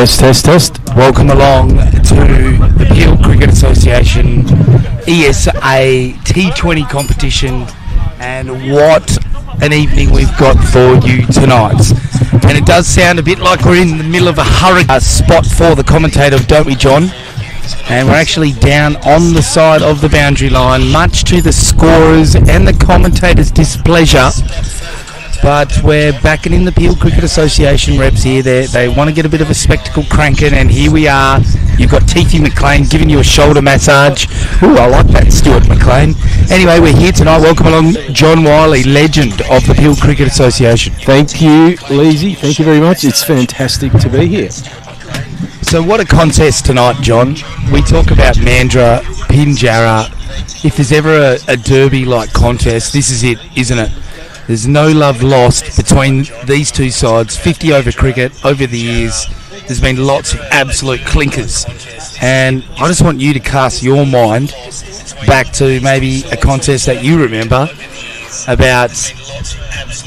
Test. Welcome along to the Peel Cricket Association ESA T20 competition, and what an evening we've got for you tonight. And it does sound a bit like we're in the middle of a hurricane spot for the commentator, don't we, John? And we're actually down on the side of the boundary line, much to the scorers and the commentators' displeasure. But we're backing in the Peel Cricket Association reps here. They want to get a bit of a spectacle cranking, and here we are. You've got Teethy McLean giving you a shoulder massage. Ooh, I like that, Stuart McLean. Anyway, we're here tonight. Welcome along, John Wiley, legend of the Peel Cricket Association. Thank you, Leesy. Thank you very much. It's fantastic to be here. So what a contest tonight, John. We talk about Mandra, Pinjarra. If there's ever a derby-like contest, this is it, isn't it? There's no love lost between these two sides. 50 over cricket over the years. There's been lots of absolute clinkers. And I just want you to cast your mind back to maybe a contest that you remember about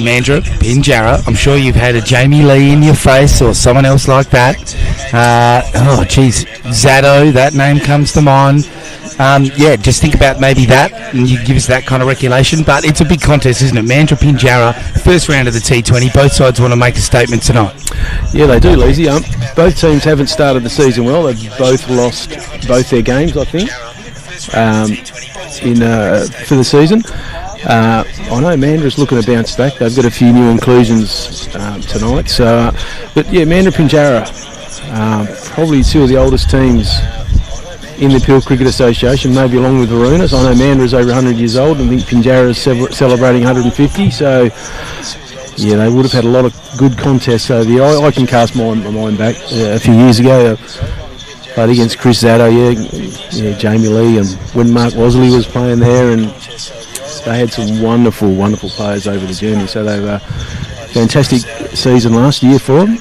Mandra, Pinjarra. I'm sure you've had a Jamie Lee in your face or someone else like that. Zaddo, that name comes to mind. Just think about maybe that, and you give us that kind of recollection. But it's a big contest, isn't it? Mandra, Pinjarra, first round of the T20. Both sides want to make a statement tonight. Yeah, they do, Leesy. Both teams haven't started the season well. They've both lost both their games, I think, for the season. I know Mandra's looking to bounce back. They've got a few new inclusions tonight. Mandra, Pinjarra, probably two of the oldest teams in the Peel Cricket Association, maybe along with Varunas. I know Mandra's over 100 years old, and I think Pinjarra's celebrating 150. So, yeah, they would have had a lot of good contests over the year. I can cast my mind back a few years ago. Played against Chris Zaddo, Jamie Lee, and when Mark Wosley was playing there, and they had some wonderful players over the journey. So they were a fantastic season last year for them.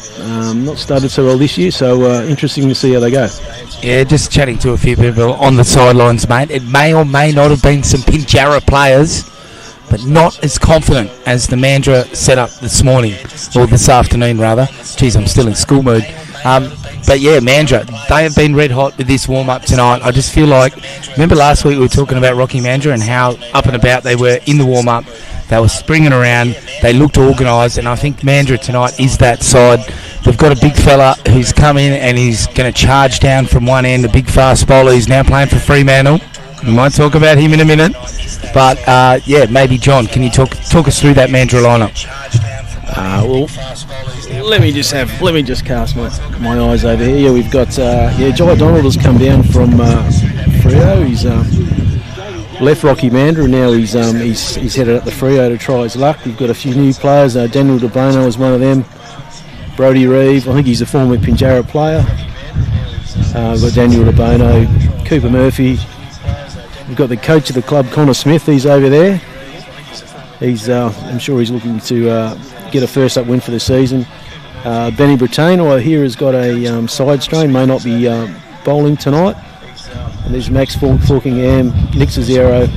Not started so well this year, so interesting to see how they go. Yeah, just chatting to a few people on the sidelines, mate. It may or may not have been some Pinjarra players, but not as confident as the Mandra setup this morning, or this afternoon rather. Geez, I'm still in school mood. But yeah, Mandra, they have been red hot with this warm-up tonight. I just feel like, remember last week we were talking about Rocky Mandra and how up and about they were in the warm-up. They were springing around, they looked organised, and I think Mandra tonight is that side. They've got a big fella who's come in and he's going to charge down from one end, a big fast bowler who's now playing for Fremantle. We might talk about him in a minute. But, maybe, John, can you talk us through that Mandra lineup? Let me just cast my eyes over here. Yeah, we've got Jai Donald has come down from Freo. He's left Rocky Mandra, and now he's headed up the Freo to try his luck. We've got a few new players. Daniel De Bono is one of them. Brodie Reeve, I think he's a former Pinjarra player. We've got Daniel De Bono, Cooper Murphy. We've got the coach of the club, Connor Smith. He's over there. I'm sure he's looking to get a first-up win for the season. Benny Brittain, I hear, has got a side strain, may not be bowling tonight. And there's Max Falkingham, Nick Cesaro.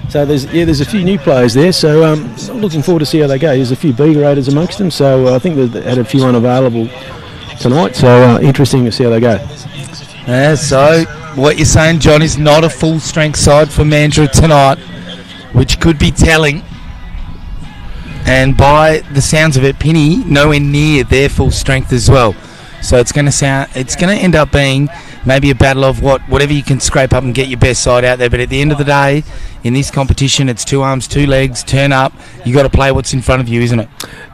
So there's a few new players there. So looking forward to see how they go. There's a few B graders amongst them. So I think they had a few unavailable tonight. So interesting to see how they go. Yeah. So what you're saying, John, is not a full strength side for Mandra tonight, which could be telling. And by the sounds of it, Penny nowhere near their full strength as well. So it's going to end up being maybe a battle of whatever you can scrape up and get your best side out there. But at the end of the day, in this competition, it's 2 arms, 2 legs, turn up. You got to play what's in front of you, isn't it?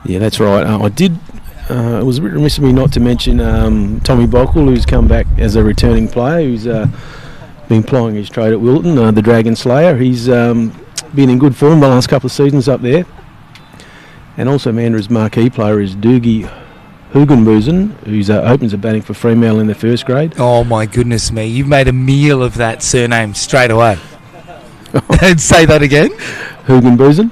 Yeah, that's right. It was a bit remiss of me not to mention Tommy Bockel, who's come back as a returning player, who's been plying his trade at Wilton, the Dragon Slayer. He's been in good form the last couple of seasons up there. And also Mandra's marquee player is Doogie Hugenbusen, who opens a batting for Fremantle in the first grade. Oh my goodness me, you've made a meal of that surname straight away. Say that again. Hugenbusen.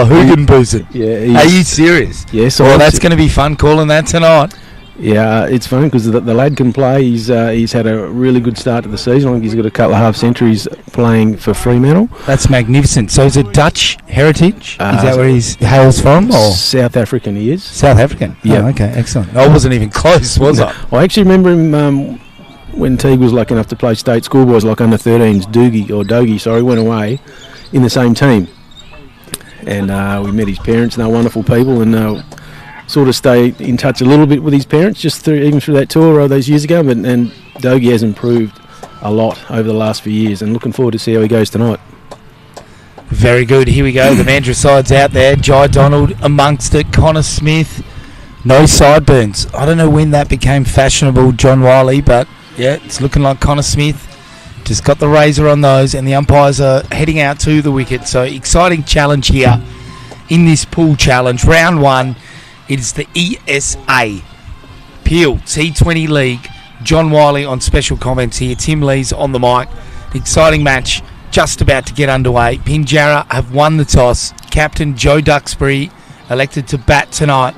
Hugenbusen. Yeah. Are you serious? Yes. Well, that's going to be fun calling that tonight. Yeah, it's funny because the lad can play. He's had a really good start to the season. I think he's got a couple of half centuries playing for Fremantle. That's magnificent. So is it Dutch heritage? Is that where he hails from? Or South African he is. South African? Yeah. Oh, okay, excellent. I wasn't even close, was I? I actually remember him when Teague was lucky enough to play state schoolboys like under 13s, Dogie, went away in the same team. And we met his parents, and they're wonderful people, and sort of stay in touch a little bit with his parents just through that tour all those years ago. And Dogie has improved a lot over the last few years, and looking forward to see how he goes tonight. Very good. Here we go. The Mandra side's out there. Jai Donald amongst it. Connor Smith. No sideburns. I don't know when that became fashionable, John Wiley, but yeah, it's looking like Connor Smith just got the razor on those, and the umpires are heading out to the wicket. So exciting challenge here in this pool challenge. Round 1. It is the ESA Peel T20 League. John Wiley on special comments here. Tim Lee's on the mic. Exciting match just about to get underway. Pinjarra have won the toss. Captain Joe Duxbury elected to bat tonight.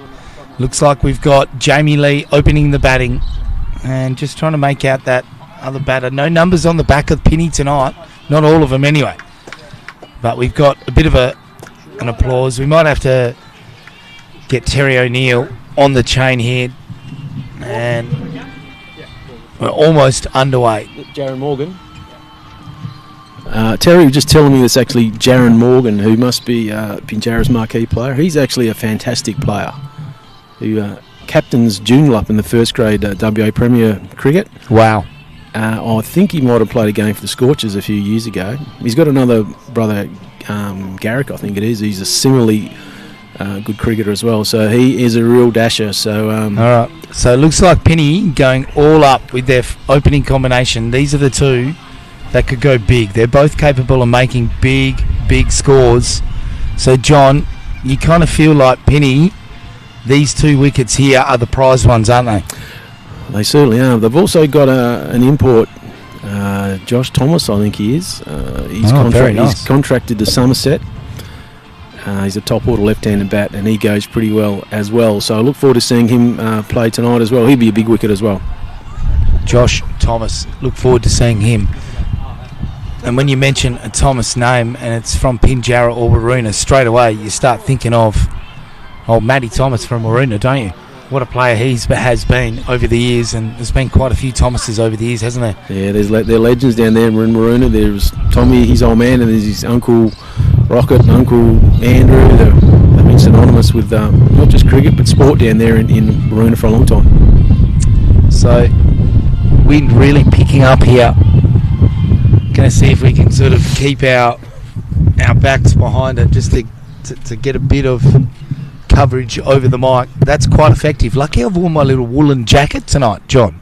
Looks like we've got Jamie Lee opening the batting and just trying to make out that other batter. No numbers on the back of Pinny tonight. Not all of them anyway. But we've got a bit of an applause. We might have to get Terry O'Neill on the chain here, and we're almost underway. Jaron Morgan. Terry was just telling me this actually Jaron Morgan, who must be Pinjarra's marquee player. He's actually a fantastic player who captains junior up in the first grade WA Premier Cricket. Wow. I think he might have played a game for the Scorchers a few years ago. He's got another brother, Garrick, I think it is. He's a similarly good cricketer as well, so he is a real dasher. So all right, so it looks like Penny going all up with their opening combination. These are the two that could go big. They're both capable of making big scores. So John, you kind of feel like Penny, these 2 wickets here are the prize ones, aren't they? They certainly are. They've also got an import, Josh Thomas, I think he is. He's contracted to Somerset. He's a top order left-handed bat, and he goes pretty well as well. So I look forward to seeing him play tonight as well. He'll be a big wicket as well. Josh Thomas, look forward to seeing him. And when you mention a Thomas name and it's from Pinjarra or Waruna, straight away you start thinking of Matty Thomas from Waruna, don't you? What a player has been over the years, and there's been quite a few Thomases over the years, hasn't there? Yeah, they're legends down there in Waruna. There's Tommy, his old man, and there's his Uncle Rocket and Uncle Andrew. They've been synonymous with not just cricket but sport down there in Waruna for a long time. So, wind really picking up here. Going to see if we can sort of keep our backs behind it just to get a bit of coverage over the mic. That's quite effective. Lucky I've worn my little woolen jacket tonight, John.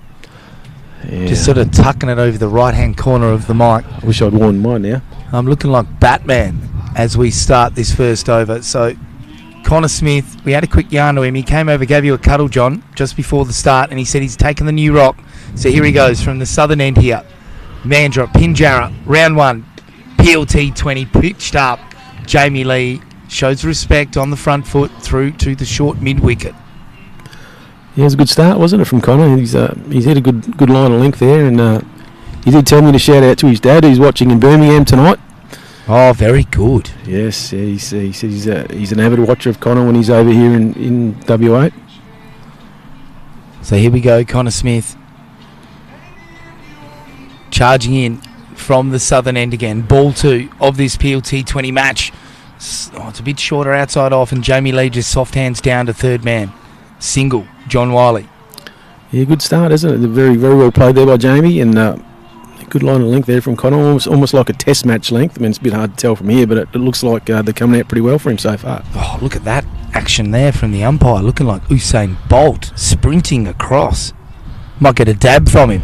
Yeah. Just sort of tucking it over the right-hand corner of the mic. I wish I'd worn mine now. I'm looking like Batman as we start this first over. So, Connor Smith, we had a quick yarn to him. He came over, gave you a cuddle, John, just before the start, and he said he's taken the new rock. So here he goes from the southern end here. Mandra, Pinjarra, round 1, PLT 20, pitched up. Jamie Lee shows respect on the front foot through to the short mid-wicket. Yeah, it was a good start, wasn't it, from Connor? He's had a good line of length there, and he did tell me to shout out to his dad, who's watching in Birmingham tonight. Oh, very good. Yes, yeah, he said he's an avid watcher of Connor when he's over here in WA. So here we go, Connor Smith charging in from the southern end again. Ball 2 of this PLT 20 match. It's a bit shorter outside off, and Jamie Lee just soft hands down to third man. Single, John Wiley. Yeah, good start, isn't it? Very, very well played there by Jamie, and a good line of length there from Connor, almost like a test match length. I mean, it's a bit hard to tell from here, but it looks like they're coming out pretty well for him so far. Oh, look at that action there from the umpire, looking like Usain Bolt sprinting across. Might get a dab from him.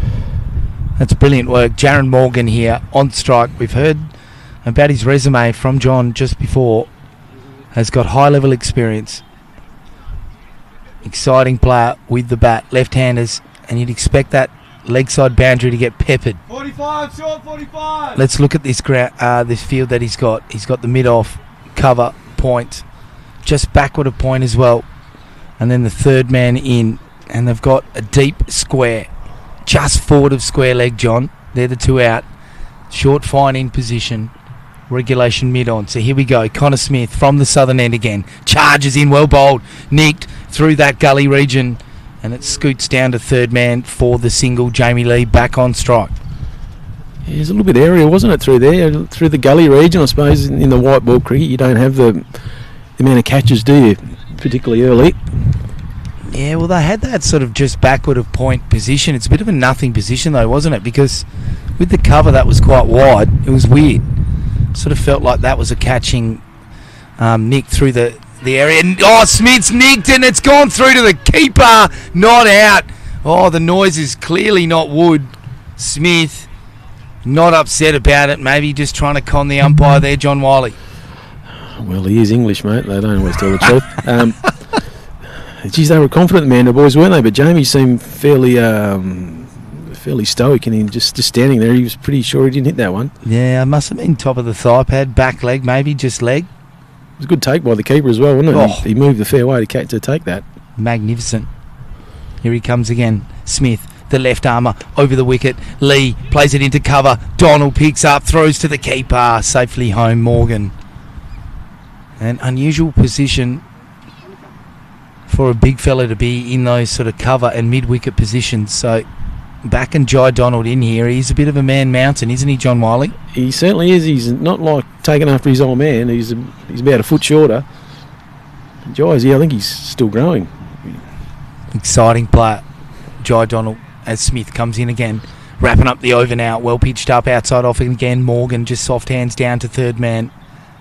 That's brilliant work. Jaron Morgan here on strike. We've heard about his resume from John just before. Has got high-level experience. Exciting player with the bat. Left-handers, and you'd expect that leg side boundary to get peppered. 45, short 45. Let's look at this this field that he's got. He's got the mid-off, cover, point, just backward of point as well. And then the third man in And they've got a deep square just forward of square leg, John. They're the two out. Short fine in position. Regulation mid on. So here we go. Connor Smith from the southern end again. Charges in, well bowled. Nicked through that gully region. And it scoots down to third man for the single. Jamie Lee back on strike. Yeah, it was a little bit area, wasn't it, through there? Through the gully region, I suppose, in the white ball cricket. You don't have the amount of catches, do you? Particularly early. Yeah, well, they had that sort of just backward of point position. It's a bit of a nothing position, though, wasn't it? Because with the cover that was quite wide, it was weird. Sort of felt like that was a catching nick through the area. And, Smith's nicked and it's gone through to the keeper. Not out. Oh, the noise is clearly not Wood. Smith, not upset about it. Maybe just trying to con the umpire there, John Wiley. Well, he is English, mate. They don't always tell the truth. Geez, they were confident, man, the boys, weren't they? But Jamie seemed fairly stoic, and he just standing there. He was pretty sure he didn't hit that one. Yeah, it must have been top of the thigh pad, back leg, maybe just leg. It was a good take by the keeper as well, wasn't it? Oh. He moved the fair way to take that. Magnificent. Here he comes again. Smith, the left armour, over the wicket. Lee plays it into cover. Donald picks up, throws to the keeper. Safely home, Morgan. An unusual position for a big fella to be in those sort of cover and mid-wicket positions. So back and Jai Donald in here. He's a bit of a man mountain, isn't he, John Wiley? He certainly is. He's not like taking after his old man. He's about a foot shorter. Jai's, I think he's still growing. Exciting player, Jai Donald, as Smith comes in again. Wrapping up the over now. Well pitched up outside off again. Morgan just soft hands down to third man.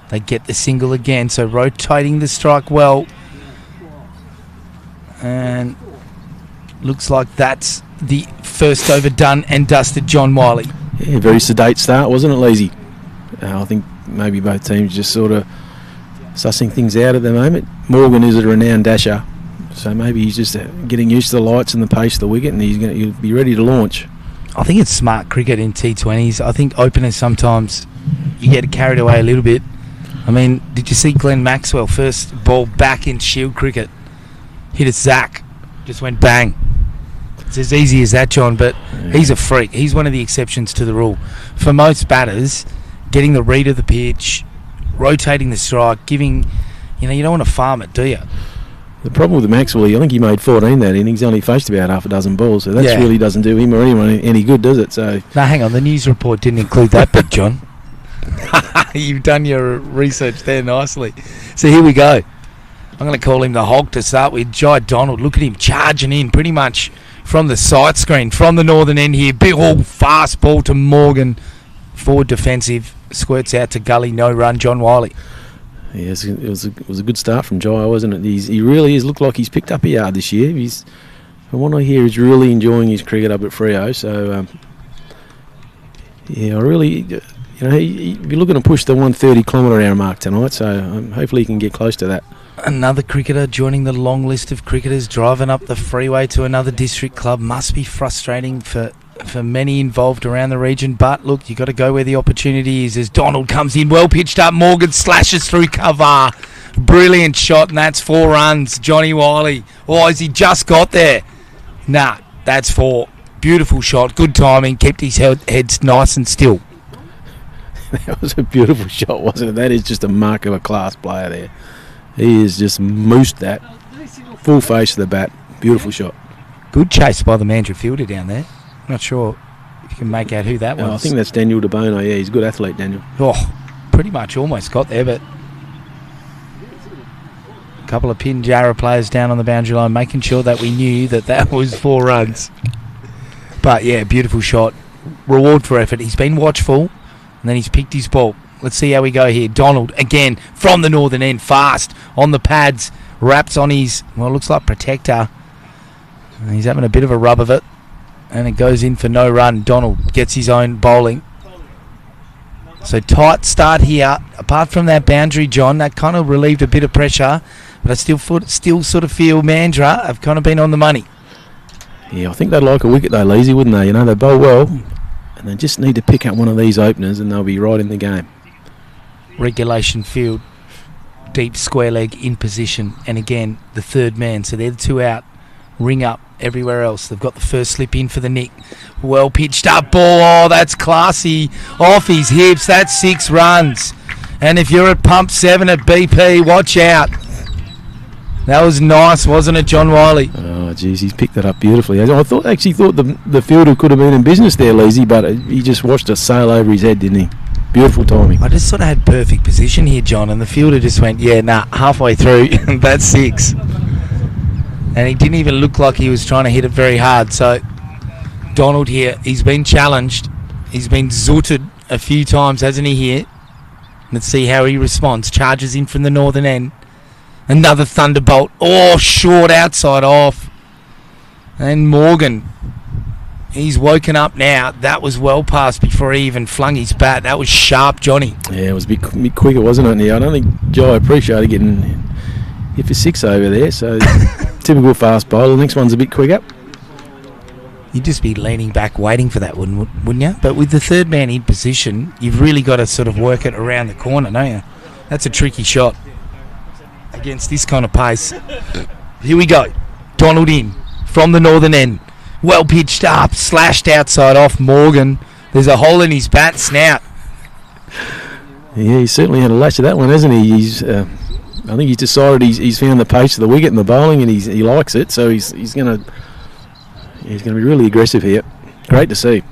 They get the single again. So rotating the strike well. And looks like that's the first over done and dusted, John Wiley. Yeah, very sedate start, wasn't it, Lazy? I think maybe both teams just sort of sussing things out at the moment. Morgan is a renowned dasher, so maybe he's just getting used to the lights and the pace of the wicket, and he'll be ready to launch. I think it's smart cricket in T20s. I think openers sometimes you get carried away a little bit. I mean, did you see Glenn Maxwell first ball back in Shield cricket? Hit a Zach, just went bang. It's as easy as that, John, but he's a freak. He's one of the exceptions to the rule. For most batters, getting the read of the pitch, rotating the strike, giving, you don't want to farm it, do you? The problem with Maxwell, I think he made 14 that innings. He only faced about half a dozen balls, so that really doesn't do him or anyone any good, does it? So no, hang on. The news report didn't include that bit, John. You've done your research there nicely. So here we go. I'm going to call him the Hog to start with. Jai Donald, look at him charging in pretty much from the side screen, from the northern end here. Big fast ball to Morgan. Forward defensive, squirts out to gully, no run, John Wiley. Yes, it was a good start from Jai, wasn't it? He really is. Looked like he's picked up a yard this year. From what I hear, he's really enjoying his cricket up at Freo. So, I really, he'll be looking to push the 130 kilometre hour mark tonight. So hopefully he can get close to that. Another cricketer joining the long list of cricketers driving up the freeway to another district club. Must be frustrating for many involved around the region, but look, you got to go where the opportunity is. As Donald comes in, well pitched up, Morgan slashes through cover. Brilliant shot, and that's 4 runs. Johnny Wiley. Oh, has he just got there? Nah, that's 4. Beautiful shot, good timing, kept his head nice and still. That was a beautiful shot, wasn't it? That is just a mark of a class player there. He has just moosed that. Full face of the bat. Beautiful shot. Good chase by the Mandra fielder down there. Not sure if you can make out who that was. I think that's Daniel De Bono. Yeah, he's a good athlete, Daniel. Oh, pretty much almost got there, but a couple of Pinjarra players down on the boundary line making sure that we knew that was 4 runs. But yeah, beautiful shot. Reward for effort. He's been watchful and then he's picked his ball. Let's see how we go here. Donald, again, from the northern end, fast, on the pads, wraps on his, looks like protector. He's having a bit of a rub of it, and it goes in for no run. Donald gets his own bowling. So tight start here. Apart from that boundary, John, that kind of relieved a bit of pressure, but I still sort of feel Mandra have kind of been on the money. Yeah, I think they'd like a wicket though, Lazy, wouldn't they? They bowl well, and they just need to pick up one of these openers, and they'll be right in the game. Regulation field, deep square leg in position, and again the third man, so they're the 2 out. ring up everywhere else. They've got the first slip in for the Nick. Well pitched up ball. Oh, that's classy. Off his hips. That's 6 runs. And if you're at pump 7 at BP, watch out. That was nice, wasn't it, John Wiley? Oh, geez, he's picked that up beautifully. I actually thought the fielder could have been in business there, Leesy, but he just watched a sail over his head, didn't he? Beautiful timing. I just sort of had perfect position here, John, and the fielder just went, halfway through, that's 6. And he didn't even look like he was trying to hit it very hard. So Donald here, he's been challenged. He's been zooted a few times, hasn't he, here? Let's see how he responds. Charges in from the northern end. Another thunderbolt. Oh, short outside off. And Morgan, he's woken up now. That was well past before he even flung his bat. That was sharp, Johnny. Yeah, it was a bit quicker, wasn't it? Yeah, I don't think Jai appreciated getting hit for 6 over there. So typical fast bowler. The next one's a bit quicker. You'd just be leaning back waiting for that, wouldn't you? But with the third man in position, you've really got to sort of work it around the corner, don't you? That's a tricky shot against this kind of pace. Here we go. Donald in from the northern end. Well pitched up, slashed outside off Morgan. There's a hole in his bat snout. Yeah, he's certainly had a lash of that one, hasn't he? I think he's decided he's found the pace of the wicket and the bowling, and he likes it. So he's going to be really aggressive here. Great to see.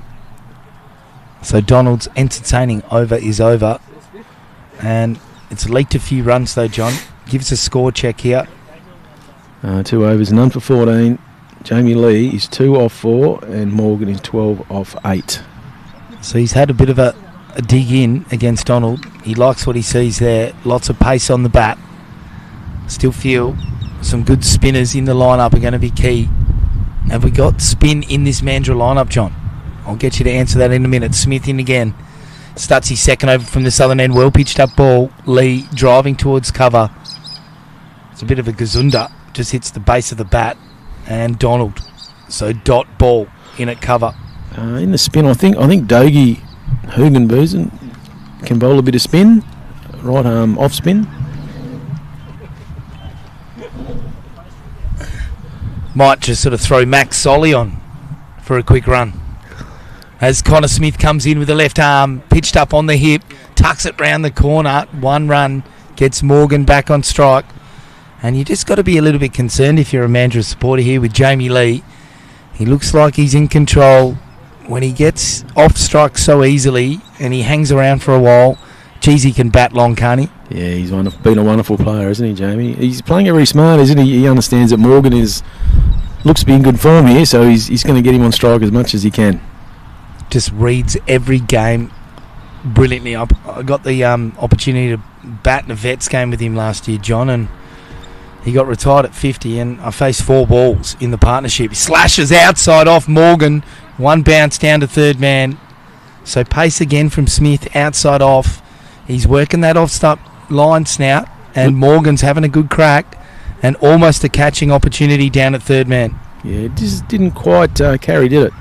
So Donald's entertaining over is over, and it's leaked a few runs though, John. Give us a score check here. 2 overs, none for 14. Jamie Lee is 2 off 4, and Morgan is 12 off 8. So he's had a bit of a dig in against Donald. He likes what he sees there. Lots of pace on the bat. Still feel some good spinners in the lineup are going to be key. Have we got spin in this Mandra lineup, John? I'll get you to answer that in a minute. Smith in again. Starts his second over from the southern end. Well pitched up ball. Lee driving towards cover. It's a bit of a gazunda. Just hits the base of the bat. And Donald. So dot ball in at cover. In the spin, I think Dogie Hugenbusen can bowl a bit of spin. Right arm off spin. Might just sort of throw Max Solly on for a quick run. As Connor Smith comes in with the left arm, pitched up on the hip, tucks it round the corner. 1 run, gets Morgan back on strike. And you just got to be a little bit concerned if you're a Mandra supporter here with Jamie Lee. He looks like he's in control. When he gets off strike so easily and he hangs around for a while, geez, he can bat long, can't he? Yeah, he's been a wonderful player, isn't he, Jamie? He's playing it very smart, isn't he? He understands that Morgan looks to be in good form here, so he's going to get him on strike as much as he can. Just reads every game brilliantly. I got the opportunity to bat in a Vets game with him last year, John, and he got retired at 50, and I faced 4 balls in the partnership. He slashes outside off Morgan. 1 bounce down to third man. So pace again from Smith, outside off. He's working that off-stop line snout, and Morgan's having a good crack, and almost a catching opportunity down at third man. Yeah, it just didn't quite carry, did it?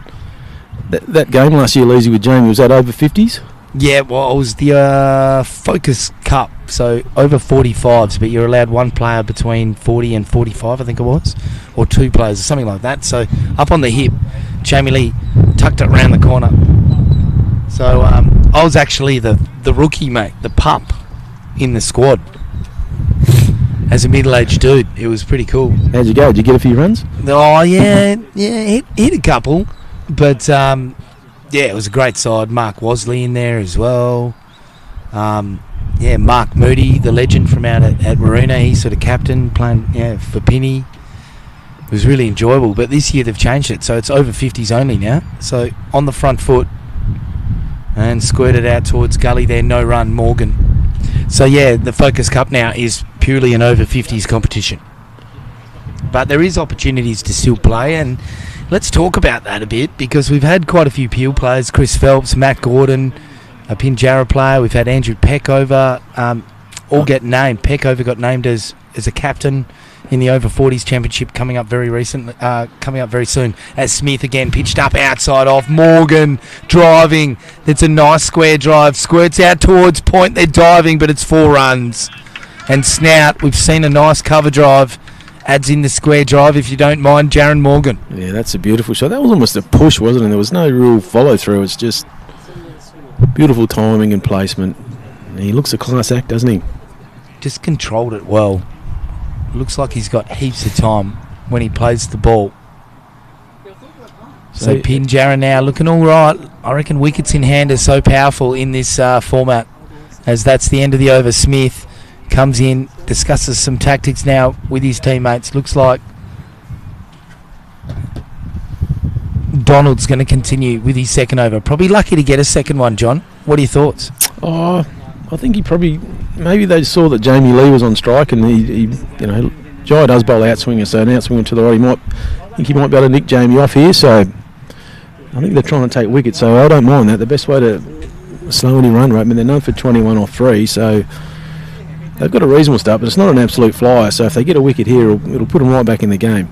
That game last year, Leesy, with Jamie, was that over 50s? Yeah, well, it was the Focus Cup, so over 45s, but you're allowed 1 player between 40 and 45, I think it was, or 2 players, or something like that. So up on the hip, Jamie Lee tucked it round the corner. So I was actually the rookie, mate, the pup in the squad. As a middle-aged dude, it was pretty cool. How'd you go? Did you get a few runs? Oh, yeah, hit a couple. But, it was a great side. Mark Wasley in there as well. Mark Moody, the legend from out at Waruna, he's sort of captain, playing for Pinny. It was really enjoyable. But this year they've changed it, so it's over 50s only now. So on the front foot and squirted out towards gully there, no run, Morgan. So, the Focus Cup now is purely an over 50s competition. But there is opportunities to still play, and let's talk about that a bit, because we've had quite a few Peel players. Chris Phelps, Matt Gordon, a Pinjarra player. We've had Andrew Peckover all get named. Peckover got named as a captain in the over 40s championship coming up very soon. As Smith again pitched up outside off. Morgan driving. It's a nice square drive. Squirts out towards point. They're diving, but it's 4 runs. And Snout, we've seen a nice cover drive adds in the square drive, if you don't mind, Jaron Morgan. Yeah, that's a beautiful shot. That was almost a push, wasn't it? There was no real follow-through. It's just beautiful timing and placement. He looks a class act, doesn't he? Just controlled it well. Looks like he's got heaps of time when he plays the ball. So Pinjarra now looking all right. I reckon wickets in hand are so powerful in this format, as that's the end of the over. Smith comes in, discusses some tactics now with his teammates. Looks like Donald's going to continue with his second over. Probably lucky to get a second one, John. What are your thoughts? Oh, I think maybe they saw that Jamie Lee was on strike, and he Jai does bowl outswinger, so an outswinger to the right. I think he might be able to nick Jamie off here, so I think they're trying to take wickets, so I don't mind that. The best way to slow any run rate, I mean, they're known for 21 off 3, so they've got a reasonable start, but it's not an absolute flyer, so if they get a wicket here, it'll put them right back in the game.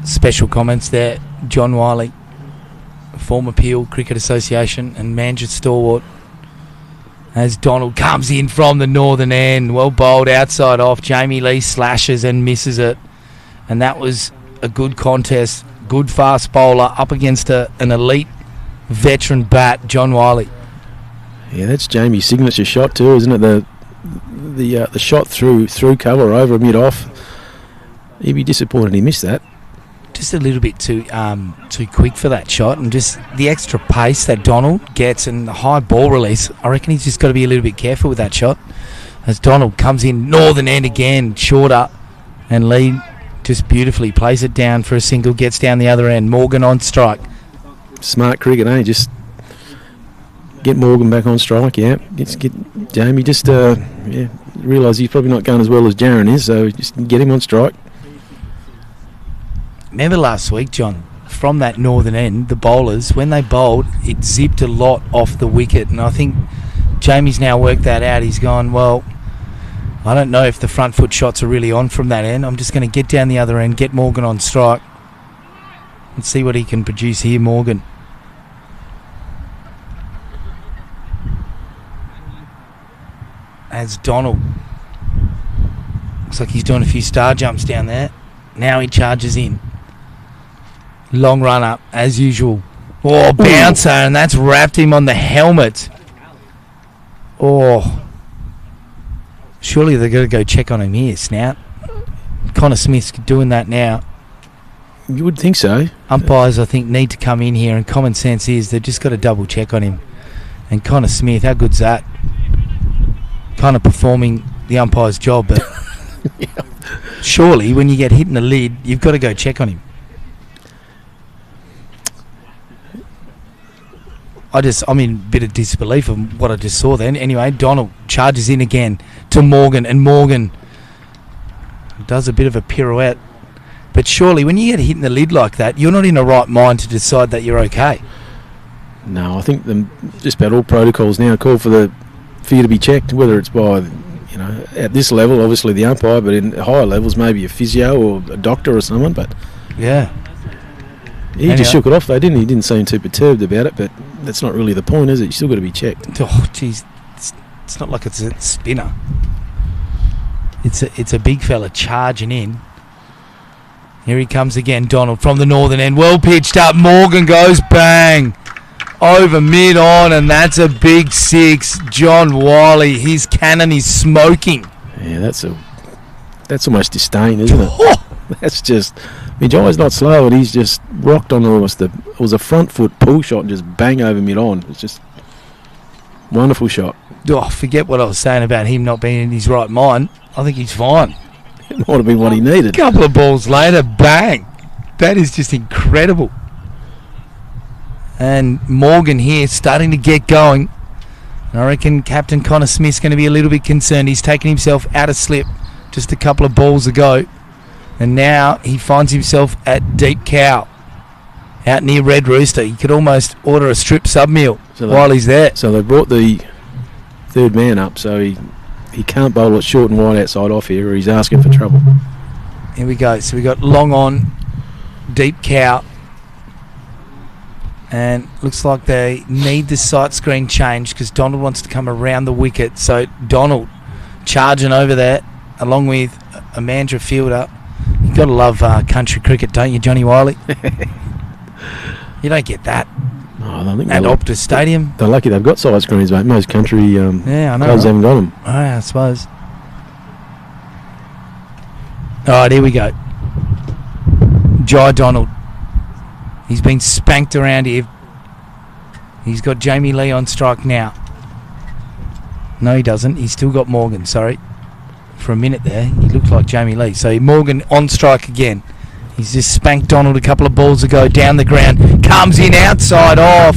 Special comments there, John Wiley, former Peel Cricket Association and Mandra stalwart, as Donald comes in from the northern end. Well bowled outside off. Jamie Lee slashes and misses it, and that was a good contest. Good fast bowler up against an elite veteran bat, John Wiley. Yeah, that's Jamie's signature shot too, isn't it? The shot through cover over mid-off. He'd be disappointed he missed that. Just a little bit too quick for that shot, and just the extra pace that Donald gets and the high ball release. I reckon he's just got to be a little bit careful with that shot. As Donald comes in northern end again, shorter, and Lee just beautifully plays it down for a single, gets down the other end. Morgan on strike. Smart cricket, eh? Just get Morgan back on strike, yeah. Get Jamie, just realise he's probably not going as well as Jaron is, so just get him on strike. Remember last week, John, from that northern end, the bowlers, when they bowled, it zipped a lot off the wicket, and I think Jamie's now worked that out. He's gone, well, I don't know if the front foot shots are really on from that end. I'm just going to get down the other end, get Morgan on strike, and see what he can produce here, Morgan. As Donald, looks like he's doing a few star jumps down there. Now he charges in. Long run up, as usual. Oh, bouncer, and that's wrapped him on the helmet. Oh. Surely they're going to go check on him here, Snout. Connor Smith's doing that now. You would think so. Umpires, I think, need to come in here, and common sense is they've just got to double check on him. And Connor Smith, how good's that? Kind of performing the umpire's job, but yeah. Surely when you get hit in the lid, you've got to go check on him. I'm in a bit of disbelief of what I just saw then. Anyway, Donald charges in again to Morgan, and Morgan does a bit of a pirouette. But surely when you get hit in the lid like that, you're not in the right mind to decide that you're okay. No, I think just about all protocols now call for you to be checked, whether it's by, at this level, obviously the umpire, but in higher levels, maybe a physio or a doctor or someone. But yeah. He just shook it off, though, didn't he? He didn't seem too perturbed about it, but that's not really the point, is it? You still got to be checked. Oh, jeez. It's not like it's a spinner. It's a big fella charging in. Here he comes again, Donald, from the northern end. Well pitched up. Morgan goes bang. Over mid-on, and that's a big 6. John Wiley, his cannon is smoking. Yeah, that's almost disdain, isn't it? That's just... Jai's not slow, and he's just rocked on almost it was a front foot pull shot and just bang over mid-on. It's just wonderful shot. Oh, forget what I was saying about him not being in his right mind. I think he's fine. It might have been what he needed. A couple of balls later, bang. That is just incredible. And Morgan here starting to get going. And I reckon Captain Connor Smith's going to be a little bit concerned. He's taken himself out of slip just a couple of balls ago. And now he finds himself at Deep Cow, out near Red Rooster. He could almost order a strip sub meal while he's there. So they brought the third man up, so he can't bowl it short and wide outside off here, or he's asking for trouble. Here we go. So we got long on, Deep Cow. And looks like they need the sight screen change because Donald wants to come around the wicket. So Donald charging over there along with a Mandra fielder. You've got to love country cricket, don't you, Johnny Wiley? You don't get that I think at Optus Stadium. They're lucky they've got side screens, mate. Most country I know, clubs haven't got them. Oh, I suppose. All right, here we go. Jai Donald. He's been spanked around here. He's got Jamie Lee on strike now. No, he doesn't. He's still got Morgan, sorry. For a minute there, he looked like Jamie Lee. So Morgan on strike again. He's just spanked Donald a couple of balls ago down the ground. Comes in outside off.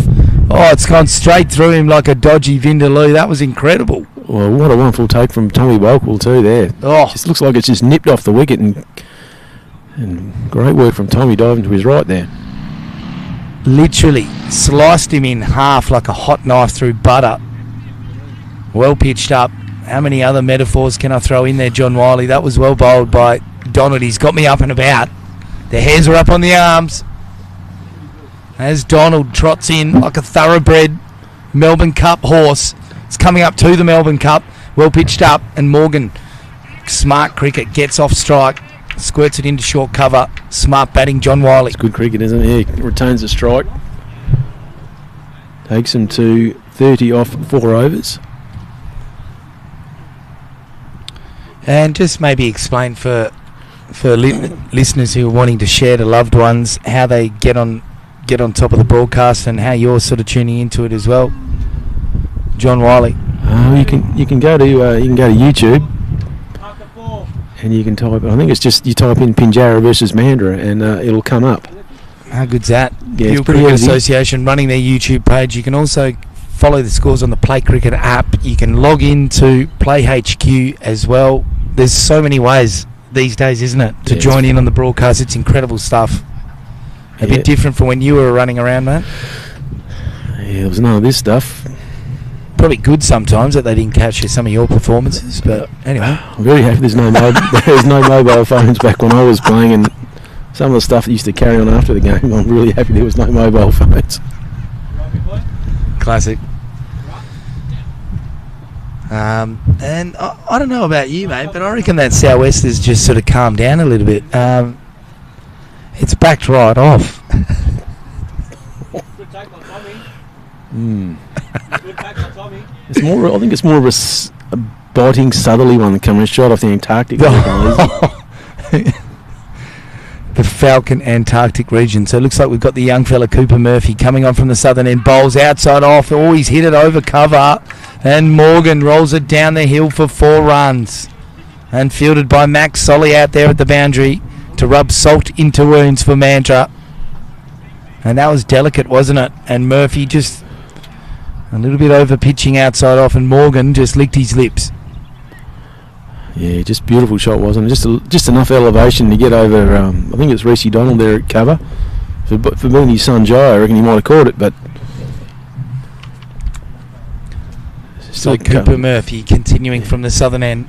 Oh, it's gone straight through him like a dodgy Vindaloo. That was incredible. Well, what a wonderful take from Tommy Bolkwell too there. Oh, Just looks like it's just nipped off the wicket, and great work from Tommy diving to his right there. literally sliced him in half like a hot knife through butter. Well pitched up. How many other metaphors can I throw in there, John Wiley? That was well bowled by Donald. He's got me up and about. The hairs are up on the arms as Donald trots in like a thoroughbred Melbourne Cup horse. It's coming up to the Melbourne Cup. Well pitched up, and Morgan, smart cricket, gets off strike, squirts it into short cover. Smart batting, John Wiley. It's good cricket, isn't it? Yeah, retains the strike. Takes him to 30 off 4 overs. And just maybe explain for listeners who are wanting to share to loved ones how they get on top of the broadcast and how you're sort of tuning into it as well, John Wiley. You can go to YouTube, and you can type. I think it's just you type in Pinjarra versus Mandra, and it'll come up. How good's that? Yeah, Peel it's pretty Cricket easy. Association running their YouTube page. You can also follow the scores on the Play Cricket app. You can log into Play HQ as well. There's so many ways these days, isn't it, to join in on the broadcast? It's incredible stuff. A bit different from when you were running around, mate. Yeah, there was none of this stuff. Probably good sometimes that they didn't capture some of your performances, but anyway. I'm very happy there's no mobile phones back when I was playing, and some of the stuff that used to carry on after the game. I'm really happy there was no mobile phones. Classic. And I don't know about you, mate, but I reckon that Southwest has just sort of calmed down a little bit. It's backed right off. Good take by Tommy. Mm. Good take by Tommy. It's more. I think it's more of a biting southerly one coming straight off the Antarctic. The Falcon Antarctic region. So it looks like we've got the young fella Cooper Murphy coming on from the southern end. Bowls outside off. Oh, he's hit it over cover. And Morgan rolls it down the hill for 4 runs. And fielded by Max Solly out there at the boundary to rub salt into wounds for Mandra. And that was delicate, wasn't it? And Murphy just a little bit over pitching outside off, and Morgan just licked his lips. Yeah, just beautiful shot, wasn't it? Just enough elevation to get over. I think it's Reece Donald there at cover. For being his son Joe, I reckon he might have caught it, but So Cooper Murphy continuing from the southern end.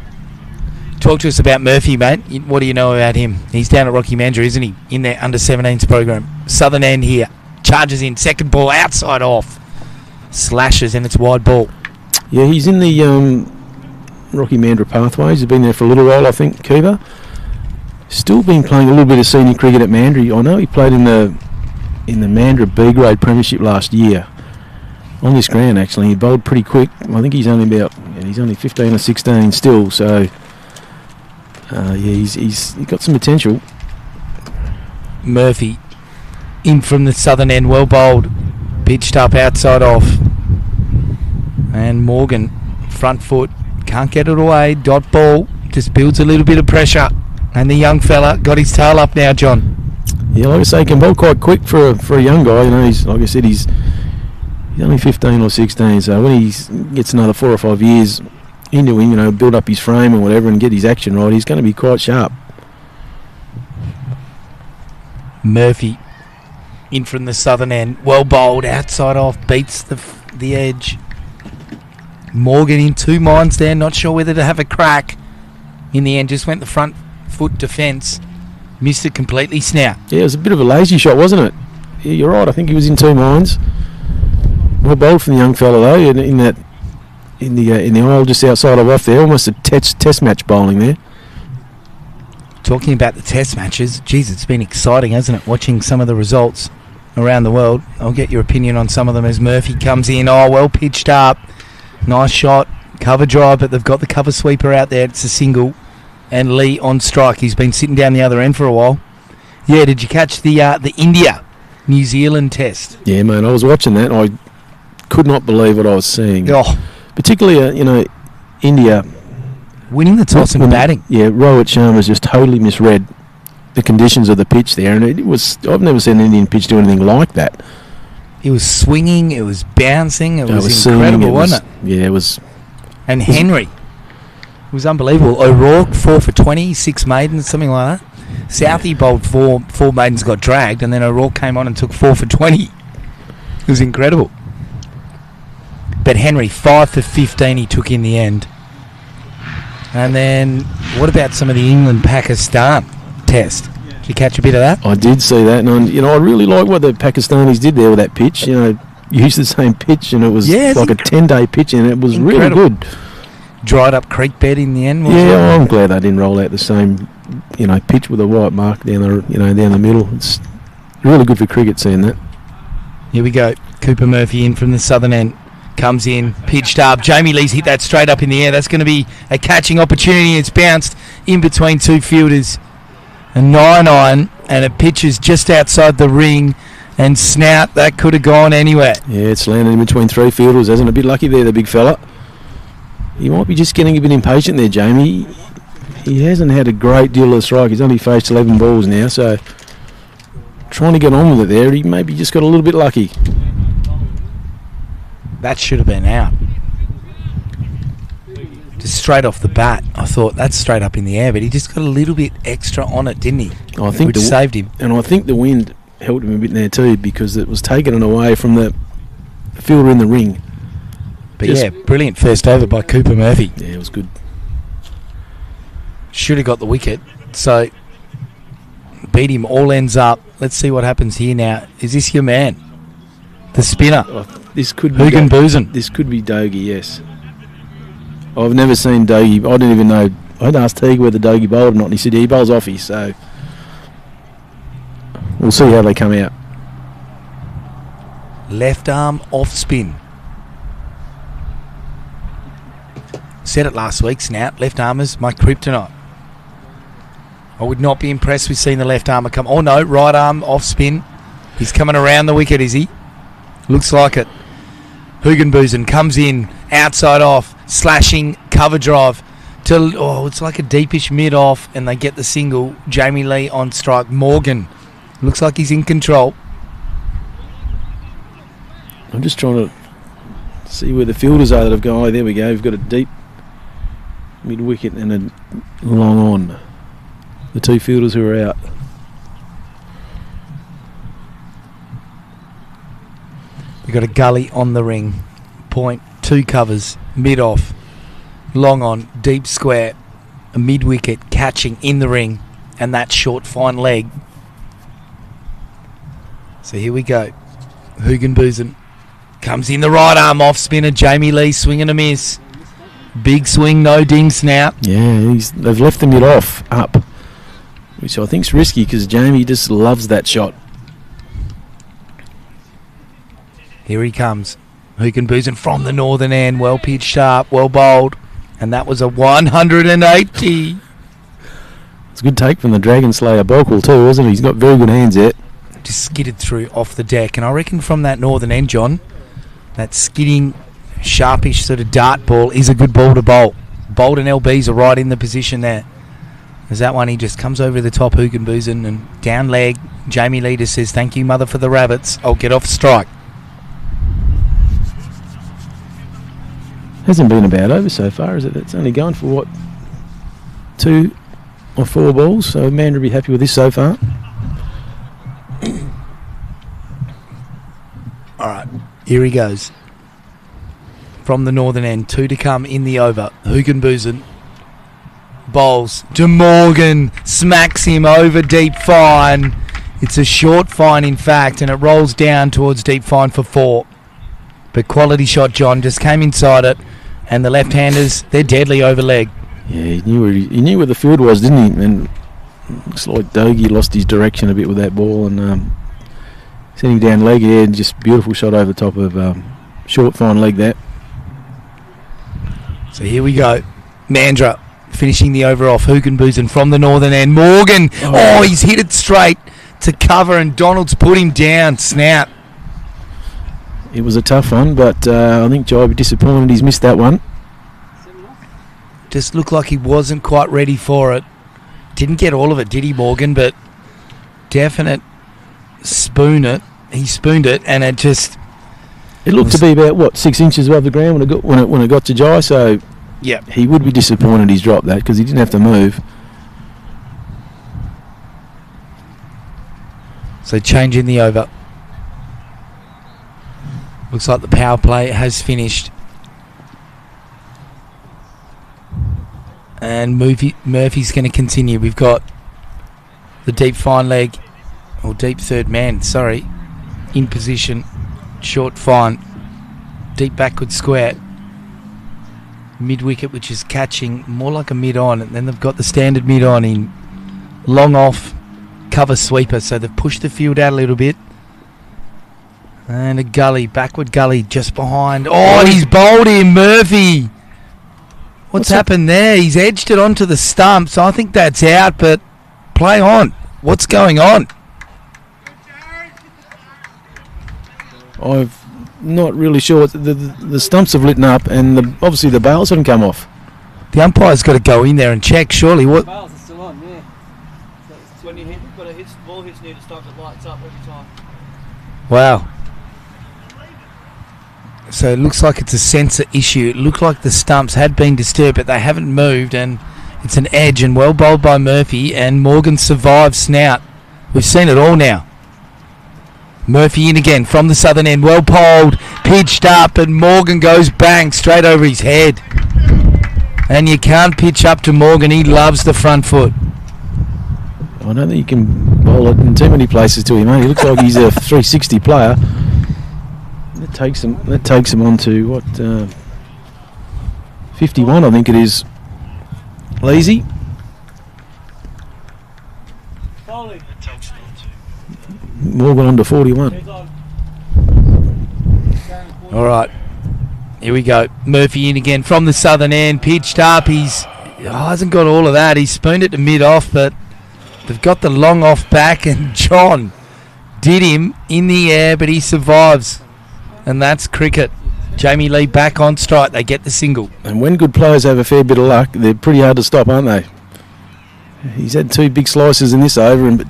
Talk to us about Murphy, mate. What do you know about him? He's down at Rocky Mandra, isn't he? In their under-17s program. Southern end here. Charges in. Second ball outside off. Slashes, and it's wide ball. Yeah, he's in the Rocky Mandra pathways. He's been there for a little while, I think, Cooper. Still been playing a little bit of senior cricket at Mandra. I know he played in the Mandra B-grade premiership last year. On this ground, actually. He bowled pretty quick. I think he's only 15 or 16 still, so he's got some potential. Murphy in from the southern end, well bowled, pitched up outside off, and Morgan front foot can't get it away. Dot ball just builds a little bit of pressure, and the young fella got his tail up now, John. Yeah, like I say, he can bowl quite quick for a young guy. You know, he's like I said, he's only 15 or 16, so when he gets another 4 or 5 years into him, you know, build up his frame and whatever and get his action right, he's going to be quite sharp. Murphy in from the southern end, well bowled, outside off, beats the edge. Morgan in 2 minds there, not sure whether to have a crack. In the end, just went the front foot defence, missed it completely. Snout. Yeah, it was a bit of a lazy shot, wasn't it? Yeah, you're right. I think he was in 2 minds. Well bowled from the young fella though, in the aisle just outside of off there, almost a test match bowling there. Talking about the test matches, geez, it's been exciting, hasn't it? Watching some of the results around the world. I'll get your opinion on some of them as Murphy comes in. Oh, well pitched up. Nice shot. Cover drive, but they've got the cover sweeper out there. It's a single. And Lee on strike. He's been sitting down the other end for a while. Yeah, did you catch the India-New Zealand test? Yeah, mate, I was watching that. I could not believe what I was seeing. Oh. Particularly, India... winning the toss and batting. Yeah, Rohit Sharma's just totally misread the conditions of the pitch there, and I've never seen an Indian pitch do anything like that. It was swinging, it was bouncing, it was incredible, wasn't it? Yeah, it was. And Henry, it was unbelievable. O'Rourke, 4 for 20, 6 maidens, something like that. Southey bowled four maidens, got dragged, and then O'Rourke came on and took 4 for 20. It was incredible. But Henry, 5 for 15 he took in the end. And then, what about some of the England-Pakistan test? Did you catch a bit of that? I did see that, and I really like what the Pakistanis did there with that pitch. Used the same pitch, and it was like a 10-day pitch, and it was incredible. Really good. Dried up creek bed in the end. I'm glad they didn't roll out the same, pitch with a white mark down the middle. It's really good for cricket seeing that. Here we go. Cooper Murphy in from the southern end. Comes in, pitched up. Jamie Lee's hit that straight up in the air. That's going to be a catching opportunity. It's bounced in between two fielders. A 9-iron, and it pitches just outside the ring. And snout, that could have gone anywhere. Yeah, it's landed in between three fielders. Hasn't a bit lucky there, the big fella. He might be just getting a bit impatient there, Jamie. He hasn't had a great deal of strike. He's only faced 11 balls now, so trying to get on with it there. He maybe just got a little bit lucky. That should have been out. Just straight off the bat, I thought that's straight up in the air, but he just got a little bit extra on it, didn't he? I think which saved him. And I think the wind helped him a bit there too, because it was taken away from the fielder in the ring. But brilliant first over by Cooper Murphy. Yeah, it was good. Should have got the wicket, so beat him all ends up. Let's see what happens here now. Is this your man? The spinner? This could be Hugan Boozen. This could be Dogie, yes. I've never seen Dogie. I didn't even know. I'd asked Teague whether Dogie bowled or not, and he said he bowls offie, so we'll see how they come out. Left arm off spin. Said it last week, Snout. Left armers, my kryptonite. I would not be impressed with seeing the left armour come. Oh no, right arm off spin. He's coming around the wicket, is he? Looks like it. Hugan Boozen comes in, outside off, slashing, cover drive. It's like a deepish mid off, and they get the single. Jamie Lee on strike. Morgan looks like he's in control. I'm just trying to see where the fielders are that have gone. Oh, there we go. We've got a deep mid wicket and a long on. The two fielders who are out. We've got a gully on the ring. Point, two covers, mid off, long on, deep square, a mid wicket catching in the ring, and that short fine leg. So here we go. Hugan Boozen comes in the right arm off spinner. Jamie Lee swing and a miss. Big swing, no ding, Snout. Yeah, they've left the mid off up, which I think's risky because Jamie just loves that shot. Here he comes. Hugan Boozen from the northern end. Well pitched sharp, well bowled. And that was a 180. It's a good take from the Dragon Slayer Bokel too, wasn't it? He's got very good hands yet. Just skidded through off the deck. And I reckon from that northern end, John, that skidding, sharpish sort of dart ball is a good ball to bowl. Bold and LBs are right in the position there. There's that one, he just comes over the top, Hugan Boozen, and down leg. Jamie Lee just says, thank you, mother, for the rabbits. I'll get off strike. Hasn't been a bad over so far, is it? It's only going for, what, 2 or 4 balls, so Mandra will be happy with this so far. All right, here he goes. From the northern end, 2 to come in the over. Hugan Boozen bowls to Morgan, smacks him over deep fine. It's a short fine, in fact, and it rolls down towards deep fine for 4. But quality shot, John, just came inside it, and the left-handers, they're deadly over leg. Yeah, he knew where the field was, didn't he? And Looks like Dogie lost his direction a bit with that ball and sending down leg here. Just beautiful shot over the top of short fine leg there. So here we go. Mandra finishing the over off Hugenboozen from the northern end. Morgan, he's hit it straight to cover and Donald's put him down. Snout. It was a tough one, but I think Jai will be disappointed he's missed that one. Just looked like he wasn't quite ready for it. Didn't get all of it, did he, Morgan? But definite spoon it. He spooned it, and it just... It looked to be about, 6 inches above the ground when it got to Jai, so yeah, he would be disappointed he's dropped that because he didn't have to move. So changing the over. Looks like the power play has finished. And Murphy's going to continue. We've got the deep fine leg, or deep third man, sorry, in position. Short fine, deep backward square. Mid wicket, which is catching more like a mid on. And then they've got the standard mid on in long off cover sweeper. So they've pushed the field out a little bit. And a gully, backward gully just behind. Oh, he's bowled him, Murphy. What's happened there? He's edged it onto the stumps. I think that's out, but play on. What's going on? I'm not really sure. The stumps have lit up, and obviously the bails haven't come off. The umpire's got to go in there and check, surely. What? The bails are still on, yeah. So it's when you've got a ball hits near the stump, it lights up every time. Wow. So it looks like it's a sensor issue. It looked like the stumps had been disturbed, but they haven't moved, and it's an edge, and well bowled by Murphy, and Morgan survives Snout. We've seen it all now. Murphy in again from the southern end, well bowled, pitched up, and Morgan goes bang straight over his head. And you can't pitch up to Morgan. He loves the front foot. I don't think you can bowl it in too many places to him, mate. He looks like he's a 360 player. That takes him on to 51, I think it is. Lazy. Morgan on to 41. All right, here we go. Murphy in again from the southern end, pitched up. He's hasn't got all of that. He spooned it to mid off, but they've got the long off back, and John did him in the air, but he survives. And that's cricket. Jamie Lee back on strike. They get the single. And when good players have a fair bit of luck, they're pretty hard to stop, aren't they? He's had 2 big slices in this over, but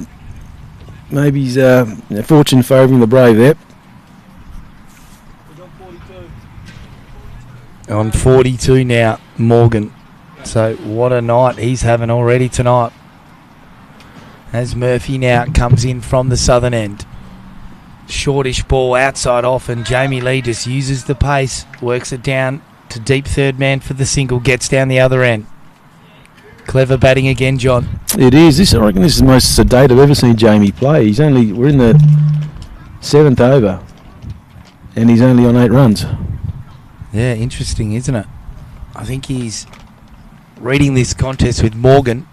maybe he's fortune favouring the brave there. On 42 now, Morgan. So what a night he's having already tonight. As Murphy now comes in from the southern end. Shortish ball outside off, and Jamie Lee just uses the pace, works it down to deep third man for the single, gets down the other end. Clever batting again, John. It is. I reckon this is the most sedate I've ever seen Jamie play. We're in the 7th over, and he's only on 8 runs. Yeah, interesting, isn't it? I think he's reading this contest with Morgan,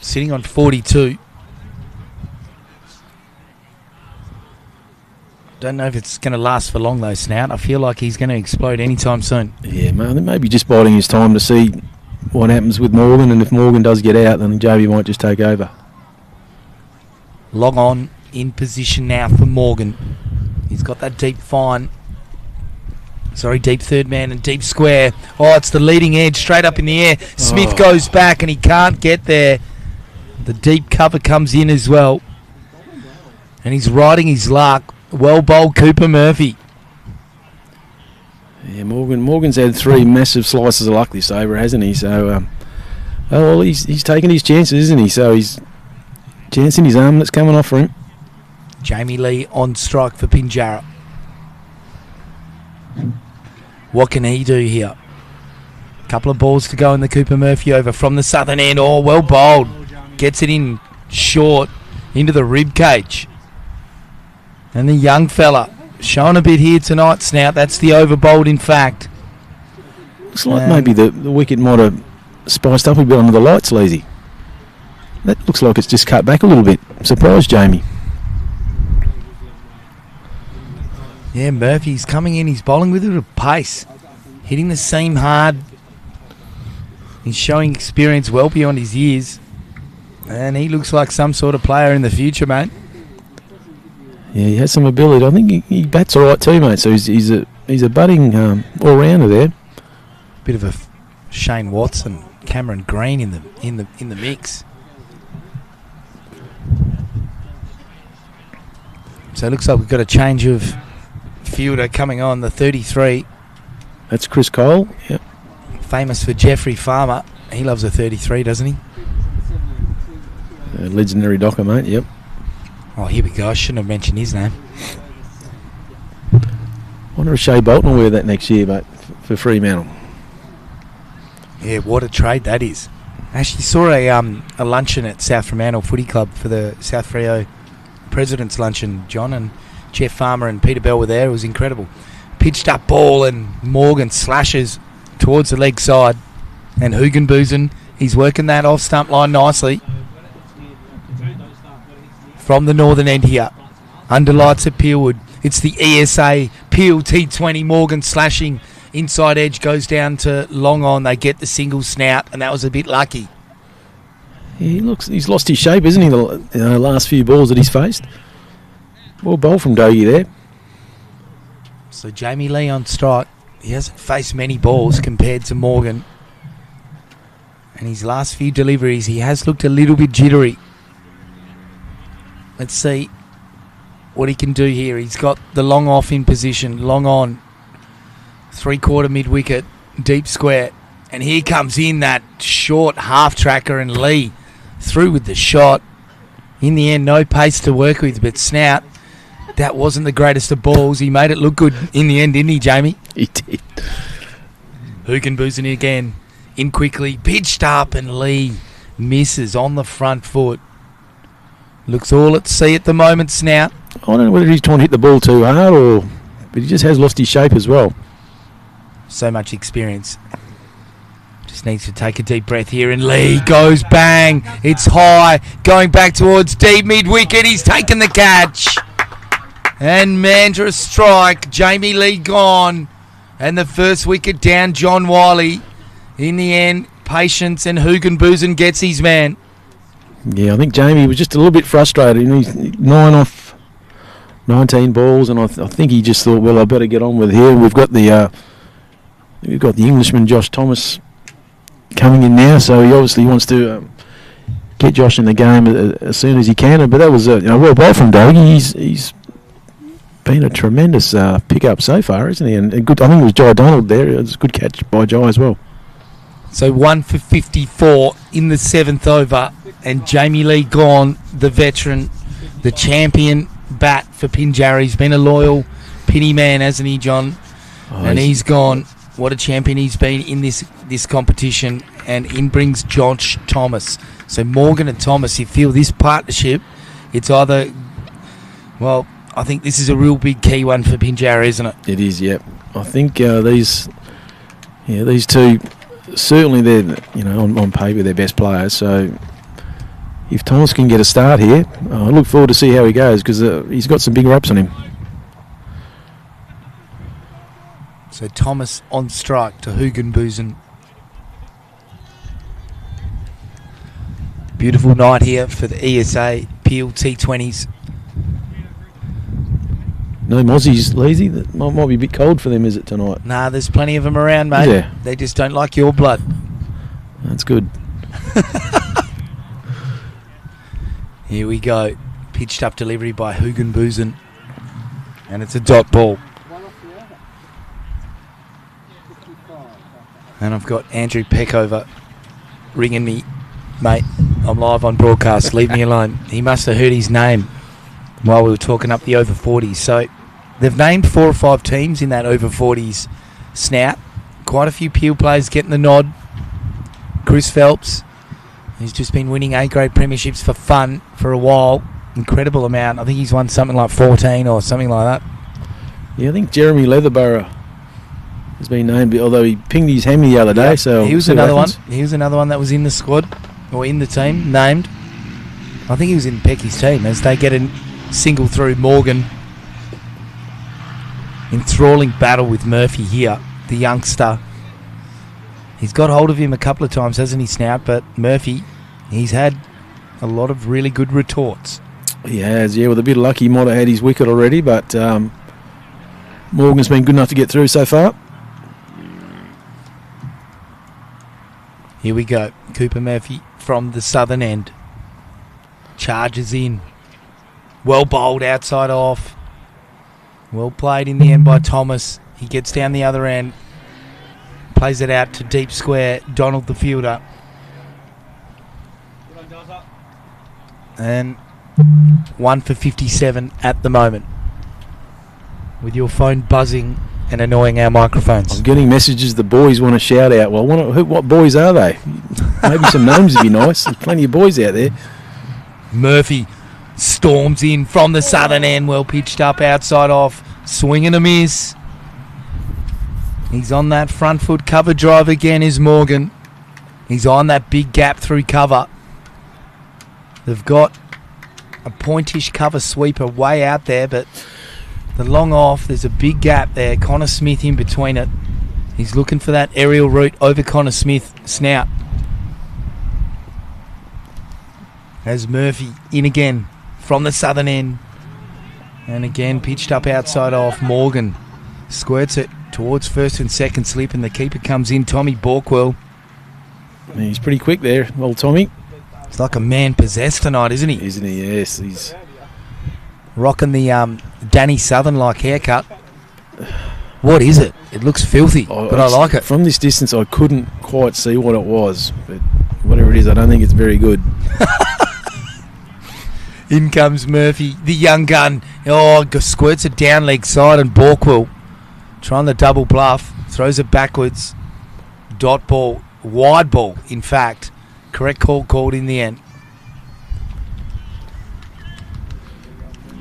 sitting on 42. Don't know if it's going to last for long though, Snout. I feel like he's going to explode anytime soon. Yeah, man, I think maybe just biding his time to see what happens with Morgan, and if Morgan does get out, then Jamie might just take over. Long on in position now for Morgan. He's got that deep fine. Sorry, deep third man and deep square. Oh, it's the leading edge straight up in the air. Smith goes back and he can't get there. The deep cover comes in as well. And he's riding his luck. Well bowled Cooper Murphy. Yeah, Morgan's had 3 massive slices of luck this over, hasn't he? So, he's taking his chances, isn't he? So he's chancing his arm that's coming off for him. Jamie Lee on strike for Pinjarra. What can he do here? Couple of balls to go in the Cooper Murphy over from the southern end. Oh, well bowled. Gets it in short into the rib cage. And the young fella showing a bit here tonight, Snout. That's the over bowled, in fact. Looks like maybe the wicket might have spiced up a bit under the lights, Lazy. That looks like it's just cut back a little bit. Surprised Jamie. Yeah, Murphy's coming in. He's bowling with a bit of pace. Hitting the seam hard. He's showing experience well beyond his years. And he looks like some sort of player in the future, mate. Yeah, he has some ability. I think he bats all right too, mate. So he's a budding all-rounder there. Bit of a Shane Watson, Cameron Green in the mix. So it looks like we've got a change of fielder coming on, the 33. That's Chris Cole. Yep. Famous for Jeffrey Farmer. He loves a 33, doesn't he? Legendary docker, mate. Yep. Oh, here we go. I shouldn't have mentioned his name. Wonder if Shea Bolton will wear that next year, mate, for Fremantle. Yeah, what a trade that is. Actually saw a luncheon at South Fremantle Footy Club for the South Freo President's Luncheon. John and Jeff Farmer and Peter Bell were there. It was incredible. Pitched up ball and Morgan slashes towards the leg side. And Hugenbusen, he's working that off stump line nicely. From the northern end here. Under lights at Peelwood. It's the ESA Peel T20. Morgan slashing. Inside edge goes down to long on. They get the single snout, and that was a bit lucky. Yeah, he's lost his shape, isn't he, the last few balls that he's faced? Well, bowl from Dogie there. So Jamie Lee on strike. He hasn't faced many balls compared to Morgan. And his last few deliveries, he has looked a little bit jittery. Let's see what he can do here. He's got the long off in position, long on. 3/4 mid-wicket, deep square. And here comes in that short half-tracker, and Lee through with the shot. In the end, no pace to work with, but Snout, that wasn't the greatest of balls. He made it look good in the end, didn't he, Jamie? He did. Hugenbusen again. In quickly, pitched up, and Lee misses on the front foot. Looks all at sea at the moment, Snout. I don't know whether he's trying to hit the ball too hard, but he just has lost his shape as well. So much experience. Just needs to take a deep breath here, and Lee goes bang. It's high, going back towards deep mid-wicket. He's taken the catch. And Mandra strike. Jamie Lee gone. And the first wicket down, John Wiley. In the end, patience, and Hugenbusen gets his man. Yeah, I think Jamie was just a little bit frustrated. He's 9 off 19 balls, and I think he just thought, well, I better get on with it here. We've got the Englishman Josh Thomas coming in now, so he obviously wants to get Josh in the game as soon as he can. But that was well bowled from Dogie. He's been a tremendous pick-up so far, isn't he? And good. I think it was Jai Donald there. It was a good catch by Jai as well. So 1 for 54 in the 7th over, and Jamie Lee gone, the veteran, the champion bat for Pinjarra. He's been a loyal pity man, hasn't he, John? And he's gone. What a champion he's been in this competition. And in brings Josh Thomas. So Morgan and Thomas, you feel this partnership, it's either, well, I think this is a real big key one for Pinjarra, isn't it? It is, yep. I think these two, certainly they're, on paper, they're best players. So if Thomas can get a start here, I look forward to see how he goes, because he's got some big raps on him. So Thomas on strike to Hugenbusen. Beautiful night here for the ESA Peel T20s. No Mozzies, Lazy. That might be a bit cold for them, is it, tonight? Nah, there's plenty of them around, mate. Yeah. They just don't like your blood. That's good. Here we go. Pitched up delivery by Hugenbusen. And it's a dot ball. And I've got Andrew Peckover ringing me. Mate, I'm live on broadcast. Leave me alone. He must have heard his name while we were talking up the over 40s. So they've named 4 or 5 teams in that over 40s snout. Quite a few Peel players getting the nod. Chris Phelps, he's just been winning A-grade premierships for fun for a while. Incredible amount. I think he's won something like 14 or something like that. Yeah, I think Jeremy Leatherborough has been named, although he pinged his hammy the other day. Yep. So he was another one. He was another one that was in the squad or in the team named. I think he was in Pecky's team as they get a single through Morgan. Enthralling battle with Murphy here, the youngster. He's got hold of him a couple of times, hasn't he, Snout? But Murphy, he's had a lot of really good retorts. He has, yeah. With a bit of luck, he might have had his wicket already, but Morgan's been good enough to get through so far. Here we go. Cooper Murphy from the southern end. Charges in. Well bowled outside off. Well played in the end by Thomas. He gets down the other end. Plays it out to deep square. Donald the fielder. And 1 for 57 at the moment. With your phone buzzing and annoying our microphones. I'm getting messages the boys want to shout out. Well, what boys are they? Maybe some names would be nice. There's plenty of boys out there. Murphy storms in from the southern end. Well pitched up outside off. Swing and a miss. He's on that front foot cover drive again is Morgan. He's on that big gap through cover. They've got a pointish cover sweeper way out there, but the long off, there's a big gap there. Connor Smith in between it. He's looking for that aerial route over Connor Smith. Snout. As Murphy in again from the southern end. And again pitched up outside off. Morgan squirts it towards first and second slip, and the keeper comes in, Tommy Borkwell. He's pretty quick there, old Tommy. He's like a man possessed tonight, isn't he? Isn't he? Yes, he's rocking the Danny Southern-like haircut. What is it? It looks filthy, but I like it. From this distance, I couldn't quite see what it was, but whatever it is, I don't think it's very good. In comes Murphy, the young gun. Oh, squirts it down leg side, and Borkwell trying the double bluff, throws it backwards. Dot ball, wide ball, in fact. Correct call called in the end.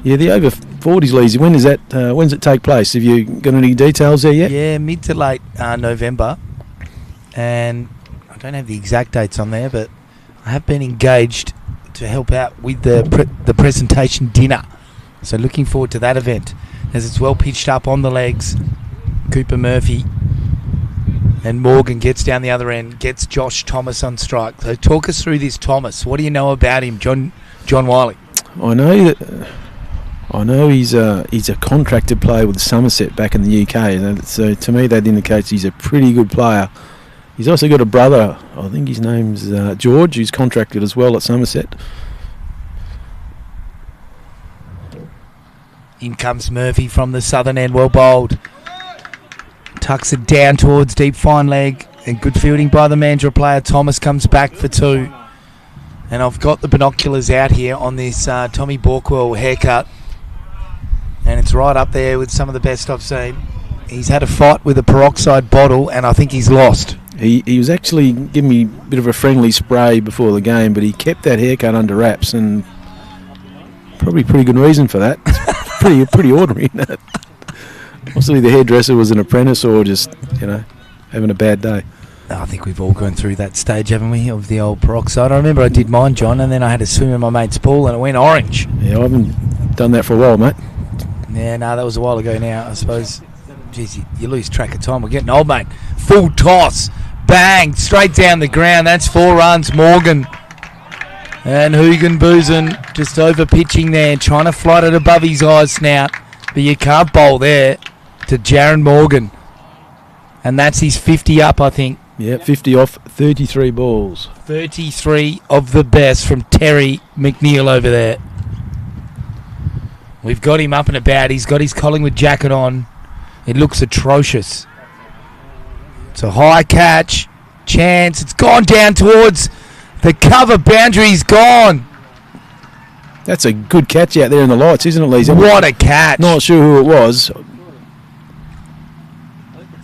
Yeah, the over 40s, Leesy. When does that? When does it take place? Have you got any details there yet? Yeah, mid to late November, and I don't have the exact dates on there, but I have been engaged to help out with the presentation dinner. So looking forward to that event as it's well pitched up on the legs. Cooper Murphy and Morgan gets down the other end, gets Josh Thomas on strike. So talk us through this Thomas. What do you know about him, John Wiley? I know he's a contracted player with Somerset back in the UK. So to me that indicates he's a pretty good player. He's also got a brother, I think his name's George, who's contracted as well at Somerset. In comes Murphy from the southern end, well bowled. Tucks it down towards deep fine leg, and good fielding by the Mandra player. Thomas comes back for two. And I've got the binoculars out here on this Tommy Borkwell haircut. And it's right up there with some of the best I've seen. He's had a fight with a peroxide bottle, and I think he's lost. He was actually giving me a bit of a friendly spray before the game, but he kept that haircut under wraps, and probably pretty good reason for that. It's pretty ordinary, isn't it? Possibly the hairdresser was an apprentice or just, having a bad day. I think we've all gone through that stage, haven't we, of the old peroxide. I remember I did mine, John, and then I had to swim in my mate's pool and it went orange. Yeah, I haven't done that for a while, mate. Yeah, no, that was a while ago now, I suppose. Geez, you lose track of time. We're getting old, mate. Full toss. Bang. Straight down the ground. That's 4 runs. Morgan. And Hugenboozen just over pitching there, trying to flight it above his eyes, Snout. But you can't bowl there to Jaron Morgan. And that's his 50 up, I think. Yeah, 50 off, 33 balls. 33 of the best from Terry McNeil over there. We've got him up and about. He's got his Collingwood jacket on. It looks atrocious. It's a high catch. Chance. It's gone down towards the cover boundary. He's gone. That's a good catch out there in the lights, isn't it, Lisa? What a catch. Not sure who it was.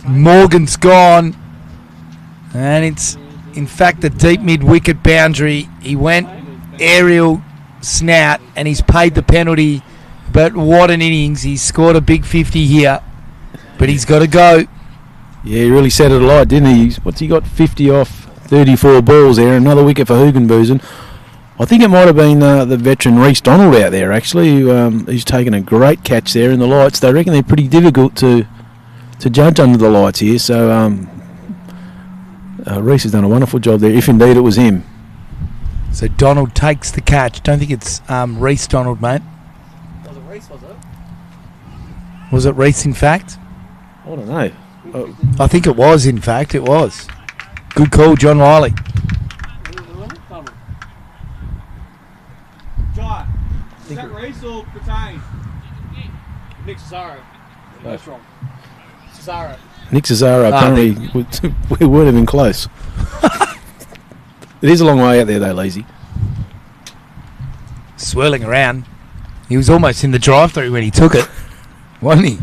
Morgan's gone. And it's, in fact, the deep mid-wicket boundary. He went aerial Snout, and he's paid the penalty. But what an innings. He's scored a big 50 here. But he's got to go. Yeah, he really set it alight, didn't he? What's he got? 50 off, 34 balls there. Another wicket for Hugenboozen. I think it might have been the veteran Reece Donald out there, actually. He's taken a great catch there in the lights. They reckon they're pretty difficult to judge under the lights here. So Reece has done a wonderful job there, if indeed it was him. So Donald takes the catch. Don't think it's Reece Donald, mate. Was it Reece, was it? Was it Reece, in fact? I don't know. I think it was, in fact. It was. Good call, John Riley. Jai, is that Reece or Pertain? Nick Cesaro. That's wrong. Cesaro. Nick Cesaro, apparently, we weren't even close. It is a long way out there, though, Lazy. Swirling around. He was almost in the drive-through when he took it, wasn't he?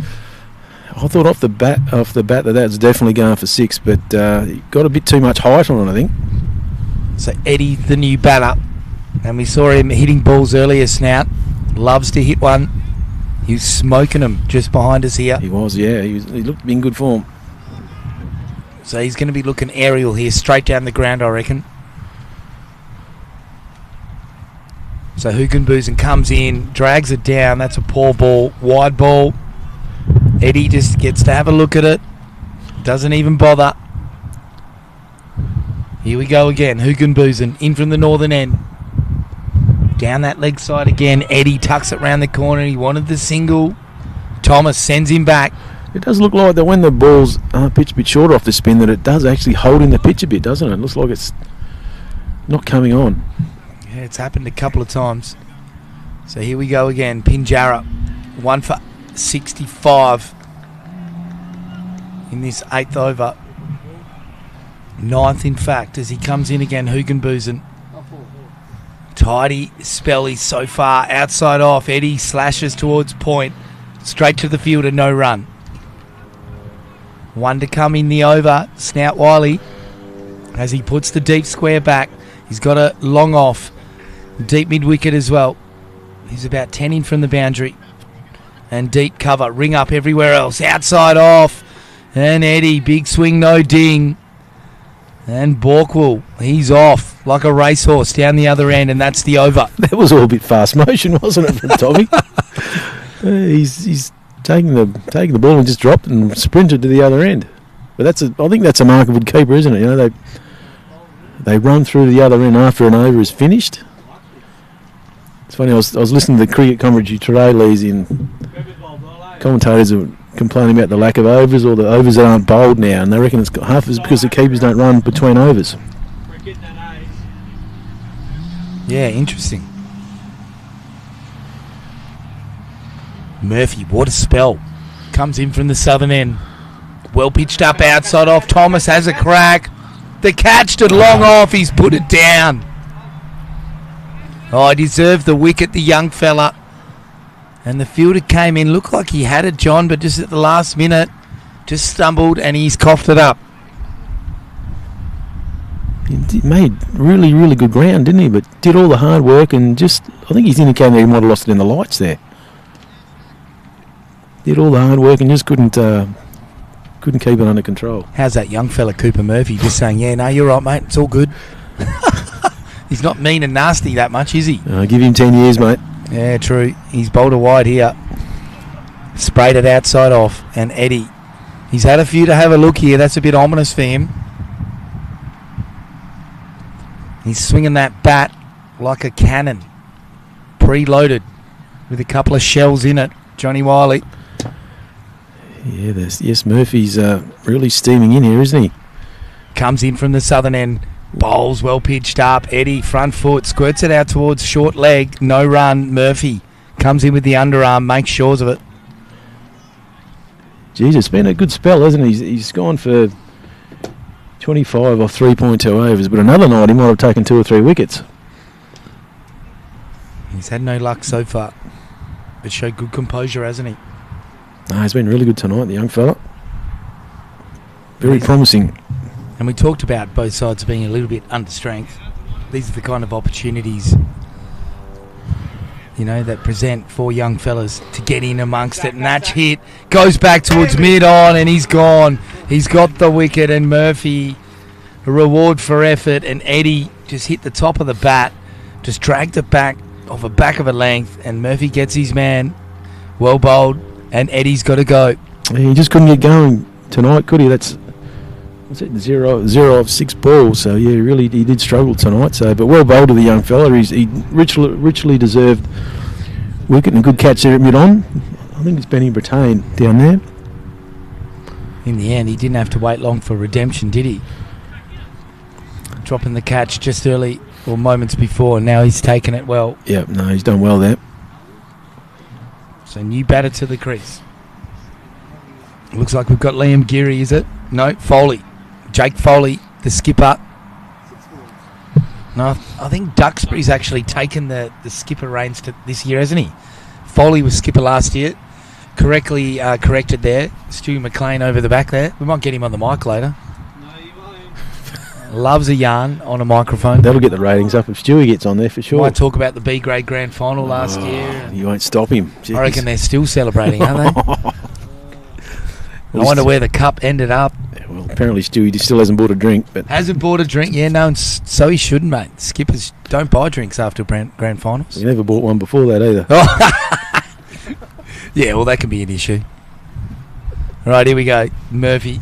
I thought off the bat that's definitely going for 6, but he got a bit too much height on it, I think. So Eddie, the new batter, and we saw him hitting balls earlier, Snout. Loves to hit one. He was smoking them just behind us here. He was, yeah. He looked in good form. So he's going to be looking aerial here, straight down the ground, I reckon. So Hugenbusen comes in, drags it down. That's a poor ball, wide ball. Eddie just gets to have a look at it. Doesn't even bother. Here we go again. Hugenbusen in from the northern end. Down that leg side again. Eddie tucks it round the corner. He wanted the single. Thomas sends him back. It does look like that when the ball's pitched a bit short off the spin, that it does actually hold in the pitch a bit, doesn't it? It looks like it's not coming on. Yeah, it's happened a couple of times. So here we go again. Pinjarra, 1 for 65 in this 8th over. 9th, in fact, as he comes in again. Hugenbusen. Tidy spelly so far. Outside off. Eddie slashes towards point. Straight to the fielder, no run. 1 to come in the over. Snout Wiley as he puts the deep square back. He's got a long off. Deep mid-wicket as well. He's about 10 in from the boundary. And deep cover. Ring up everywhere else. Outside off. And Eddie, big swing, no ding. And Borkwell, he's off like a racehorse down the other end, and that's the over. That was all a bit fast motion, wasn't it, from Tommy? He's taking the ball and just dropped and sprinted to the other end. But I think that's a mark of a good keeper, isn't it? You know, they run through to the other end after an over is finished. It's funny, I was listening to the cricket commentary today, Leezy, and commentators are complaining about the lack of overs, or the overs that aren't bowled now, and they reckon it's half is because the keepers don't run between overs. Yeah, interesting. Murphy, what a spell. Comes in from the southern end. Well pitched up outside off. Thomas has a crack. The catch to long off. He's put it down. Oh, he deserved the wicket, the young fella. And the fielder came in. Looked like he had it, John, but just at the last minute, just stumbled and he's coughed it up. He made really, really good ground, didn't he? But did all the hard work and just, I think he's indicating that he might have lost it in the lights there. Did all the hard work and just couldn't keep it under control. How's that young fella, Cooper Murphy, just saying, yeah, no, you're right, mate, it's all good. He's not mean and nasty that much, is he? Give him 10 years, mate. Yeah, true. He's bowled a wide here. Sprayed it outside off. And Eddie, he's had a few to have a look here. That's a bit ominous for him. He's swinging that bat like a cannon. Preloaded with a couple of shells in it. Johnny Wiley. Yeah, yes, Murphy's really steaming in here, isn't he? Comes in from the southern end. Bowls well pitched up. Eddie, front foot, squirts it out towards short leg. No run. Murphy comes in with the underarm, makes sures of it. Jeez, it's been a good spell, hasn't he? He's gone for 25 off 3.2 overs, but another night he might have taken 2 or 3 wickets. He's had no luck so far, but showed good composure, hasn't he? No, he's been really good tonight, the young fella. Very promising. And we talked about both sides being a little bit under strength. These are the kind of opportunities, you know, that present for young fellas to get in amongst it. Natch hit, goes back towards mid-on, and he's gone. He's got the wicket, and Murphy, a reward for effort, and Eddie just hit the top of the bat. Just dragged it back off the back of a length, and Murphy gets his man. Well bowled, and Eddie's got to go. He just couldn't get going tonight, could he? That's what's it, 0 of 6 balls. So yeah, really he did struggle tonight. So, but well bowled to the young fella. He richly deserved wicket and a good catch there at mid-on. I think it's Benny Brattain down there. In the end, he didn't have to wait long for redemption, did he? Dropping the catch just early or moments before. Now he's taken it well. Yeah, no, he's done well there. So new batter to the crease. Looks like we've got Liam Geary, is it? No, Foley. Jake Foley, the skipper. No, I think Duxbury's actually taken the skipper reins this year, hasn't he? Foley was skipper last year. Correctly corrected there. Stu McLean over the back there. We might get him on the mic later. No, you won't. Loves a yarn on a microphone. That'll get the ratings up if Stewie gets on there for sure. Might talk about the B grade grand final last year. You won't stop him. Jeez. I reckon they're still celebrating, aren't they? I wonder where the cup ended up. Yeah, well, apparently Stewie still hasn't bought a drink. But Hasn't bought a drink? Yeah, no, and so he shouldn't, mate. Skippers don't buy drinks after grand finals. he never bought one before that either. Yeah, well, that can be an issue. All right, here we go. Murphy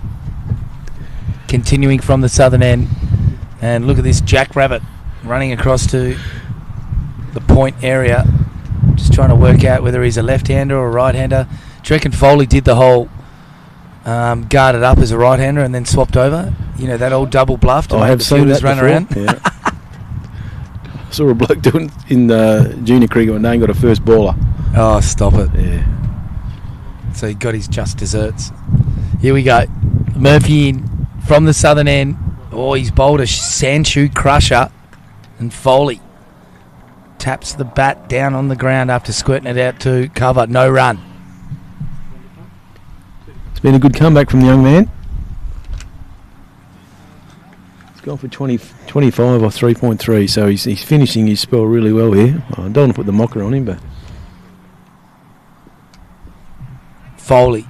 continuing from the southern end. And look at this Jackrabbit running across to the point area. Just trying to work out whether he's a left-hander or a right-hander. Do you reckon Foley did the whole guarded up as a right-hander and then swapped over? You know, that old double bluff to I make have the seen fielders that run before. around. Yeah. I saw a bloke doing in junior cricket when they got a first baller. Oh, stop it. Yeah. So he got his just desserts. Here we go. Murphy in from the southern end. Oh, he's bowled a sandshoe crusher. And Foley taps the bat down on the ground after squirting it out to cover. No run. It's been a good comeback from the young man. He's gone for 25 or 3.3, so he's finishing his spell really well here. I don't want to put the mocker on him, but Foley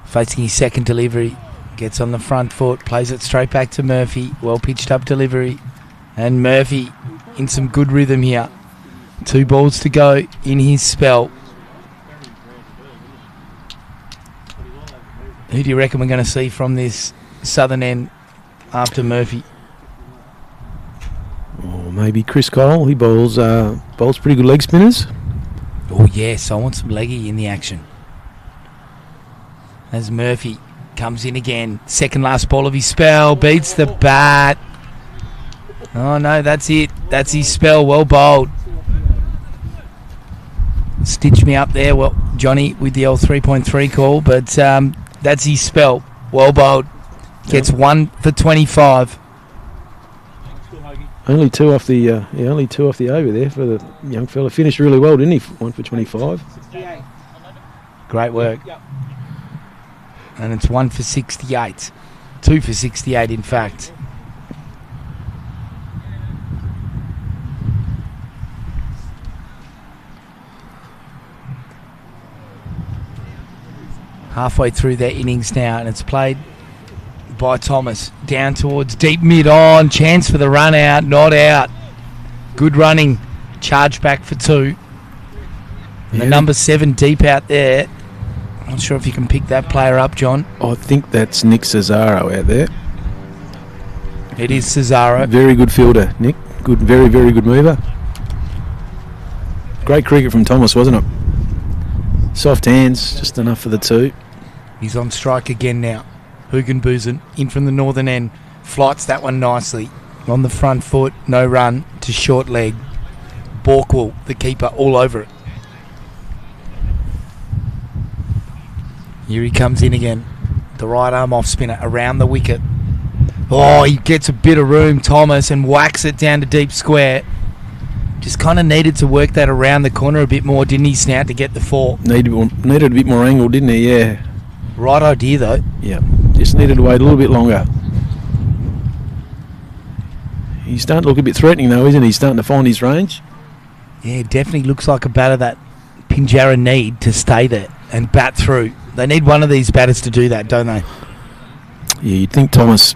facing his second delivery. Gets on the front foot. Plays it straight back to Murphy. Well pitched up delivery. And Murphy in some good rhythm here. 2 balls to go in his spell. Who do you reckon we're going to see from this southern end after Murphy? or maybe Chris Cole. He bowls pretty good leg spinners. Oh yes, I want some leggy in the action. As Murphy comes in again. Second last ball of his spell. Beats the bat. Oh no, that's it. That's his spell. Well bowled. Stitch me up there, well, Johnny, with the old 3.3 call, but that's his spell. Well bowled. Gets 1 for 25. Only two off the over there for the young fella. Finished really well, didn't he? 1 for 25. Great work. And it's 1 for 68. 2 for 68, in fact. Halfway through their innings now, and it's played by Thomas down towards deep mid on. Chance for the run out, not out. Good running. Charge back for 2. And the number 7 deep out there. Not sure if you can pick that player up, John. I think that's Nick Cesaro out there. It is Cesaro. Very good fielder, Nick. Good, very, very good mover. Great cricket from Thomas, wasn't it? Soft hands, just enough for the 2. He's on strike again now. Hugenbusen in from the northern end. Flights that one nicely. On the front foot, no run to short leg. Borkwell, the keeper, all over it. Here he comes in again. The right arm off spinner around the wicket. Oh, he gets a bit of room, Thomas, and whacks it down to deep square. Just kind of needed to work that around the corner a bit more, didn't he, Snout, to get the 4? Needed a bit more angle, didn't he? Yeah. Right idea, though. Yeah. Just needed to wait a little bit longer. He's starting to look a bit threatening, though, isn't he? He's starting to find his range. Yeah, definitely looks like a batter that Pinjarra need to stay there and bat through. They need one of these batters to do that, don't they? Yeah, you'd think Thomas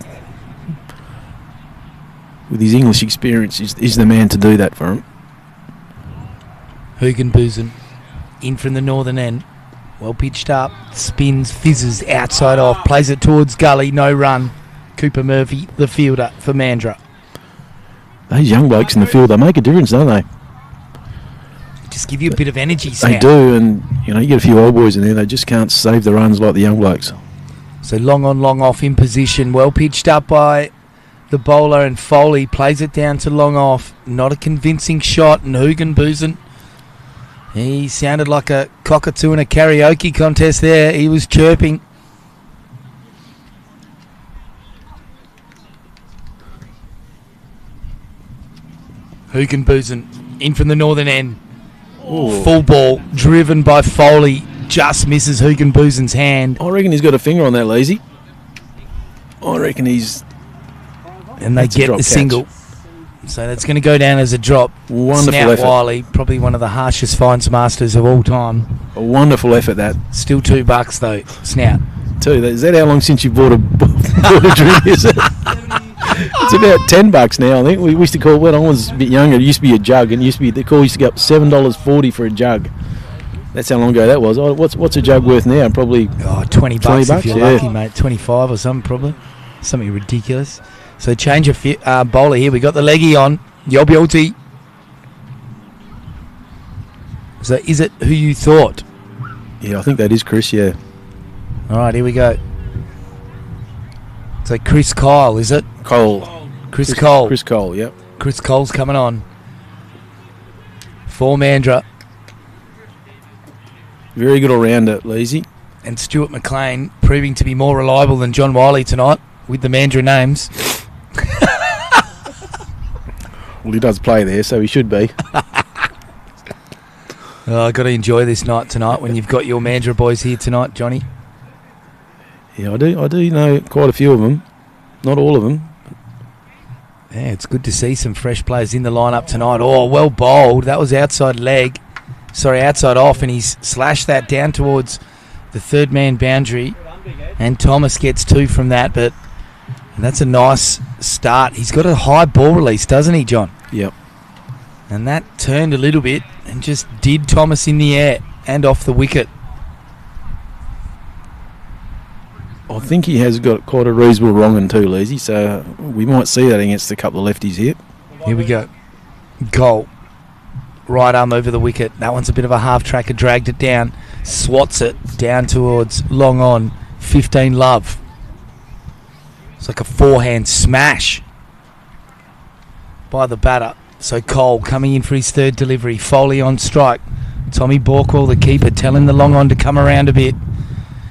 with his English experience, is the man to do that for him. Hugenbusen in from the northern end. Well pitched up. Spins, fizzes, outside off. Plays it towards gully. No run. Cooper Murphy, the fielder for Mandra. Those young blokes in the field, they make a difference, don't they? Just give you a bit of energy, They Sam. do, and you get a few old boys in there, they just can't save the runs like the young blokes. So long on, long off in position. Well pitched up by the bowler, and Foley plays it down to long off. Not a convincing shot, and Hugenbusen, he sounded like a cockatoo in a karaoke contest there. He was chirping. Hugenbusen in from the northern end. Ooh. Full ball, driven by Foley. Just misses Hugenbusen's hand. I reckon he's got a finger on that, Lazy. I reckon he's... And they That's a get drop the catch. single. So that's going to go down as a drop. Wonderful Snout effort. Wiley, probably one of the harshest fines masters of all time. A wonderful effort, that. Still $2 though, Snout. Too. Is that how long since you bought a drink, is it? It's about $10 now, I think. We used to call, when I was a bit younger, it used to be a jug, and the call used to go up $7.40 for a jug. That's how long ago that was. What's a jug worth now? Probably $20 $20, if you're yeah. lucky, mate. 25 or something, probably. Something ridiculous. So change of bowler here. We got the leggy on. Yobioti. So is it who you thought? Yeah, I think that is Chris, yeah. All right, here we go. So Chris Kyle, is it? Cole. Chris Cole. Chris Cole, yep. Chris Cole's coming on. For Mandra. Very good all-rounder, Lazy. And Stuart McLean proving to be more reliable than John Wiley tonight with the Mandra names. Well, he does play there, so he should be. I've got to enjoy this night tonight when you've got your Mandra boys here tonight, Johnny. Yeah, I do know quite a few of them. Not all of them. Yeah, it's good to see some fresh players in the lineup tonight. Oh, well bowled. That was outside off, and he's slashed that down towards the third man boundary. And Thomas gets 2 from that, but that's a nice start. He's got a high ball release, doesn't he, John? Yep. And that turned a little bit and just did Thomas in the air and off the wicket. I think he has got quite a reasonable wrong and too, Lazy, so we might see that against a couple of lefties here. Here we go. Goal. Right arm over the wicket. That one's a bit of a half tracker, dragged it down, swats it down towards long on. 15 love. It's like a forehand smash by the batter. So Cole coming in for his third delivery. Foley on strike. Tommy Borkwell, the keeper, telling the long on to come around a bit.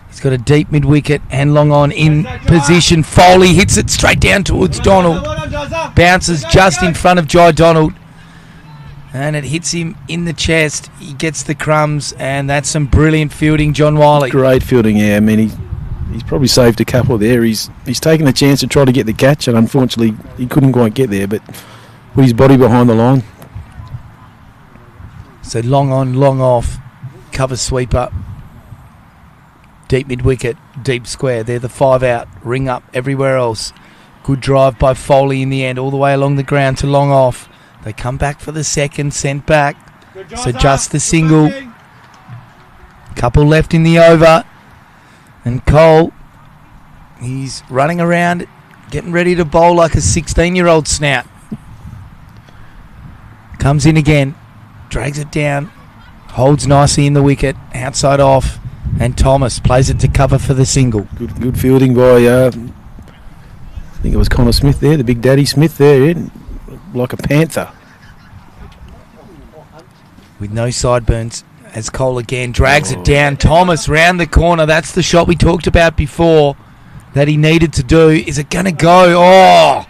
He's got a deep mid-wicket and long on in position. Foley hits it straight down towards Donald. Bounces just in front of Jai Donald. And it hits him in the chest. He gets the crumbs, and that's some brilliant fielding, John Wiley. Great fielding, yeah. I mean, he's probably saved a couple there. He's taken the chance to try to get the catch, and unfortunately he couldn't quite get there, but put his body behind the line. So long on, long off. Cover sweeper. Deep mid-wicket, deep square. They're the 5 out. Ring up everywhere else. Good drive by Foley in the end, all the way along the ground to long off. They come back for the second, sent back. So just the single. Couple left in the over. And Cole, he's running around, getting ready to bowl like a 16-year-old Snout. Comes in again, drags it down, holds nicely in the wicket, outside off. And Thomas plays it to cover for the single. Good fielding by, I think it was Connor Smith there, the Big Daddy Smith there, yeah, like a panther. With no sideburns, as Cole again drags it down. Thomas round the corner. That's the shot we talked about before that he needed to do. Is it going to go? Oh,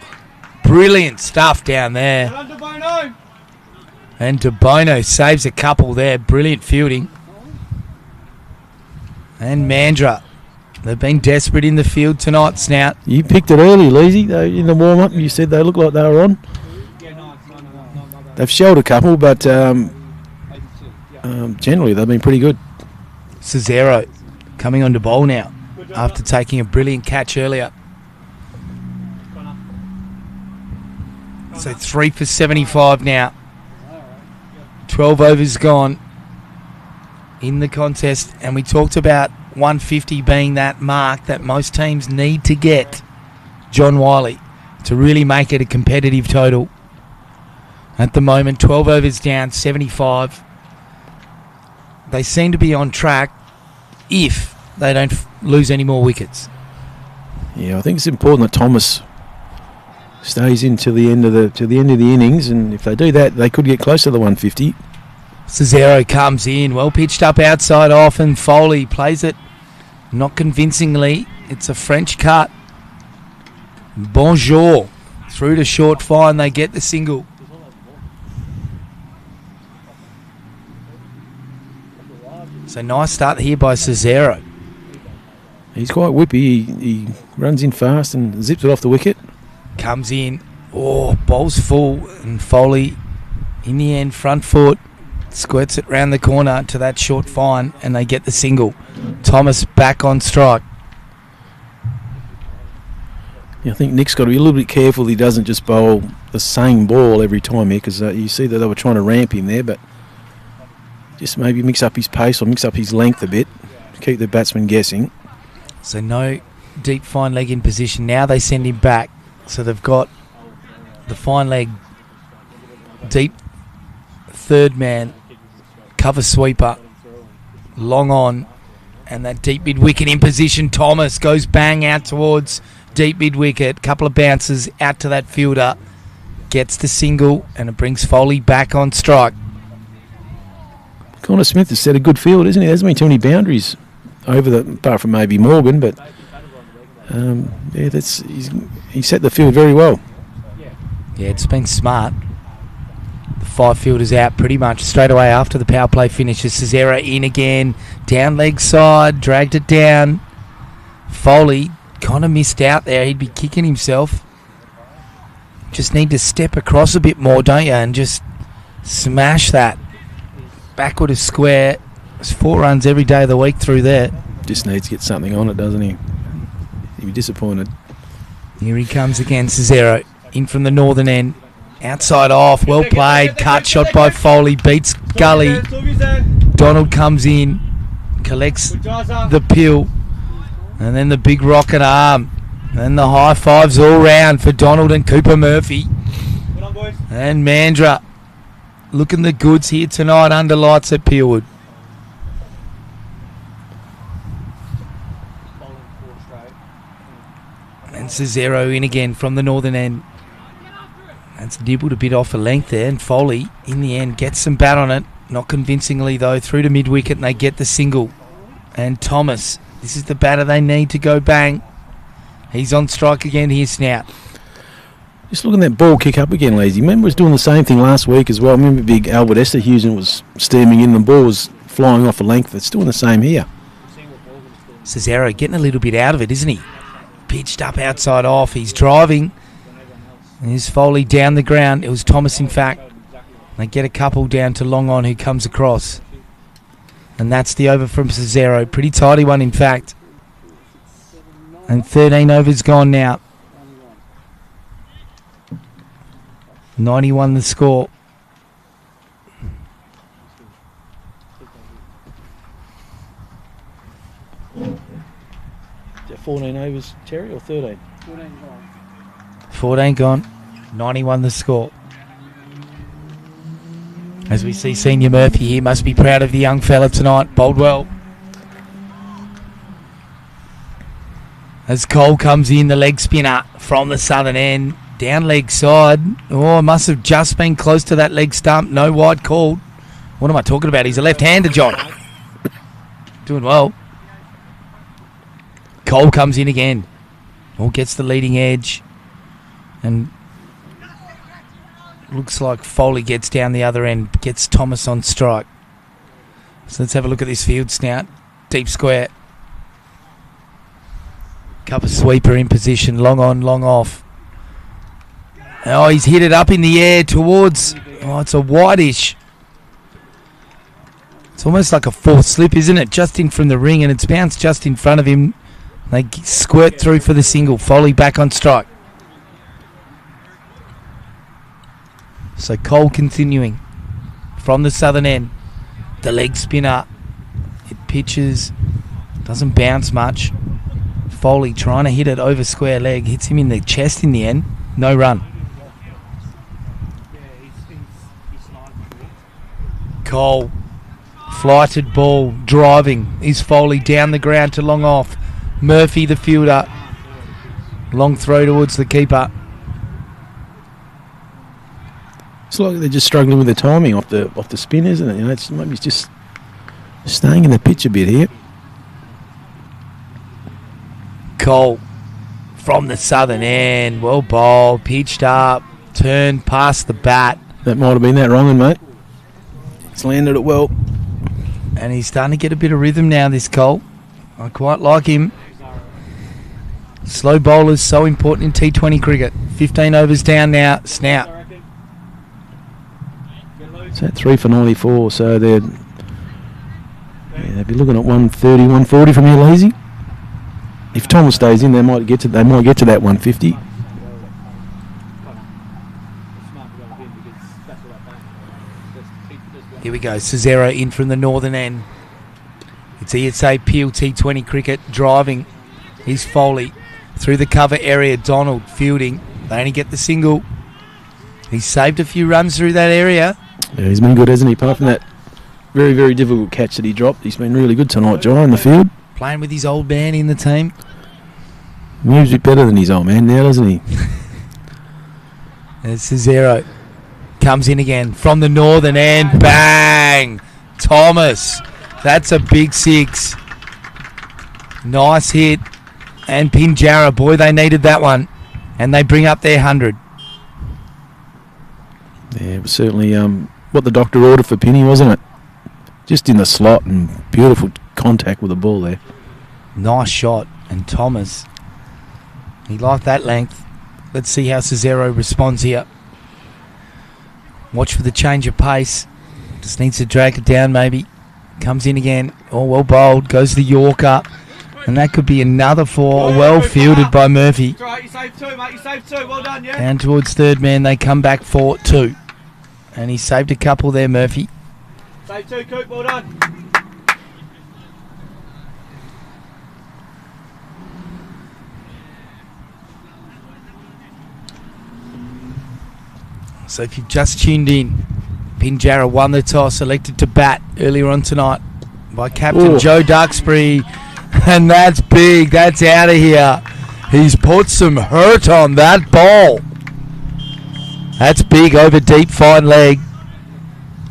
brilliant stuff down there. And DeBono saves a couple there. Brilliant fielding. And Mandra, they've been desperate in the field tonight, Snout. You picked it early, Lazy. In the warm-up, you said they looked like they were on. They've shelled a couple, but generally they've been pretty good. Cesaro coming on to bowl now after taking a brilliant catch earlier. So 3 for 75 now. 12 overs gone in the contest, and we talked about 150 being that mark that most teams need to get, John Wiley, to really make it a competitive total. At the moment, 12 overs down, 75. They seem to be on track if they don't lose any more wickets. Yeah, I think it's important that Thomas stays in till the end of the innings, and if they do that, they could get close to the 150. Cesaro comes in, well pitched up outside off, and Foley plays it not convincingly. It's a French cut. Bonjour through to short fine. They get the single. So nice start here by Cesaro. He's quite whippy. He runs in fast and zips it off the wicket. Comes in. Oh, bowls full, and Foley in the end front foot squirts it round the corner to that short fine, and they get the single. Thomas back on strike. Yeah, I think Nick's got to be a little bit careful he doesn't just bowl the same ball every time here, because you see that they were trying to ramp him there, but just maybe mix up his pace or mix up his length a bit to keep the batsman guessing. So no deep fine leg in position. Now they send him back. So they've got the fine leg deep third man, cover sweeper, long on, and that deep mid wicket in position. Thomas goes bang out towards deep mid wicket. Couple of bounces out to that fielder. Gets the single, and it brings Foley back on strike. Connor Smith has set a good field, isn't he? There hasn't been too many boundaries over the, apart from maybe Morgan, but yeah, he set the field very well. Yeah, it's been smart. The 5 fielders out pretty much straight away after the power play finishes. Cesaro in again, down leg side, dragged it down. Foley kind of missed out there. He'd be kicking himself. Just need to step across a bit more, don't you, and just smash that backward of square. It's 4 runs every day of the week through there. Just needs to get something on it, doesn't he? He'll be disappointed. Here he comes again, Cesaro, in from the northern end. Outside off, well played, cut shot by Foley, beats Gully. Donald comes in, collects the pill, and then the big rocket arm. And the high fives all round for Donald and Cooper Murphy. And Mandra looking the goods here tonight under lights at Peelwood. And Cesaro in again from the northern end. That's nibbled a bit off a length there, and Foley in the end gets some bat on it. Not convincingly though, through to mid wicket, and they get the single. And Thomas, this is the batter they need to go bang. He's on strike again here, Snout. Just looking at that ball kick up again, Lazy. Remember was doing the same thing last week as well. I remember big Albert Esterhusen was steaming in, the ball was flying off a length. It's doing the same here. Cesaro getting a little bit out of it, isn't he? Pitched up outside off. He's driving. And here's Foley down the ground. It was Thomas, in fact. They get a couple down to long on who comes across. And that's the over from Cesaro. Pretty tidy one, in fact. And 13 overs gone now. 91 the score. Is that 14 overs, Terry, or 13? 14 gone. 91 the score. As we see Senior Murphy here, must be proud of the young fella tonight. Bowled well. As Cole comes in, the leg spinner from the southern end. Down leg side. Oh, must have just been close to that leg stump. No wide called. What am I talking about? He's a left-hander, John. Doing well. Cole comes in again. Oh, gets the leading edge. And looks like Foley gets down the other end. Gets Thomas on strike. So let's have a look at this field, Snout. Deep square. Cover sweeper in position. Long on, long off. Oh, he's hit it up in the air towards... Oh, it's a whitish. It's almost like a fourth slip, isn't it? Just in from the ring, and it's bounced just in front of him. They squirt through for the single. Foley back on strike. So Cole continuing from the southern end. The leg spinner. It pitches. Doesn't bounce much. Foley trying to hit it over square leg. Hits him in the chest in the end. No run. Cole. Flighted ball. Driving. Is Foley down the ground to long off. Murphy the fielder. Long throw towards the keeper. It's like they're just struggling with the timing off the spin, isn't it? You know, it's maybe just staying in the pitch a bit here. Cole from the southern end. Well bowled, pitched up, turned past the bat. That might have been that wrong, mate. It's landed it well. And he's starting to get a bit of rhythm now, this Cole. I quite like him. Slow bowlers so important in T20 cricket. 15 overs down now. Snout. It's at 3 for 94, so they'd be looking at 130, 140 from here, lazy. If Thomas stays in, they might get to that 150. Here we go. Cesaro in from the northern end. It's ESA Peel T20 cricket driving. Here's Foley through the cover area. Donald fielding. They only get the single. He's saved a few runs through that area. Yeah, he's been good, hasn't he? Apart from that very, very difficult catch that he dropped, he's been really good tonight, Jai, in the field. Playing with his old man in the team. Moves a bit better than his old man now, doesn't he? And Cesaro comes in again from the northern end. Bang! Thomas. That's a big 6. Nice hit. And Pinjarra, boy, they needed that one. And they bring up their 100. Yeah, it was certainly what the doctor ordered for Pinny, wasn't it? Just in the slot and beautiful contact with the ball there. Nice shot. And Thomas, he liked that length. Let's see how Cesaro responds here. Watch for the change of pace. Just needs to drag it down maybe. Comes in again. Oh, well bowled. Goes the Yorker. And that could be another 4. Well fielded by Murphy. That's right, you saved 2, mate. You saved 2. Well done, yeah? Down towards third man. They come back for 2. And he saved a couple there, Murphy. Saved 2, Coop. Well done. So if you've just tuned in, Pinjarra won the toss, elected to bat earlier on tonight by Captain Joe Duxbury. And that's big. That's out of here. He's put some hurt on that ball. That's big over deep fine leg.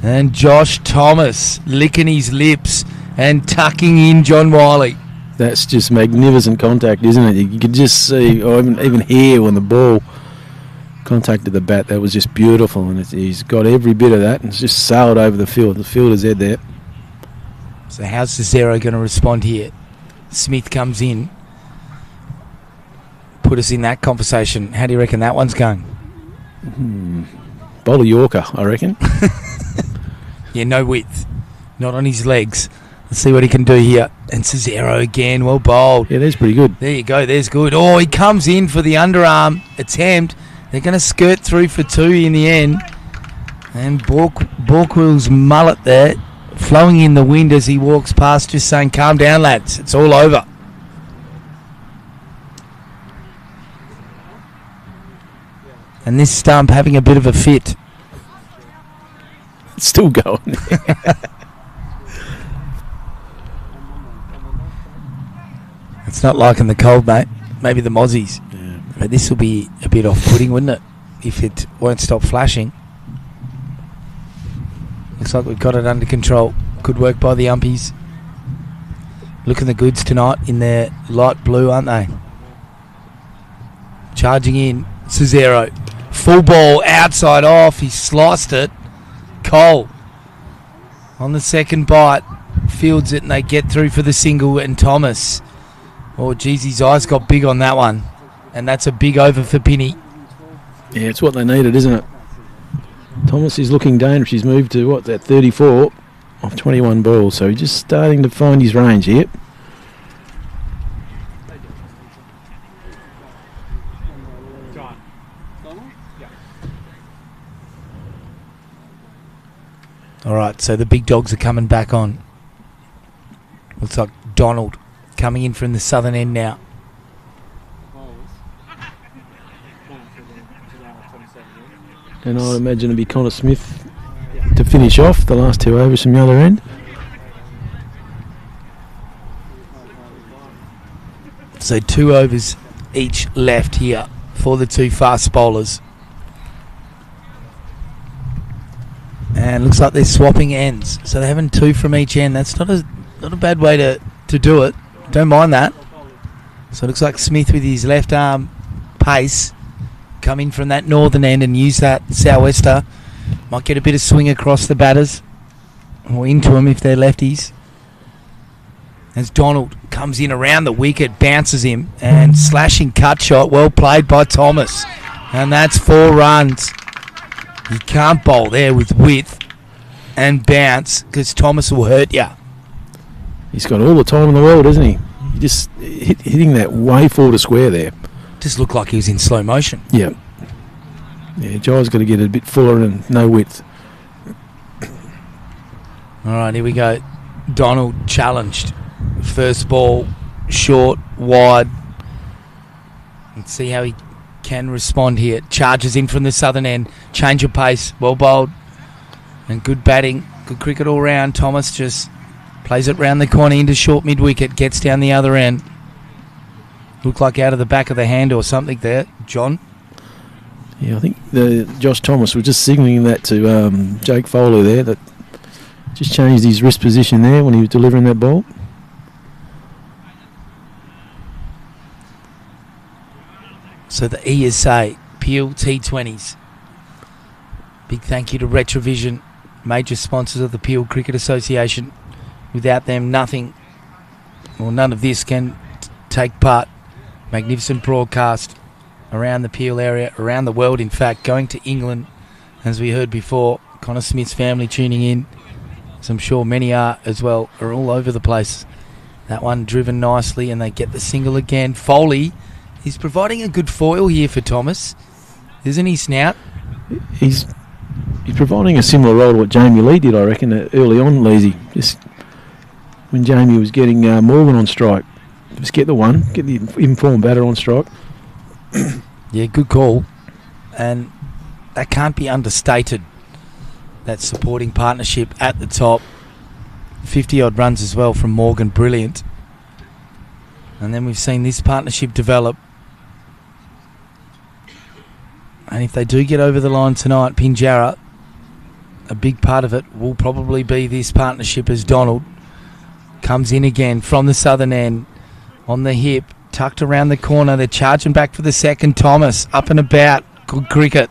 And Josh Thomas licking his lips and tucking in John Wiley. That's just magnificent contact, isn't it? You could just see, or even hear when the ball contacted the bat. That was just beautiful, and he's got every bit of that, and it's just sailed over the field. The fielder's head there. So how's Cesaro going to respond here? Smith comes in. Put us in that conversation. How do you reckon that one's going? Bowl of Yorker, I reckon. Yeah, no width. Not on his legs. Let's see what he can do here. And Cesaro again, well bowled. Yeah, that's pretty good. There you go, there's good. Oh, he comes in for the underarm attempt. They're going to skirt through for 2 in the end. And Borquill's mullet there, flowing in the wind as he walks past, just saying, calm down, lads. It's all over. And this stump having a bit of a fit. It's still going. It's not liking the cold, mate. Maybe the mozzies. Yeah. But this will be a bit off-putting, wouldn't it? If it won't stop flashing. Looks like we've got it under control. Good work by the umpies. Looking the goods tonight in their light blue, aren't they? Charging in. Cesaro. Full ball outside off. He sliced it. Cole on the second bite. Fields it and they get through for the single. And Thomas. Oh, geez, his eyes got big on that one. And that's a big over for Pinny. Yeah, it's what they needed, isn't it? Thomas is looking dangerous. He's moved to, what's that, 34 off 21 balls. So he's just starting to find his range here. All right, so the big dogs are coming back on. Looks like Donald coming in from the southern end now. And I'd imagine it'd be Connor Smith to finish off the last 2 overs from the other end. So 2 overs each left here for the 2 fast bowlers. And looks like they're swapping ends. So they're having 2 from each end. That's not a bad way to do it. Don't mind that. So it looks like Smith with his left arm pace come in from that northern end and use that sou'wester. Might get a bit of swing across the batters or into them if they're lefties. As Donald comes in around the wicket, bounces him, and slashing cut shot, well played by Thomas. And that's 4 runs. You can't bowl there with width and bounce because Thomas will hurt you. He's got all the time in the world, isn't he? He just hitting that way forward to square there. Just looked like he was in slow motion. Yeah. Yeah, Jai's got to get it a bit fuller and no width. All right, here we go. Donald challenged. First ball, short, wide. Let's see how he can respond here. Charges in from the southern end. Change of pace. Well bowled. And good batting. Good cricket all round. Thomas just plays it round the corner into short mid-wicket. Gets down the other end. Looked like out of the back of the hand or something there. John? Yeah, I think Josh Thomas was just signalling that to Jake Foley there. That just changed his wrist position there when he was delivering that ball. So the ESA Peel T20s. Big thank you to Retravision, major sponsors of the Peel Cricket Association. Without them, nothing or none of this can take part. Magnificent broadcast around the Peel area, around the world in fact, going to England, as we heard before. Connor Smith's family tuning in, as I'm sure many are as well, are all over the place. That one driven nicely and they get the single again. Foley is providing a good foil here for Thomas, isn't he, Snout? He's providing a similar role to what Jamie Lee did, I reckon, early on, Leesy. Just when Jamie was getting Morgan on strike. Just get the one, get the informed batter on strike. Yeah, good call. And that can't be understated, that supporting partnership at the top. 50-odd runs as well from Morgan, brilliant. And then we've seen this partnership develop. And if they do get over the line tonight, Pinjarra, a big part of it will probably be this partnership as Donald comes in again from the southern end on the hip, tucked around the corner. They're charging back for the second. Thomas up and about. Good cricket.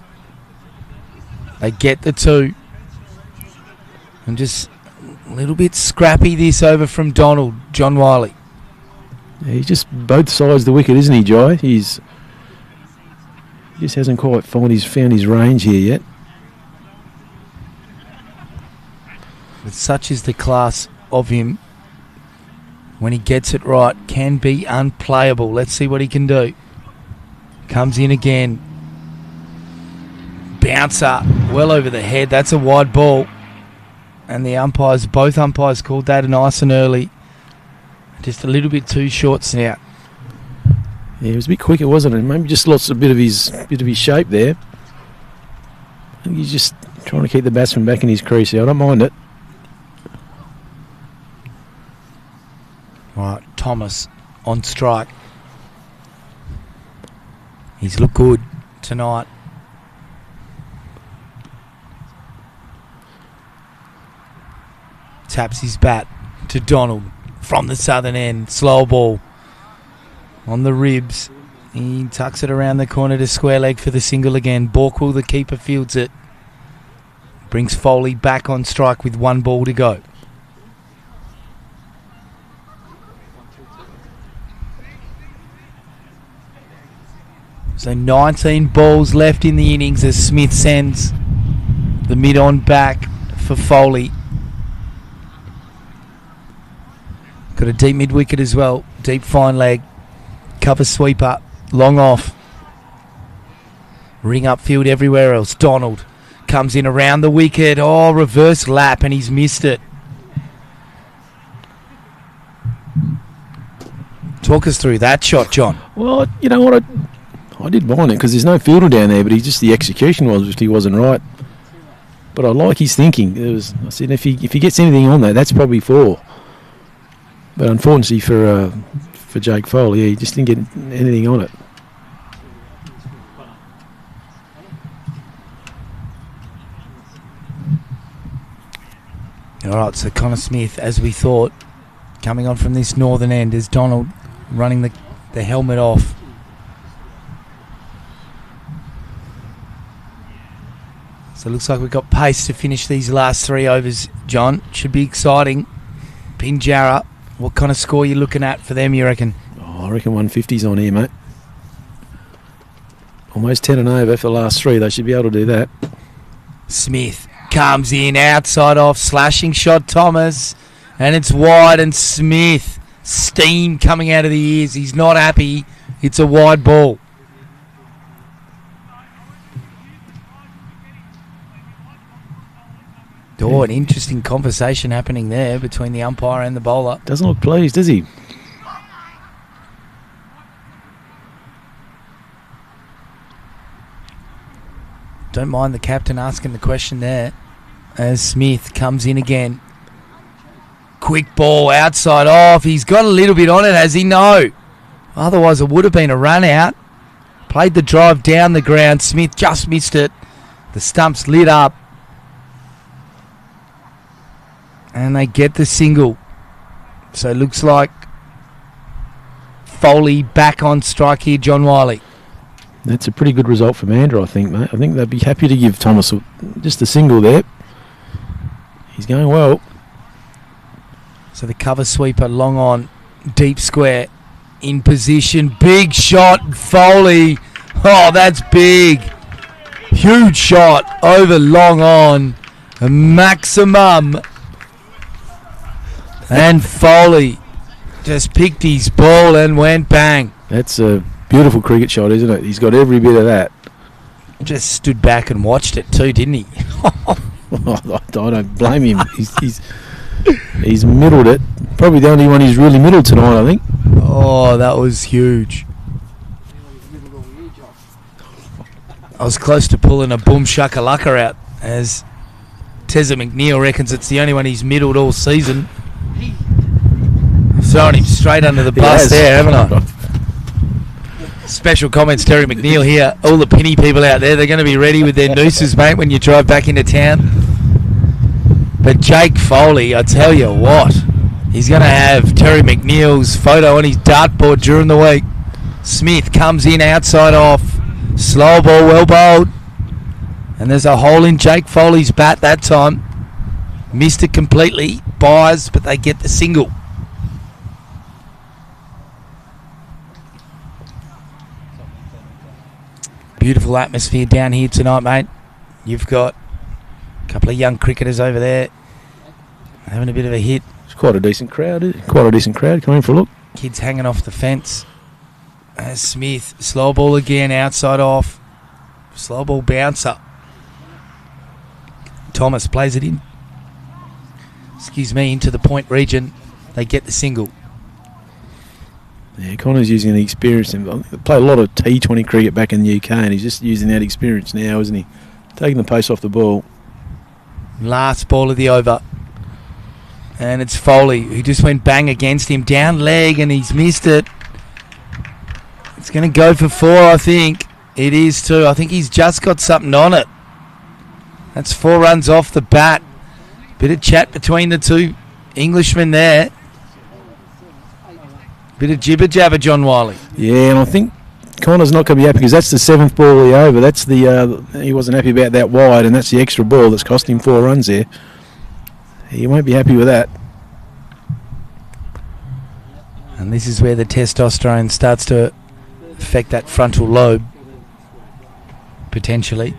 They get the 2. And just a little bit scrappy this over from Donald, John Wiley. Yeah, he's just both sides of the wicket, isn't he, Jai? He just hasn't quite found his range here yet. But such is the class of him. When he gets it right, can be unplayable. Let's see what he can do. Comes in again. Bouncer, well over the head. That's a wide ball. And the umpires, both umpires called that nice and early. Just a little bit too short Snout. Yeah, it was a bit quicker, wasn't it? Maybe just lost a bit of his shape there. I think he's just trying to keep the batsman back in his crease. I don't mind it. Right, Thomas on strike. He's looked good tonight. Taps his bat to Donald from the southern end. Slow ball on the ribs. He tucks it around the corner to square leg for the single again. Borkwell, the keeper, fields it. Brings Foley back on strike with 1 ball to go. So 19 balls left in the innings as Smith sends the mid-on back for Foley. Got a deep mid-wicket as well. Deep fine leg. Cover sweeper. Long off. Ring upfield everywhere else. Donald comes in around the wicket. Oh, reverse lap, and he's missed it. Talk us through that shot, John. Well, you know what? I did mind it because there's no fielder down there, but the execution obviously wasn't right. But I like his thinking. I said if he gets anything on that, that's probably 4. But unfortunately for Jake Foley, he just didn't get anything on it. All right, so Connor Smith, as we thought, coming on from this northern end, is Donald running the helmet off. So it looks like we've got pace to finish these last 3 overs, John. Should be exciting. Pinjarra, what kind of score are you looking at for them, you reckon? Oh, I reckon 150's on here, mate. Almost 10 and over for the last 3. They should be able to do that. Smith comes in, outside off, slashing shot, Thomas. And it's wide, and Smith, steam coming out of the ears. He's not happy. It's a wide ball. Oh, an interesting conversation happening there between the umpire and the bowler. Doesn't look pleased, does he? Don't mind the captain asking the question there as Smith comes in again. Quick ball, outside off. He's got a little bit on it, has he? No. Otherwise, it would have been a run out. Played the drive down the ground. Smith just missed it. The stumps lit up. And they get the single. So it looks like Foley back on strike here, John Wiley. That's a pretty good result for Mandra, I think, mate. I think they'd be happy to give Thomas just a single there. He's going well. So the cover sweeper long on, deep square, in position. Big shot, Foley. Oh, that's big. Huge shot over long on. A maximum. And Foley just picked his ball and went bang. That's a beautiful cricket shot, isn't it? He's got every bit of that. Just stood back and watched it too, didn't he? I don't blame him. He's middled it. Probably the only one he's really middled tonight, I think. Oh, that was huge. I was close to pulling a boom shakalaka out as Tezza McNeil reckons it's the only one he's middled all season. Throwing him straight under the bus there, haven't I? Special comments, Terry McNeil here. All the penny people out there, they're going to be ready with their nooses, mate, when you drive back into town. But Jake Foley, I tell you what, he's going to have Terry McNeil's photo on his dartboard during the week. Smith comes in outside off. Slow ball, well bowled. And there's a hole in Jake Foley's bat that time. Missed it completely. Buys, but they get the single. Beautiful atmosphere down here tonight, mate. You've got a couple of young cricketers over there having a bit of a hit. It's quite a decent crowd, isn't it? Quite a decent crowd coming for a look. Kids hanging off the fence. As Smith, slow ball again, outside off. Slow ball bouncer. Thomas plays it in. Into the point region. They get the single. Yeah, Connor's using the experience. They play a lot of T20 cricket back in the UK, and he's just using that experience now, isn't he? Taking the pace off the ball. Last ball of the over. And it's Foley, who just went bang against him. Down leg, and he's missed it. It's going to go for 4, I think. It is too. I think he's just got something on it. That's 4 runs off the bat. Bit of chat between the two Englishmen there. Bit of jibber jabber, John Wiley. Yeah, and I think Connor's not going to be happy because that's the 7th ball of the over. That's the he wasn't happy about that wide, and that's the extra ball that's cost him 4 runs there. He won't be happy with that. And this is where the testosterone starts to affect that frontal lobe, potentially.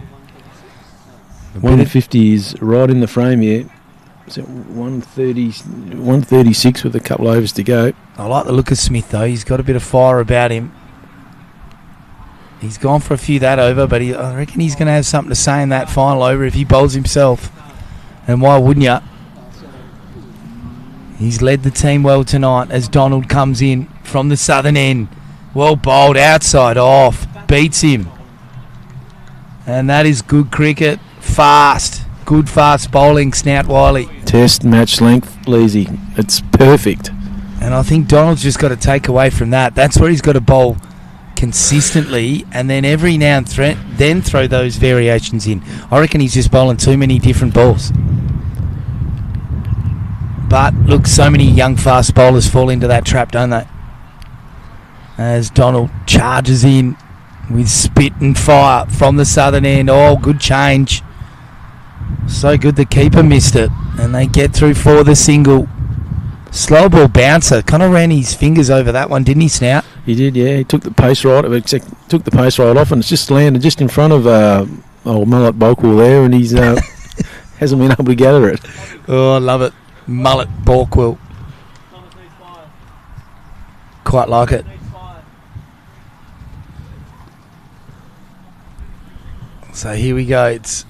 150 is right in the frame here. It's at 136 with a couple overs to go. I like the look of Smith, though. He's got a bit of fire about him. He's gone for a few that over, but I reckon he's going to have something to say in that final over if he bowls himself. And why wouldn't you? He's led the team well tonight as Donald comes in from the southern end. Well bowled, outside off, beats him. And that is good cricket. Fast. Good fast bowling, Snout Wiley. Test match length, Leesy. It's perfect. And I think Donald's just got to take away from that. That's where he's got to bowl consistently, and then every now and then throw those variations in. I reckon he's just bowling too many different balls. But look, so many young fast bowlers fall into that trap, don't they? As Donald charges in with spit and fire from the southern end. Oh, good change. So good the keeper missed it, and they get through for the single. Slow ball bouncer. Kind of ran his fingers over that one, didn't he, Snout? He did, yeah. He took the pace right. Took the pace right off, and it's just landed just in front of old Mullet Bokwell there, and he's hasn't been able to gather it. Oh, I love it, Mullet Bokwell. Quite like it. So here we go. It's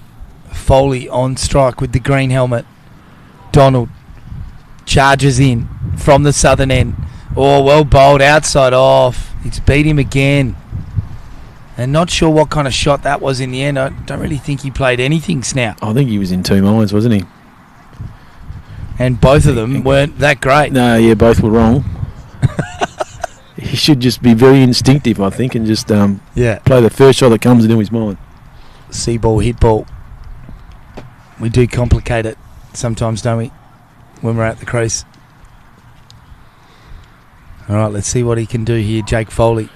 Foley on strike with the green helmet. Donald charges in from the southern end. Oh, well bowled, outside off. It's beat him again. And not sure what kind of shot that was in the end. I don't really think he played anything, Snout. I think he was in two minds, wasn't he? And both of them weren't that great. No, yeah, both were wrong. He should just be very instinctive, I think, and just play the first shot that comes into his mind. See ball, hit ball. We do complicate it sometimes, don't we, when we're at the crease? All right, let's see what he can do here, Jake Foley.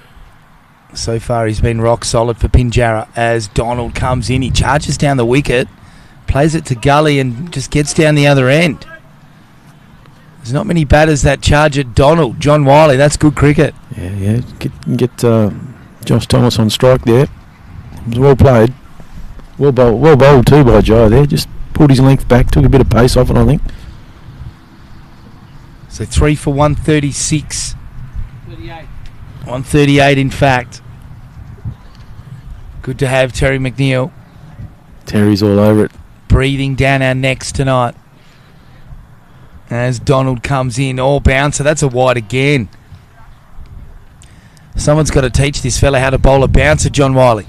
So far, he's been rock solid for Pinjarra as Donald comes in. He charges down the wicket, plays it to Gully, and just gets down the other end. There's not many batters that charge at Donald. John Wiley, that's good cricket. Yeah. Get Josh Thomas on strike there. It was well played. Well bowled too by Joe there. Just pulled his length back, took a bit of pace off it, I think. So 3 for 136. 38. 138, in fact. Good to have Terry McNeil. Terry's all over it. Breathing down our necks tonight. As Donald comes in, all bouncer. That's a wide again. Someone's got to teach this fella how to bowl a bouncer, John Wiley.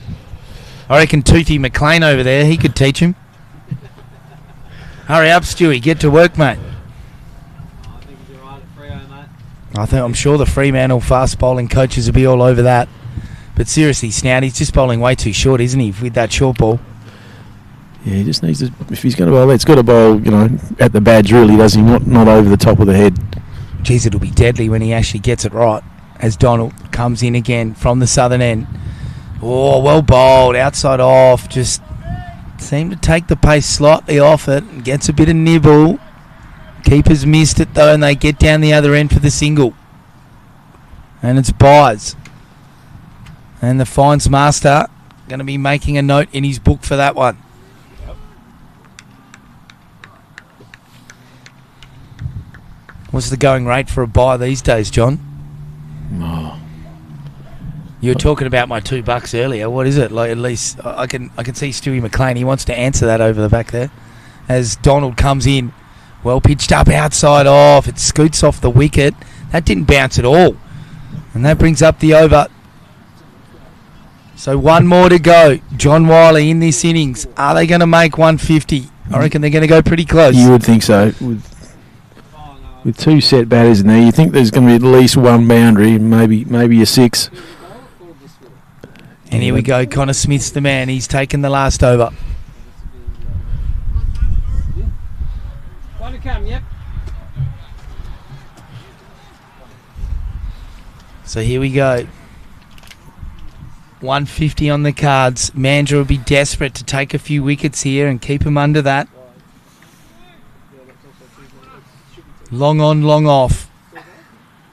I reckon Toothy McLean over there, he could teach him. Hurry up, Stewie. Get to work, mate. I think he's alright at Freo, mate. I'm sure the Fremantle fast bowling coaches will be all over that. But seriously, Snout, he's just bowling way too short, isn't he, with that short ball? Yeah, he just needs to, if he's going to bowl, he's got to bowl, at the badge really, does he? Not over the top of the head. Geez, it'll be deadly when he actually gets it right. As Donald comes in again from the southern end. Oh, well bowled, outside off. Just seemed to take the pace slightly off it and gets a bit of nibble. Keepers missed it though, and they get down the other end for the single. And it's buys. And the fines master going to be making a note in his book for that one. What's the going rate for a buy these days, John? Oh. You were talking about my $2 earlier. What is it? Like, at least I can see Stewie McLean. He wants to answer that over the back there. As Donald comes in, well pitched up, outside off. It scoots off the wicket. That didn't bounce at all, and that brings up the over. So one more to go. John Wiley in this innings. Are they going to make 150? I reckon they're going to go pretty close. You would think so. With two set batters in there, you think there's going to be at least one boundary, maybe a 6. And here we go. Connor Smith's the man. He's taken the last over. One to come, yep. So here we go. 150 on the cards. Mandra will be desperate to take a few wickets here and keep him under that. Long on, long off.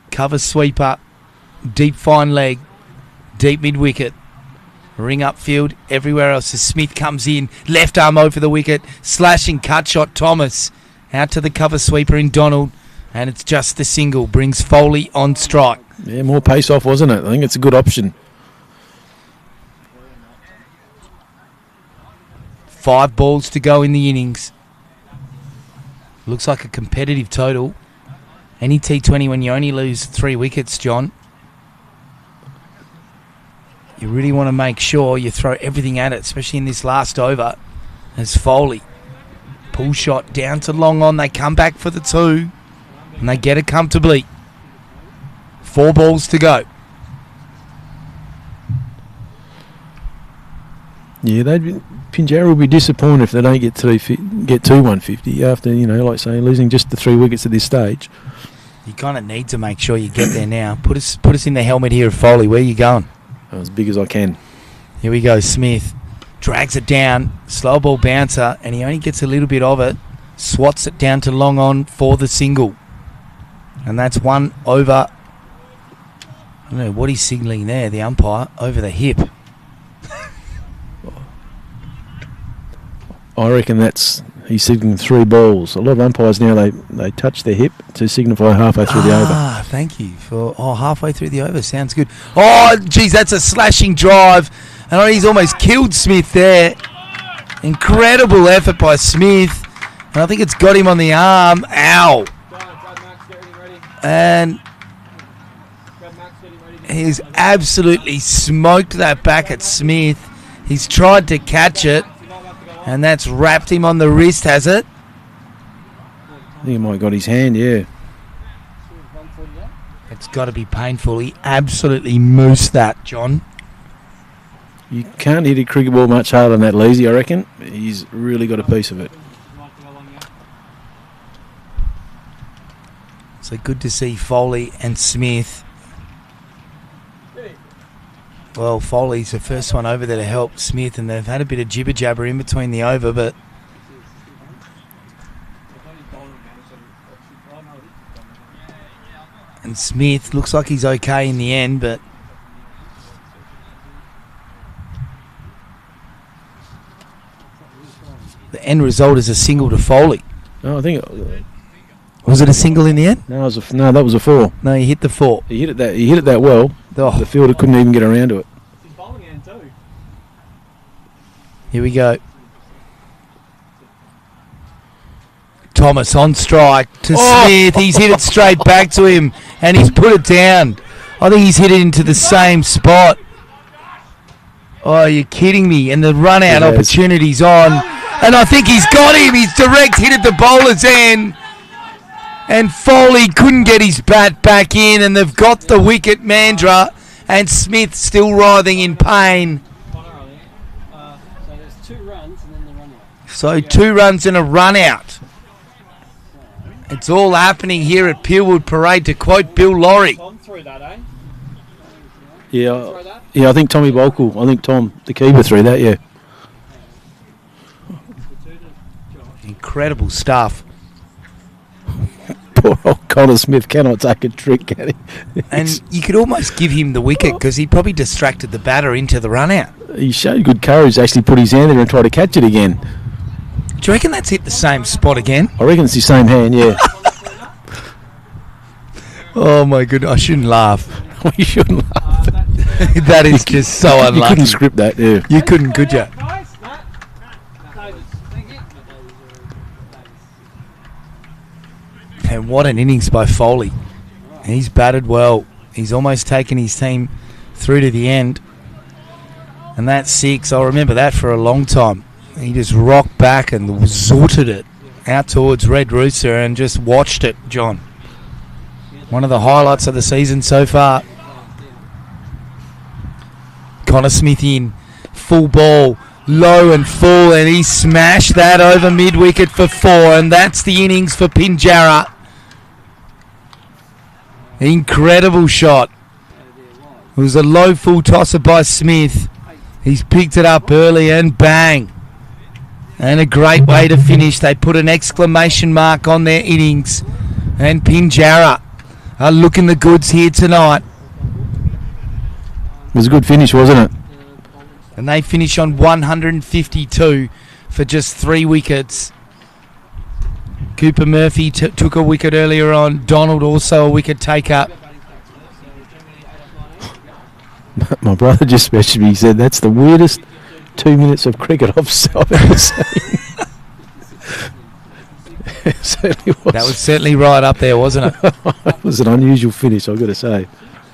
Cover sweeper. Deep fine leg. Deep mid wicket. Ring upfield. Everywhere else as Smith comes in. Left arm over the wicket. Slashing cut shot Thomas. Out to the cover sweeper in Donald. And it's just the single. Brings Foley on strike. Yeah, more pace off, wasn't it? I think it's a good option. 5 balls to go in the innings. Looks like a competitive total. Any T20 when you only lose 3 wickets, John, you really want to make sure you throw everything at it, especially in this last over. As Foley, pull shot down to long on. They come back for the 2, and they get it comfortably. 4 balls to go. Yeah, Pinjarra will be disappointed if they don't get to 150 after, like saying, losing just the 3 wickets at this stage. You kind of need to make sure you get there now. Put us in the helmet here of Foley. Where are you going? As big as I can. Here we go. Smith drags it down. Slow ball bouncer, and he only gets a little bit of it. Swats it down to long on for the single. And that's 1 over. I don't know what he's signalling there, the umpire, over the hip. I reckon he's signaling 3 balls. A lot of umpires now, they touch their hip to signify halfway through the over. Thank you for halfway through the over. Sounds good. Oh, geez, that's a slashing drive. And he's almost killed Smith there. Incredible effort by Smith. And I think it's got him on the arm. Ow. And he's absolutely smoked that back at Smith. He's tried to catch it. And that's wrapped him on the wrist, has it? I think he might have got his hand, yeah. It's got to be painful. He absolutely moosed that, John. You can't hit a cricket ball much harder than that, Leesy, I reckon. He's really got a piece of it. So good to see Foley and Smith. Well, Foley's the first one over there to help Smith, and they've had a bit of jibber-jabber in between the over, but... And Smith looks like he's okay in the end, but... The end result is a single to Foley. No, I think... Was it a single in the end? No, that was a 4. No, he hit the 4. He hit it that well. Oh. The fielder couldn't even get around to it. Here we go. Thomas on strike to Smith. He's hit it straight back to him, and he's put it down. I think he's hit it into the same spot. Oh, you're kidding me. And the run-out opportunity's on. And I think he's got him. He's direct hit at the bowler's end. And Foley couldn't get his bat back in, and they've got the wicket, Mandra, and Smith still writhing in pain. So 2 runs and a run out. It's all happening here at Peelwood Parade, to quote Bill Laurie. Yeah, I think Tommy Bolkle, Tom, the keeper, threw that, yeah. Incredible stuff. Poor old Connor Smith cannot take a trick, can he? And you could almost give him the wicket because he probably distracted the batter into the run out. He showed good courage to actually put his hand there and try to catch it again. Do you reckon that's hit the same spot again? I reckon it's the same hand, yeah. Oh my goodness, I shouldn't laugh. You shouldn't laugh. That is just so unlucky. You couldn't script that, yeah. You couldn't, could you? And what an innings by Foley. He's batted well. He's almost taken his team through to the end. And that's 6. I'll remember that for a long time. He just rocked back and zorted it out towards Red Rooster and just watched it, John. One of the highlights of the season so far. Connor Smith in. Full ball. Low and full. And he smashed that over mid-wicket for 4. And that's the innings for Pinjarra. Incredible shot. It was a low full tosser by Smith. He's picked it up early and bang. And a great way to finish. They put an exclamation mark on their innings. And Pinjarra are looking the goods here tonight. It was a good finish, wasn't it? And they finish on 152 for just 3 wickets. Cooper Murphy took a wicket earlier on. Donald also a wicket taker. My brother just messaged me. He said that's the weirdest 2 minutes of cricket I've ever seen. It certainly was. That was certainly right up there, wasn't it? It was an unusual finish, I've got to say.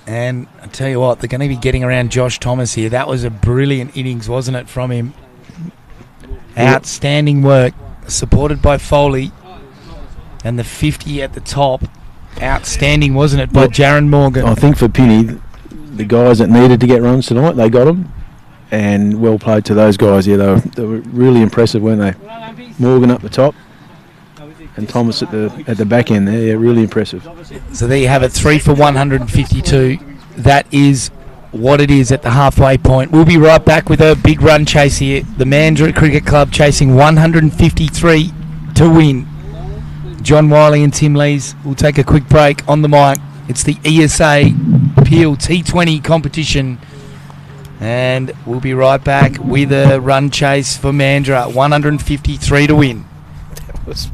And I tell you what, they're going to be getting around Josh Thomas here. That was a brilliant innings, wasn't it, from him? Outstanding work, supported by Foley. And the 50 at the top, outstanding, wasn't it, by Jaron Morgan? I think for Pinny, the guys that needed to get runs tonight, they got them. And well played to those guys. Yeah, they were really impressive, weren't they? Morgan up the top. And Thomas at the back end there, yeah, really impressive. So there you have it, 3 for 152. That is what it is at the halfway point. We'll be right back with a big run chase here. The Mandra Cricket Club chasing 153 to win. John Wiley and Tim Lees will take a quick break on the mic. It's the ESA Peel T20 competition. And we'll be right back with a run chase for Mandra, 153 to win. That was...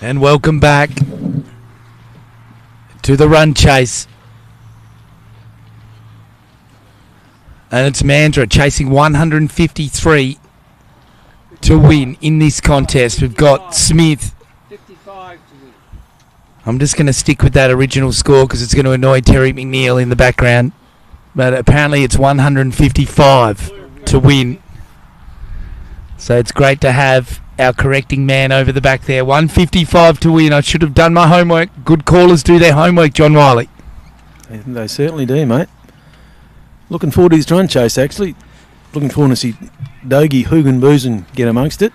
And welcome back to the run chase. And it's Mandra chasing 153 to win in this contest. We've got Smith. 55 to win. I'm just going to stick with that original score because it's going to annoy Terry McNeil in the background. But apparently it's 155 to win. So it's great to have our correcting man over the back there. 155 to win. I should have done my homework. Good callers do their homework, John Riley. They certainly do, mate. Looking forward to this run chase, actually. Looking forward to see Dogie Hugenboozen get amongst it.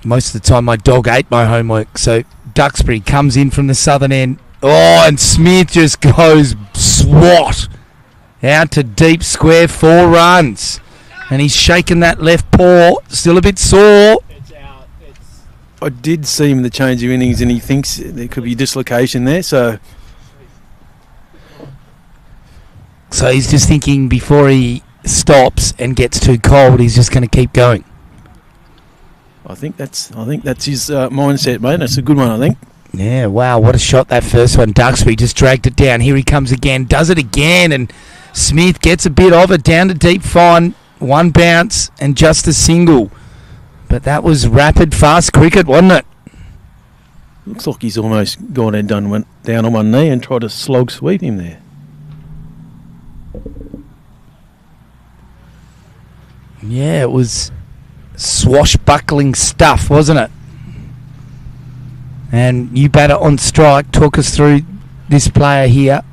Most of the time my dog ate my homework. So Duxbury comes in from the southern end. Oh, and Smith just goes swat out to deep square, 4 runs. And he's shaking that left paw, still a bit sore. I did see him in the change of innings, and he thinks there could be dislocation there. So he's just thinking before he stops and gets too cold, he's just going to keep going. I think that's his mindset, mate. That's a good one, I think. Yeah, wow, what a shot that first one. Duxbury just dragged it down. Here he comes again, does it again, and Smith gets a bit of it down to deep fine. 1 bounce and just a single. But that was rapid, fast cricket, wasn't it? Looks like he's almost gone and done, went down on one knee and tried to slog sweep him there. Yeah, it was swashbuckling stuff, wasn't it? And you batter on strike. Talk us through this player here,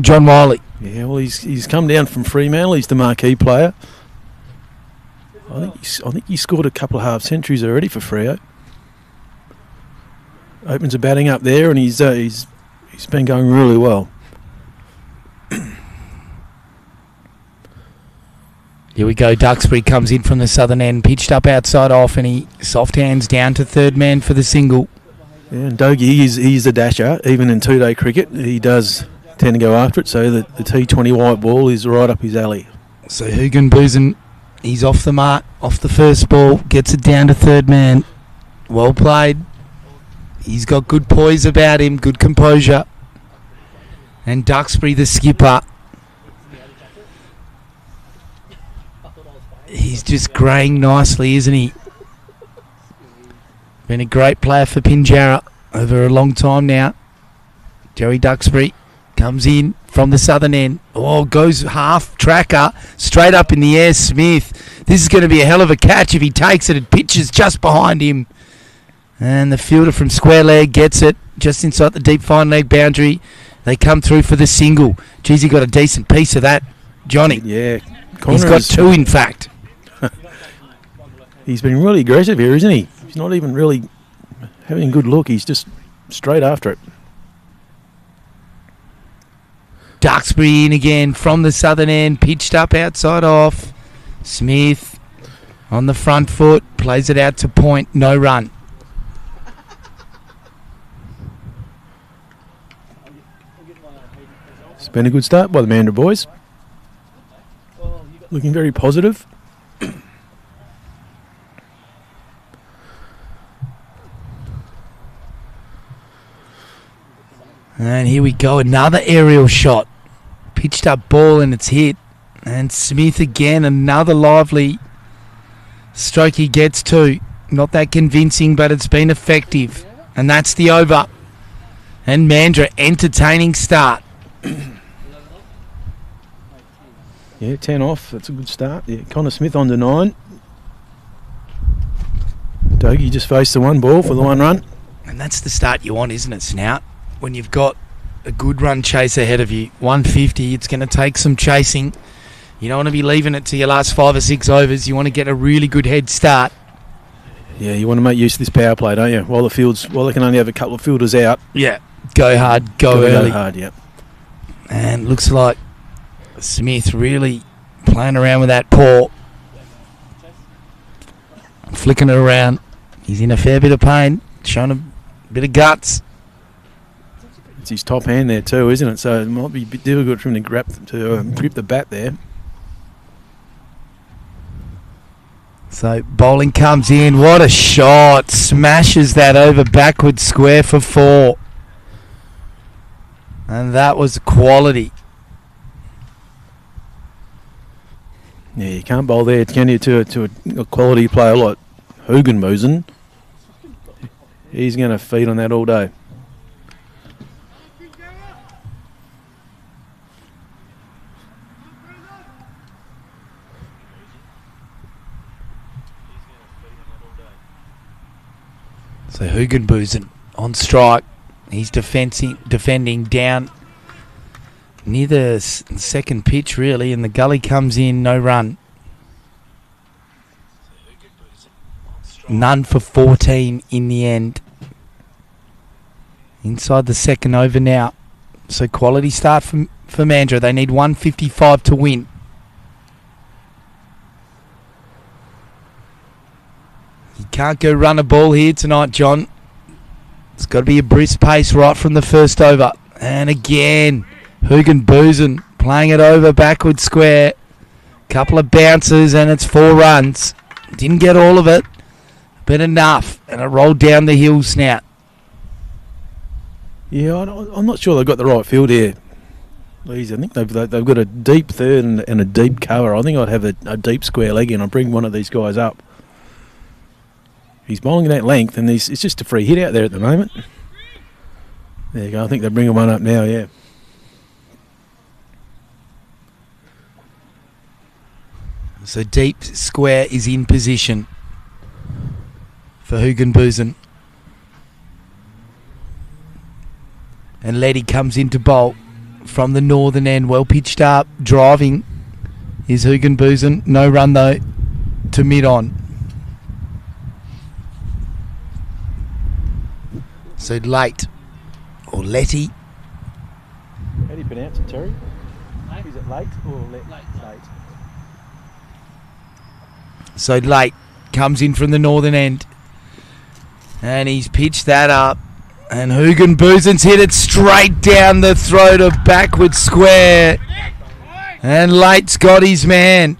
John Riley. Yeah, well, he's come down from Fremantle. He's the marquee player. I think he scored a couple of half centuries already for Freo. Opens a batting up there, and he's been going really well. Here we go. Duxbury comes in from the southern end, pitched up outside off, and he soft hands down to third man for the single. Yeah, and Dogie, he's a dasher. Even in 2-day cricket, he does tend to go after it. So the T20 white ball is right up his alley. So Hugenboozen, he's off the mark, off the first ball, gets it down to third man. Well played. He's got good poise about him, good composure. And Duxbury, the skipper, he's just greying nicely, isn't he? Been a great player for Pinjarra over a long time now. Jerry Duxbury comes in from the southern end. Oh, goes half tracker, straight up in the air. Smith. This is going to be a hell of a catch if he takes it. It pitches just behind him. And the fielder from square leg gets it just inside the deep fine leg boundary. They come through for the single. Geez, he got a decent piece of that, Johnny. Yeah. He's got 2, in fact. He's been really aggressive here, isn't he? He's not even really having a good look. He's just straight after it. Duxbury in again from the southern end, pitched up outside off. Smith on the front foot, plays it out to point, no run. It's been a good start by the Mandra boys. Looking very positive. And here we go, another aerial shot. Pitched up ball and it's hit. And Smith again, another lively stroke he gets to. Not that convincing, but it's been effective. And that's the over. And Mandra, entertaining start. Yeah, 10 off. That's a good start. Yeah, Connor Smith on to 9. Dougie just faced the 1 ball for the 1 run. And that's the start you want, isn't it, Snout? When you've got a good run chase ahead of you, 150, it's going to take some chasing. You don't want to be leaving it to your last 5 or 6 overs. You want to get a really good head start. Yeah, you want to make use of this power play, don't you? While they can only have a couple of fielders out. Yeah, go hard, go early. Go hard, yep. And looks like Smith really playing around with that paw. Flicking it around. He's in a fair bit of pain, showing a bit of guts. It's his top hand there too, isn't it? So it might be a bit difficult for him to grip the bat there. So bowling comes in. What a shot. Smashes that over backward square for 4. And that was quality. Yeah, you can't bowl there, can you, to a quality player like Hugenmosen. He's going to feed on that all day. So Hugenbusen on strike. He's defending down near the second pitch, really, and the gully comes in, no run. None for 14 in the end. Inside the second over now. So quality start for Mandra. They need 155 to win. You can't go run a ball here tonight, John. It's got to be a brisk pace right from the first over. And again, Hugenbusen playing it over backward square. Couple of bounces and it's 4 runs. Didn't get all of it, but enough. And it rolled down the hill snout. Yeah, I'm not sure they've got the right field here. Please, I think they've got a deep third and a deep cover. I think I'd have a deep square leg and I'd bring one of these guys up. He's bowling that length, and it's just a free hit out there at the moment. There you go. I think they're bringing one up now, yeah. So deep square is in position for Hugenbusen. And Letty comes into bowl from the northern end. Well pitched up, driving is Hugenbusen. No run, though, to mid-on. So late, or Letty. How do you pronounce it, Terry? Is it late or late? So late comes in from the northern end. And he's pitched that up. And Hugenbusen's hit it straight down the throat of backward square. And Late's got his man.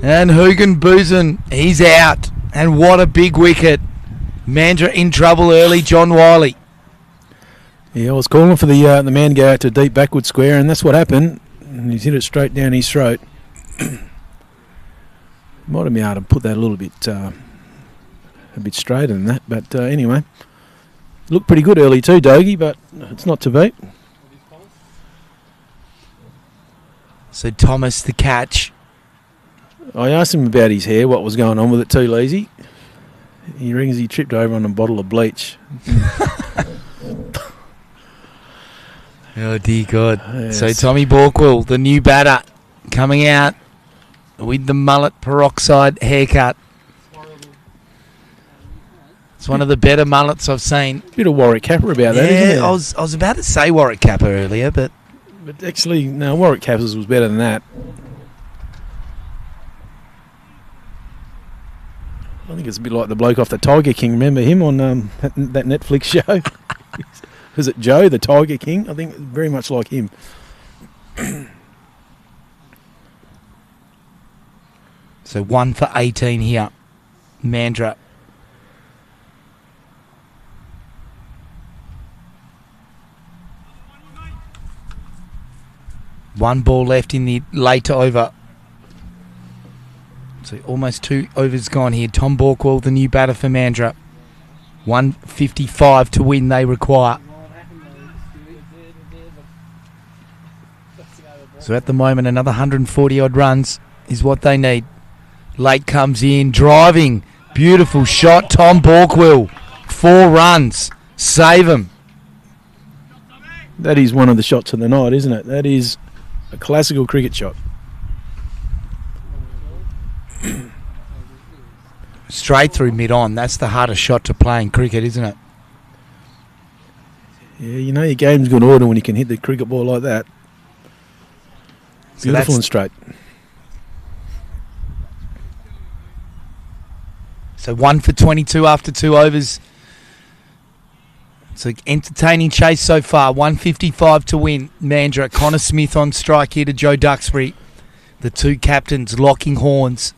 And Hugenbusen, he's out. And what a big wicket. Mandra in trouble early, John Wiley. Yeah, I was calling for the man to go out to deep backward square, and that's what happened. And he's hit it straight down his throat. Might have been able to put that a bit straighter than that, but anyway. Looked pretty good early too, Dogie, but it's not to beat. So Thomas the catch. I asked him about his hair, what was going on with it too, Lazy. He reckons he tripped over on a bottle of bleach. Oh, dear God. Yes. So Tommy Borkwell, the new batter, coming out with the mullet peroxide haircut. It's one of the better mullets I've seen. Bit of Warwick Kappa about that, isn't it? I was about to say Warwick Kappa earlier, but actually, no, Warwick Kappa's was better than that. I think it's a bit like the bloke off the Tiger King. Remember him on that Netflix show? Was it Joe, the Tiger King? I think very much like him. So 1 for 18 here. Mandra. One ball left in the late over. So almost 2 overs gone here. Tom Borkwell, the new batter for Mandra. 155 to win they require. So at the moment, another 140 odd runs is what they need. Late comes in, driving. Beautiful shot, Tom Borkwell. 4 runs. Save him. That is one of the shots of the night, isn't it? That is a classical cricket shot. Straight through mid-on. That's the hardest shot to play in cricket, isn't it? Yeah, you know your game's good order when you can hit the cricket ball like that. Beautiful and straight. So 1 for 22 after 2 overs. It's an entertaining chase so far. 155 to win. Mandra, Connor Smith on strike here to Joe Duxbury. The 2 captains locking horns.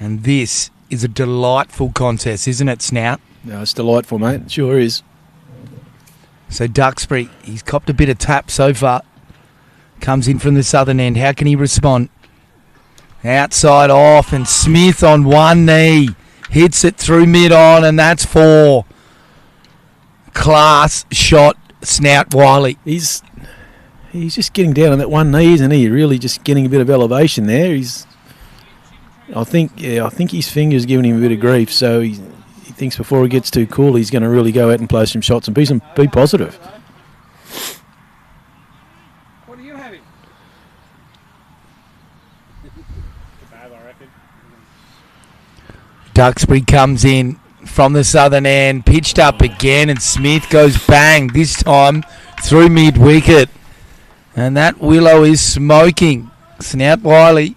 And this is a delightful contest, isn't it, Snout? No, it's delightful, mate. It sure is. So Duxbury, he's copped a bit of tap so far. Comes in from the southern end. How can he respond? Outside off, and Smith on one knee. Hits it through mid-on, and that's 4. Class shot, Snout Wiley. He's just getting down on that one knee, isn't he? Really just getting a bit of elevation there. I think his finger's giving him a bit of grief, so he thinks before he gets too cool, he's going to really go out and play some shots and be positive. What are you having? Kebab, I reckon. Duxbury comes in from the southern end, pitched up again, and Smith goes bang, this time through mid-wicket. And that willow is smoking. Snout Wiley.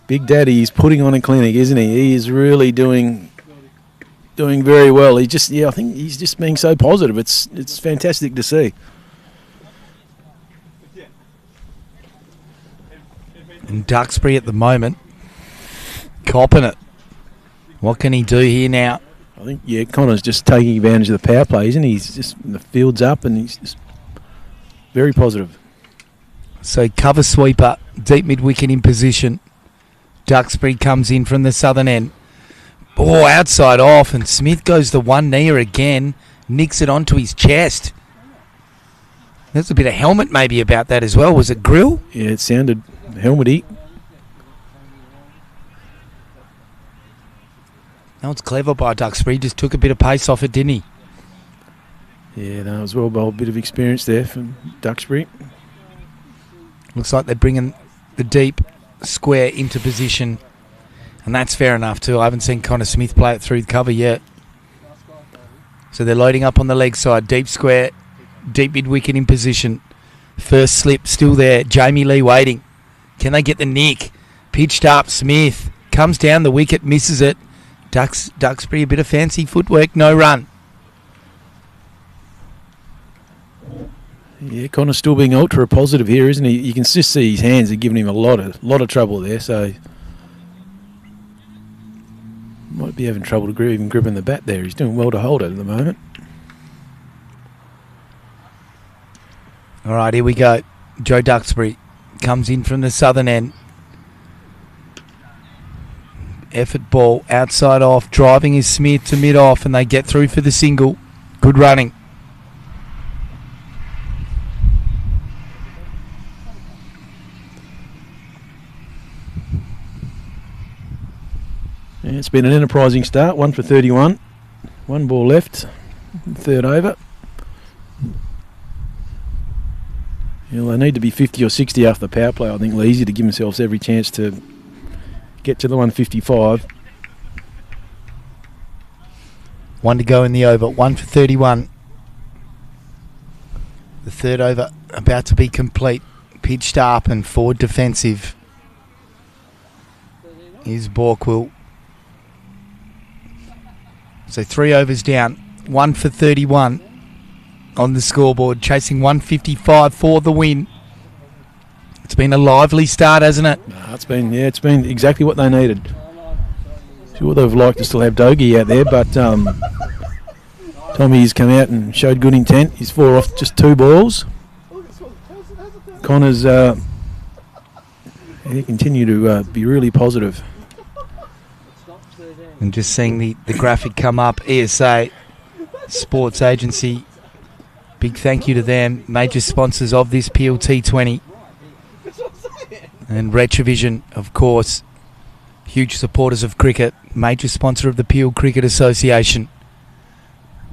Big Daddy is putting on a clinic, isn't he? He is really doing very well. I think he's just being so positive. It's fantastic to see. And Duxbury at the moment, copping it. What can he do here now? I think, Connor's just taking advantage of the power play, isn't he? He's just, the field's up and he's just very positive. So cover sweeper, deep mid-wicket in position. Duxbury comes in from the southern end. Oh, outside off, and Smith goes the one-kneer again, nicks it onto his chest. There's a bit of helmet maybe about that as well. Was it grill? Yeah, it sounded helmety. That was clever by Duxbury. Just took a bit of pace off it, didn't he? Yeah, no, it was well bowled. Bit of experience there from Duxbury. Looks like they're bringing the deep square into position. And that's fair enough too. I haven't seen Connor Smith play it through the cover yet. So they're loading up on the leg side. Deep square, deep mid-wicket in position. First slip still there. Jamie Lee waiting. Can they get the nick? Pitched up. Smith comes down the wicket, misses it. Duxbury, a bit of fancy footwork, no run. Yeah, Connor's still being ultra positive here, isn't he? You can just see his hands are giving him a lot of trouble there, so might be having trouble to even gripping the bat there. He's doing well to hold it at the moment. All right, here we go. Joe Duxbury comes in from the southern end. Effort ball, outside off, driving is Smith to mid-off, and they get through for the single. Good running. Yeah, it's been an enterprising start, 1 for 31. 1 ball left, third over. They need to be 50 or 60 after the power play, I think, Leasy, to give themselves every chance to get to the 155. 1 to go in the over, 1 for 31. The third over about to be complete. Pitched up and forward defensive. Here's Borkwill. So 3 overs down, 1 for 31 on the scoreboard, chasing 155 for the win. It's been a lively start, hasn't it? It's been exactly what they needed. Sure, they'd have liked to still have Dogie out there, but Tommy's come out and showed good intent. He's 4 off just 2 balls. Connor's continue to be really positive. And just seeing the graphic come up, ESA Sports Agency, big thank you to them, major sponsors of this PLT20. And Retravision, of course, huge supporters of cricket, major sponsor of the Peel Cricket Association.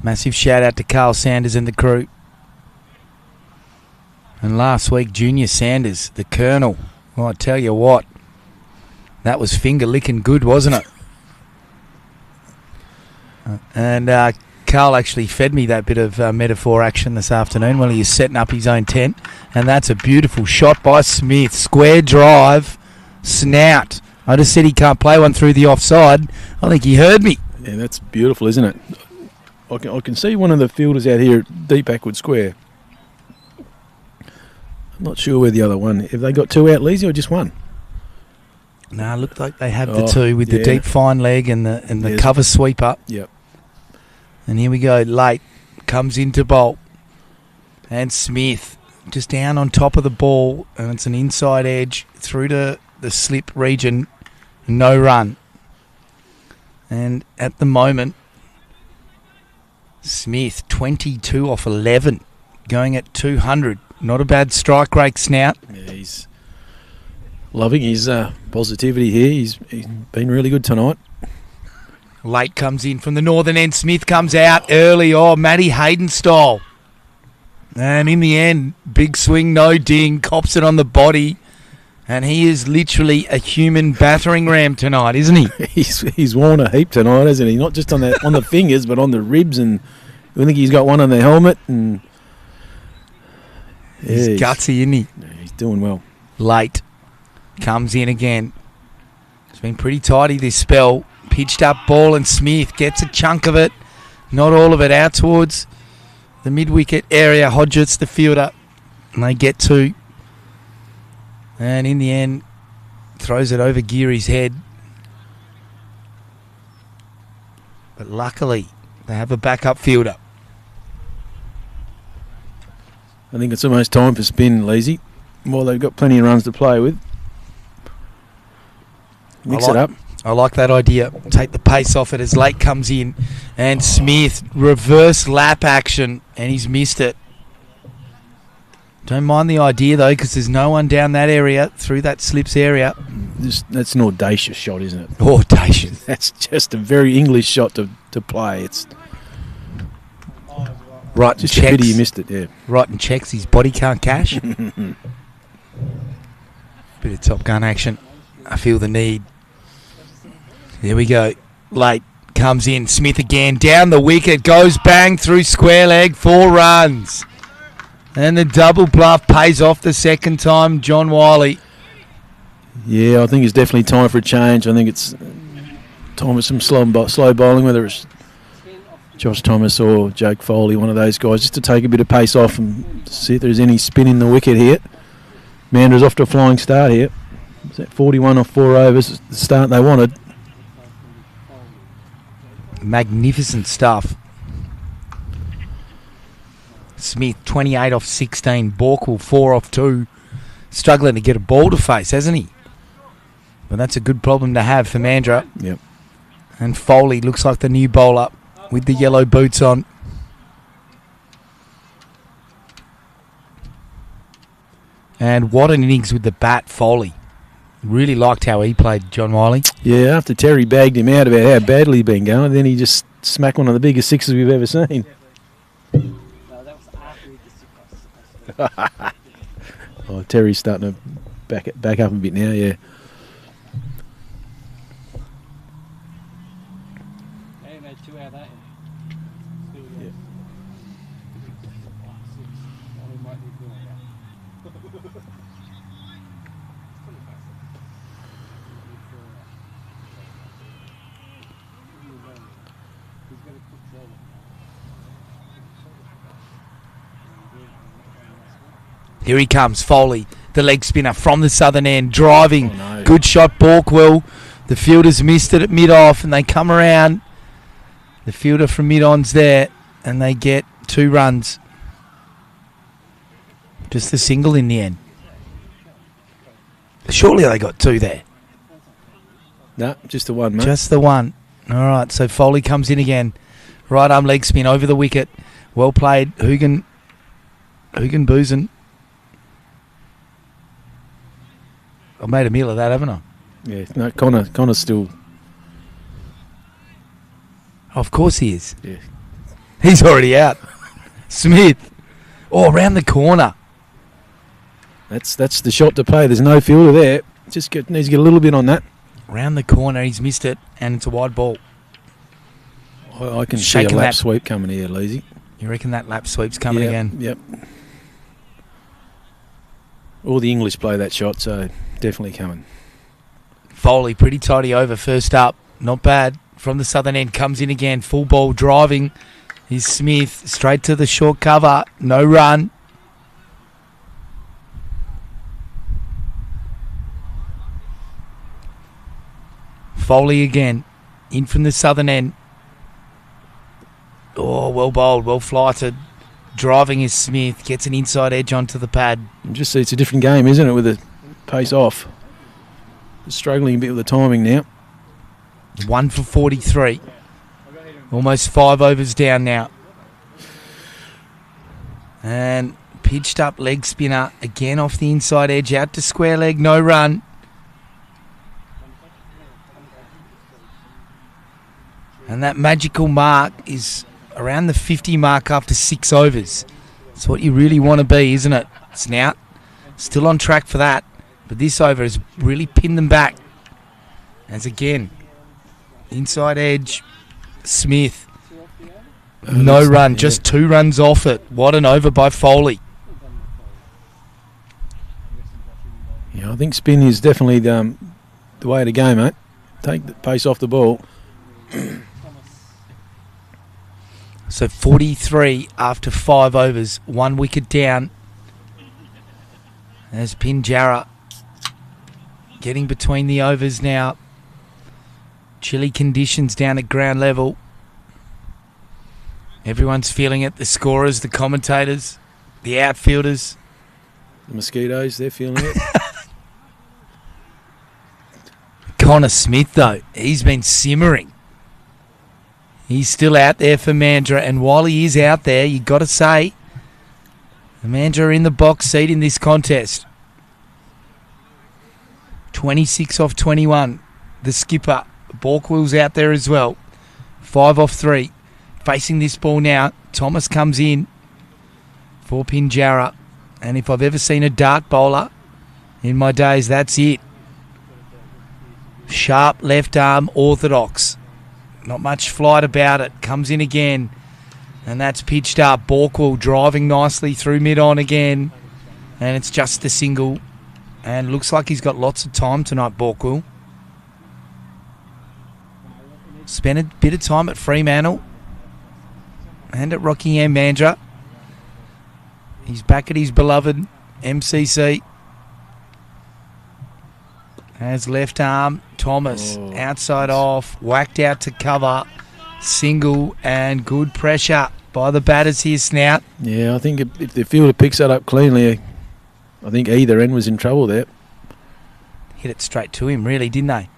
Massive shout out to Carl Sanders and the crew. And last week, Junior Sanders, the Colonel. Well, I tell you what, that was finger licking good, wasn't it? And Carl actually fed me that bit of metaphor action this afternoon while he was setting up his own tent. And that's a beautiful shot by Smith. Square drive, Snout. I just said he can't play one through the offside. I think he heard me. Yeah, that's beautiful, isn't it? I can see one of the fielders out here deep backward square. I'm not sure where the other one. Have they got 2 out, Leasy, or just 1? Nah, looked like they have the two with the deep fine leg and the cover sweeper. Yep. And here we go. Late comes into bolt. And Smith just down on top of the ball. And it's an inside edge through to the slip region. No run. And at the moment, Smith 22 off 11. Going at 200. Not a bad strike rate, Snout. Yeah, he's loving his positivity here. He's been really good tonight. Late comes in from the northern end. Smith comes out early. Oh, Matty Hayden style. And in the end, big swing, no ding. Cops it on the body. And he is literally a human battering ram tonight, isn't he? He's worn a heap tonight, hasn't he? Not just on the fingers, but on the ribs. And I think he's got one on the helmet. And he's gutsy, isn't he? Yeah, he's doing well. Late comes in again. It's been pretty tidy this spell. Pitched up ball and Smith gets a chunk of it. Not all of it, out towards the mid-wicket area. Hodgetts, the fielder, and they get two. And in the end, throws it over Geary's head. But luckily, they have a backup fielder. I think it's almost time for spin, Leesy. Well, they've got plenty of runs to play with. Mix it up. I like that idea. Take the pace off it as Late comes in. And Smith, reverse lap action, and he's missed it. Don't mind the idea, though, because there's no one down that area, through that slips area. That's an audacious shot, isn't it? Audacious. That's just a very English shot to play. It's right, just checks. A pity you missed it, yeah. Right, and checks his body can't cash. Bit of Top Gun action. I feel the need. There we go. Late comes in. Smith again. Down the wicket. Goes bang through square leg. 4 runs. And the double bluff pays off the second time. John Wiley. Yeah, I think it's definitely time for a change. I think it's time for some slow bowling, whether it's Josh Thomas or Jake Foley, one of those guys, just to take a bit of pace off and see if there's any spin in the wicket here. Mandra's off to a flying start here. Is that 41 off 4 overs? The start they wanted. Magnificent stuff. Smith 28 off 16. Borkwell 4 off 2. Struggling to get a ball to face, hasn't he? But that's a good problem to have for Mandra. Yep. And Foley looks like the new bowler with the yellow boots on. And what an innings with the bat, Foley. Really liked how he played, John Wiley. Yeah, after Terry bagged him out about how badly he'd been going, then he just smacked one of the biggest sixes we've ever seen. Oh, Terry's starting to back up a bit now, yeah. Here he comes, Foley, the leg spinner from the southern end, driving. Oh, no. Good shot, Borkwell. The fielders missed it at mid-off, and they come around. The fielder from mid-on's there, and they get 2 runs. Just the single in the end. Surely they got 2 there. No, just the one, mate. Just the one. All right, so Foley comes in again. Right arm leg spin over the wicket. Well played. Hugan Boozen. I've made a meal of that, haven't I? Yeah, no, Connor's still... Of course he is. Yeah. He's already out. Smith. Oh, around the corner. That's the shot to play. There's no fielder there. Needs to get a little bit on that. Round the corner, he's missed it, and it's a wide ball. I can see a lap sweep coming here, Leesy. You reckon that lap sweep's coming again? Yep. All the English play that shot, so definitely coming. Foley, pretty tidy over first up. Not bad. From the southern end, comes in again. Full ball driving. He's Smith. Straight to the short cover. No run. Foley again. In from the southern end. Oh, well bowled, well flighted. Driving is Smith. Gets an inside edge onto the pad. And just see, it's a different game, isn't it, with the pace off. Struggling a bit with the timing now. 1 for 43. Almost 5 overs down now. And pitched up leg spinner. Again off the inside edge. Out to square leg. No run. And that magical mark is around the 50 mark after 6 overs. It's what you really want to be, isn't it? Snout. Still on track for that. But this over has really pinned them back. As again, inside edge, Smith. No run, just 2 runs off it. What an over by Foley. Yeah, I think spin is definitely the way to go, mate. Take the pace off the ball. So 43 after 5 overs, 1 wicket down. There's Pinjarra getting between the overs now. Chilly conditions down at ground level. Everyone's feeling it. The scorers, the commentators, the outfielders. The mosquitoes, they're feeling it. Connor Smith, though, he's been simmering. He's still out there for Mandra, and while he is out there, you've got to say, the Mandra are in the box seat in this contest. 26 off 21. The skipper, Borkwill's out there as well. 5 off 3. Facing this ball now, Thomas comes in for Pinjarra. And if I've ever seen a dart bowler in my days, that's it. Sharp left arm, orthodox. Not much flight about it. Comes in again. And that's pitched up. Borkwill driving nicely through mid-on again. And it's just a single. And looks like he's got lots of time tonight, Borkwill. Spent a bit of time at Fremantle. And at Rockingham Mandra. He's back at his beloved MCC. As left arm, Thomas outside off, whacked out to cover, single and good pressure by the batters here, Snout. Yeah, I think if the fielder picks that up cleanly, I think either end was in trouble there. Hit it straight to him, really, didn't they?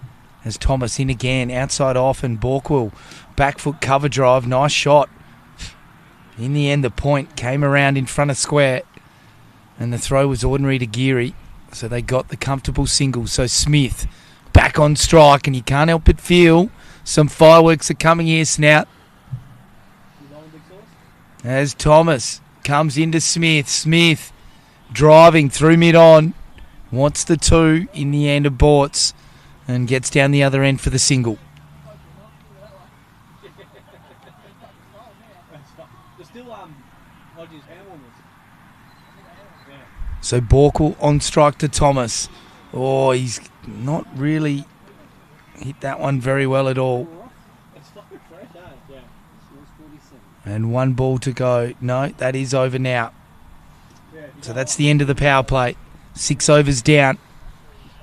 As Thomas in again, outside off, and Borkwill, back foot cover drive, nice shot. In the end, the point came around in front of square, and the throw was ordinary to Geary. So they got the comfortable single. So Smith back on strike, and you can't help but feel some fireworks are coming here, Snout. As Thomas comes into Smith. Smith driving through mid-on. Wants the 2 in the end of Bortz and gets down the other end for the single. So Borkle on strike to Thomas. Oh, he's not really hit that one very well at all. And 1 ball to go. No, that is over now. So that's the end of the power play. 6 overs down.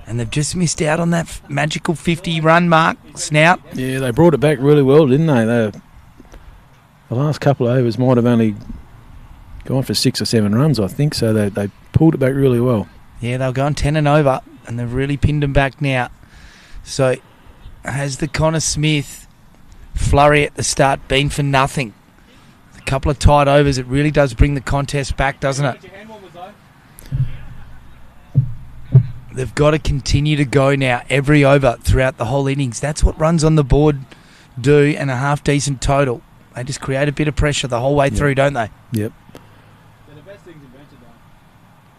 And they've just missed out on that magical 50-run mark, Snout. Yeah, they brought it back really well, didn't they? The last couple of overs might have only gone for 6 or 7 runs, I think, so they pulled it back really well. Yeah, they were going 10 and over, and they've really pinned them back now. So has the Connor Smith flurry at the start been for nothing? A couple of tight overs, it really does bring the contest back, doesn't it? They've got to continue to go now every over throughout the whole innings. That's what runs on the board do, and a half-decent total. They just create a bit of pressure the whole way through, don't they? Yep.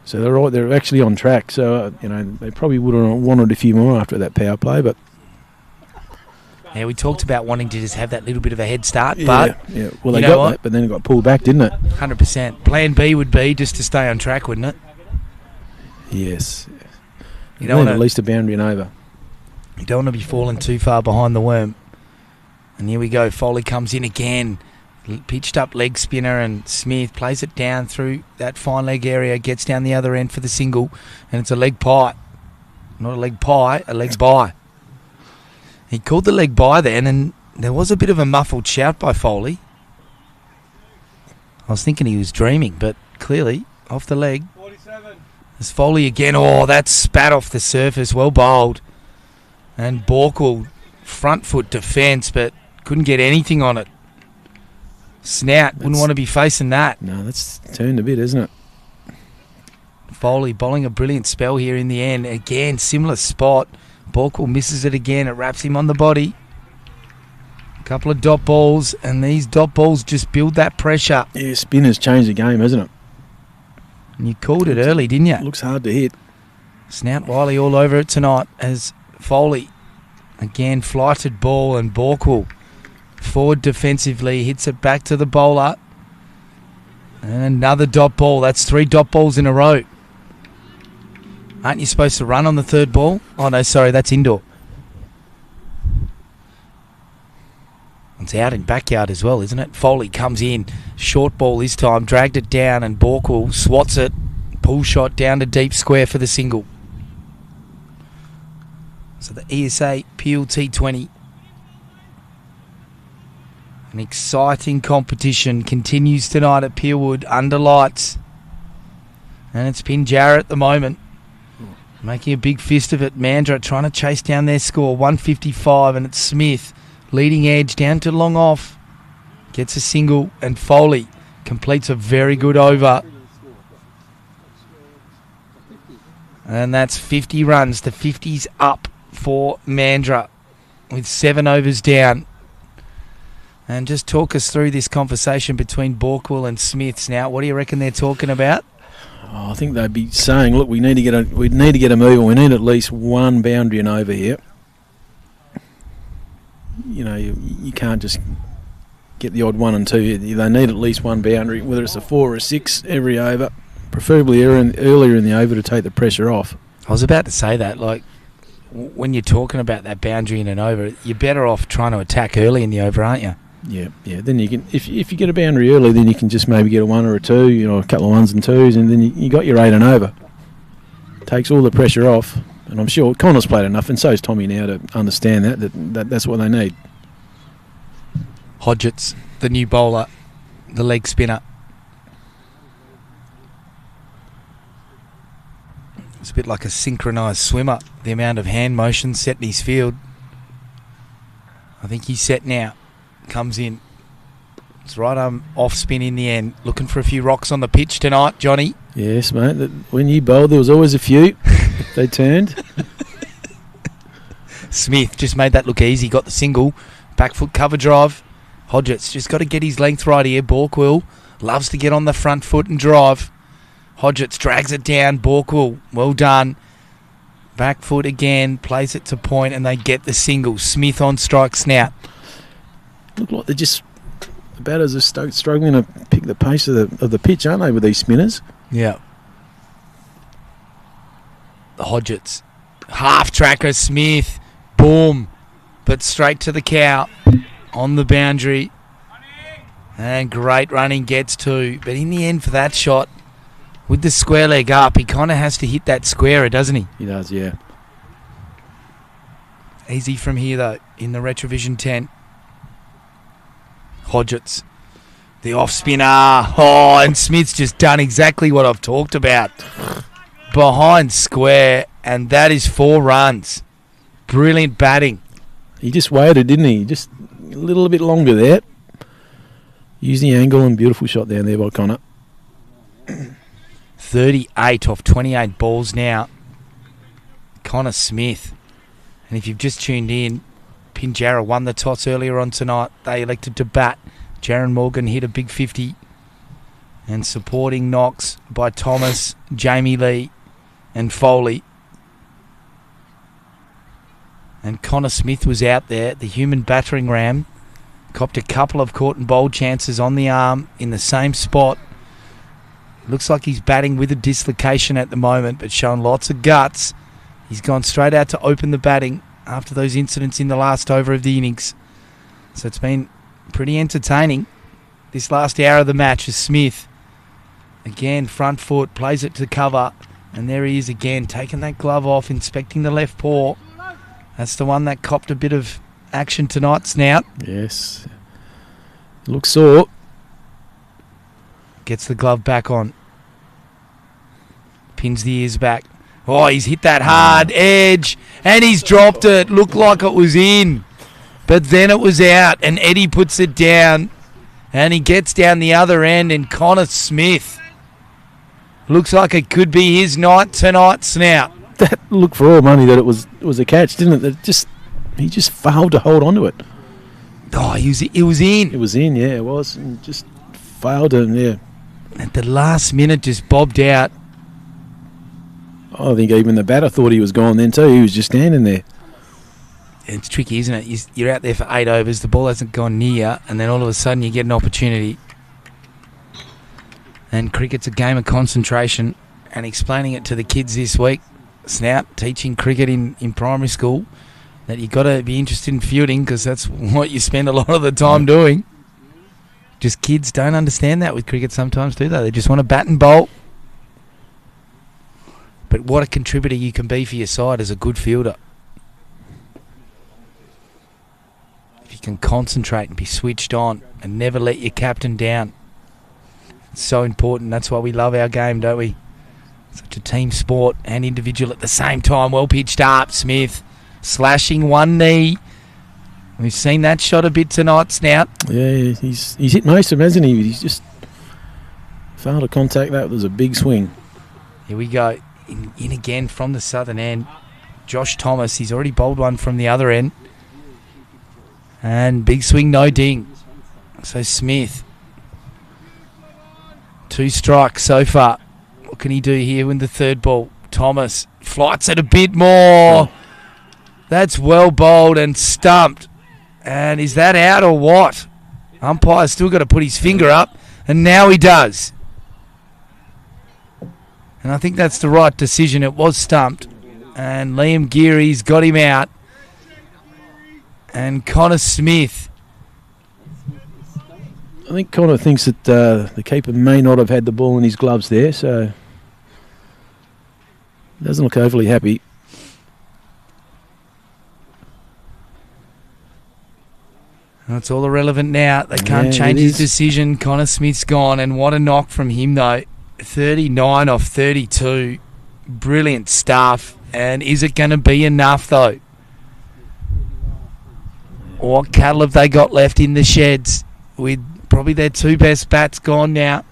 So they're right. They're actually on track. So they probably would have wanted a few more after that power play, but yeah, we talked about wanting to just have that little bit of a head start, but yeah. Well, they got that, but then it got pulled back, didn't it? 100%. Plan B would be just to stay on track, wouldn't it? Yes. You don't want at least a boundary and over. You don't want to be falling too far behind the worm. And here we go. Foley comes in again. Pitched up leg spinner, and Smith plays it down through that fine leg area, gets down the other end for the single, and it's a leg pie. Not a leg pie, a leg bye. He called the leg by then, and there was a bit of a muffled shout by Foley. I was thinking he was dreaming, but clearly off the leg. 47. There's Foley again. Oh, that spat off the surface. Well bowled. And Borkle, front foot defence, but couldn't get anything on it. Snout wouldn't want to be facing that. No, that's turned a bit, isn't it? Foley bowling a brilliant spell here in the end. Again, similar spot. Borkle misses it again. It wraps him on the body. Couple of dot balls, and these dot balls just build that pressure. Yeah, spin has changed the game, hasn't it? And you called it early, didn't you? Looks hard to hit. Snout Wiley all over it tonight as Foley, again, flighted ball, and Borkle forward defensively hits it back to the bowler. And another dot ball. That's 3 dot balls in a row. Aren't you supposed to run on the third ball? Oh, no, sorry, that's indoor. It's out in backyard as well, isn't it? Foley comes in, short ball this time, dragged it down, and Borkle swats it, pull shot down to deep square for the single. So the ESA Peel T20. An exciting competition continues tonight at Peelwood under lights. And it's Pinjarra at the moment, making a big fist of it. Mandra trying to chase down their score, 155, and it's Smith. Leading edge down to long off. Gets a single, and Foley completes a very good over. And that's 50 runs. The 50's up for Mandra with 7 overs down. And just talk us through this conversation between Borkle and Smith. Now, what do you reckon they're talking about? Oh, I think they'd be saying, look, we need to get a move, and we need at least one boundary and over here. You know, you can't just get the odd 1 and 2. They need at least one boundary, whether it's a 4 or a 6 every over, preferably earlier in the over to take the pressure off. I was about to say that, like, when you're talking about that boundary in an over, you're better off trying to attack early in the over, aren't you? Yeah. Then you can, if you get a boundary early, then you can just maybe get a 1 or a 2, you know, a couple of 1s and 2s, and then you got your 8 and over. Takes all the pressure off. And I'm sure Connor's played enough, and so's Tommy now, to understand that's what they need. Hodgetts, the new bowler, the leg spinner. It's a bit like a synchronised swimmer, the amount of hand motion set in his field. I think he's set now. Comes in. It's right arm off spin in the end. Looking for a few rocks on the pitch tonight, Johnny. Yes, mate. When you bowled, there was always a few. They turned. Smith just made that look easy. Got the single. Back foot cover drive. Hodgetts just got to get his length right here. Borkle loves to get on the front foot and drive. Hodgetts drags it down. Borkle, well done. Back foot again. Plays it to point, and they get the single. Smith on strike. Snout. Look like they're just about as a struggling to pick the pace of the pitch, aren't they, with these spinners? Yeah. The Hodgetts. Half tracker Smith. Boom. But straight to the cow. On the boundary. And great running, gets 2. But in the end for that shot, with the square leg up, he kind of has to hit that squarer, doesn't he? He does, yeah. Easy from here, though, in the Retravision 10. Hodgetts. The off spinner. Oh, and Smith's just done exactly what I've talked about. Behind square, and that is 4 runs. Brilliant batting. He just waited, didn't he? Just a little bit longer there. Used the angle, and beautiful shot down there by Connor. 38 off 28 balls now. Connor Smith. And if you've just tuned in, Pinjarra won the toss earlier on tonight. They elected to bat. Jaron Morgan hit a big 50. And supporting knocks by Thomas, Jamie Lee and Foley. And Connor Smith was out there, the human battering ram. Copped a couple of caught and bowled chances on the arm in the same spot. Looks like he's batting with a dislocation at the moment, but showing lots of guts. He's gone straight out to open the batting after those incidents in the last over of the innings. So it's been pretty entertaining. This last hour of the match is Smith. Again, front foot, plays it to cover. And there he is again, taking that glove off, inspecting the left paw. That's the one that copped a bit of action tonight, Snout. Yes. Looks sore. Gets the glove back on. Pins the ears back. Oh, he's hit that hard edge, and he's dropped it. Looked like it was in, but then it was out, and Eddie puts it down, and he gets down the other end, and Connor Smith looks like it could be his night tonight, Snout. That looked for all money that it was a catch, didn't it? He just failed to hold on to it. Oh, it was in. It was in, yeah, it was. And just failed to, yeah. At the last minute, just bobbed out. I think even the batter thought he was gone then too. He was just standing there. It's tricky, isn't it? You're out there for 8 overs, the ball hasn't gone near, and then all of a sudden you get an opportunity. And cricket's a game of concentration, and explaining it to the kids this week, Snout, teaching cricket in primary school, that you've got to be interested in fielding because that's what you spend a lot of the time doing. Just kids don't understand that with cricket sometimes, do they? They just want to bat and bowl. But what a contributor you can be for your side as a good fielder. If you can concentrate and be switched on and never let your captain down. It's so important. That's why we love our game, don't we? Such a team sport and individual at the same time. Well pitched up, Smith. Slashing one knee. We've seen that shot a bit tonight, Snout. Yeah, he's hit most of them, hasn't he? He's just failed to contact that. It was a big swing. Here we go. In again from the southern end. Josh Thomas, he's already bowled one from the other end. And big swing, no ding. So Smith. 2 strikes so far. What can he do here with the third ball? Thomas flights it a bit more. That's well bowled and stumped. And is that out or what? Umpire's still got to put his finger up, and now he does. And I think that's the right decision. It was stumped. And Liam Geary's got him out. And Connor Smith. I think Connor thinks that the keeper may not have had the ball in his gloves there, so doesn't look overly happy. That's all irrelevant now. They can't change his decision. Connor Smith's gone, and what a knock from him, though. 39 off 32. Brilliant stuff. And is it going to be enough, though? What cattle have they got left in the sheds with probably their 2 best bats gone now?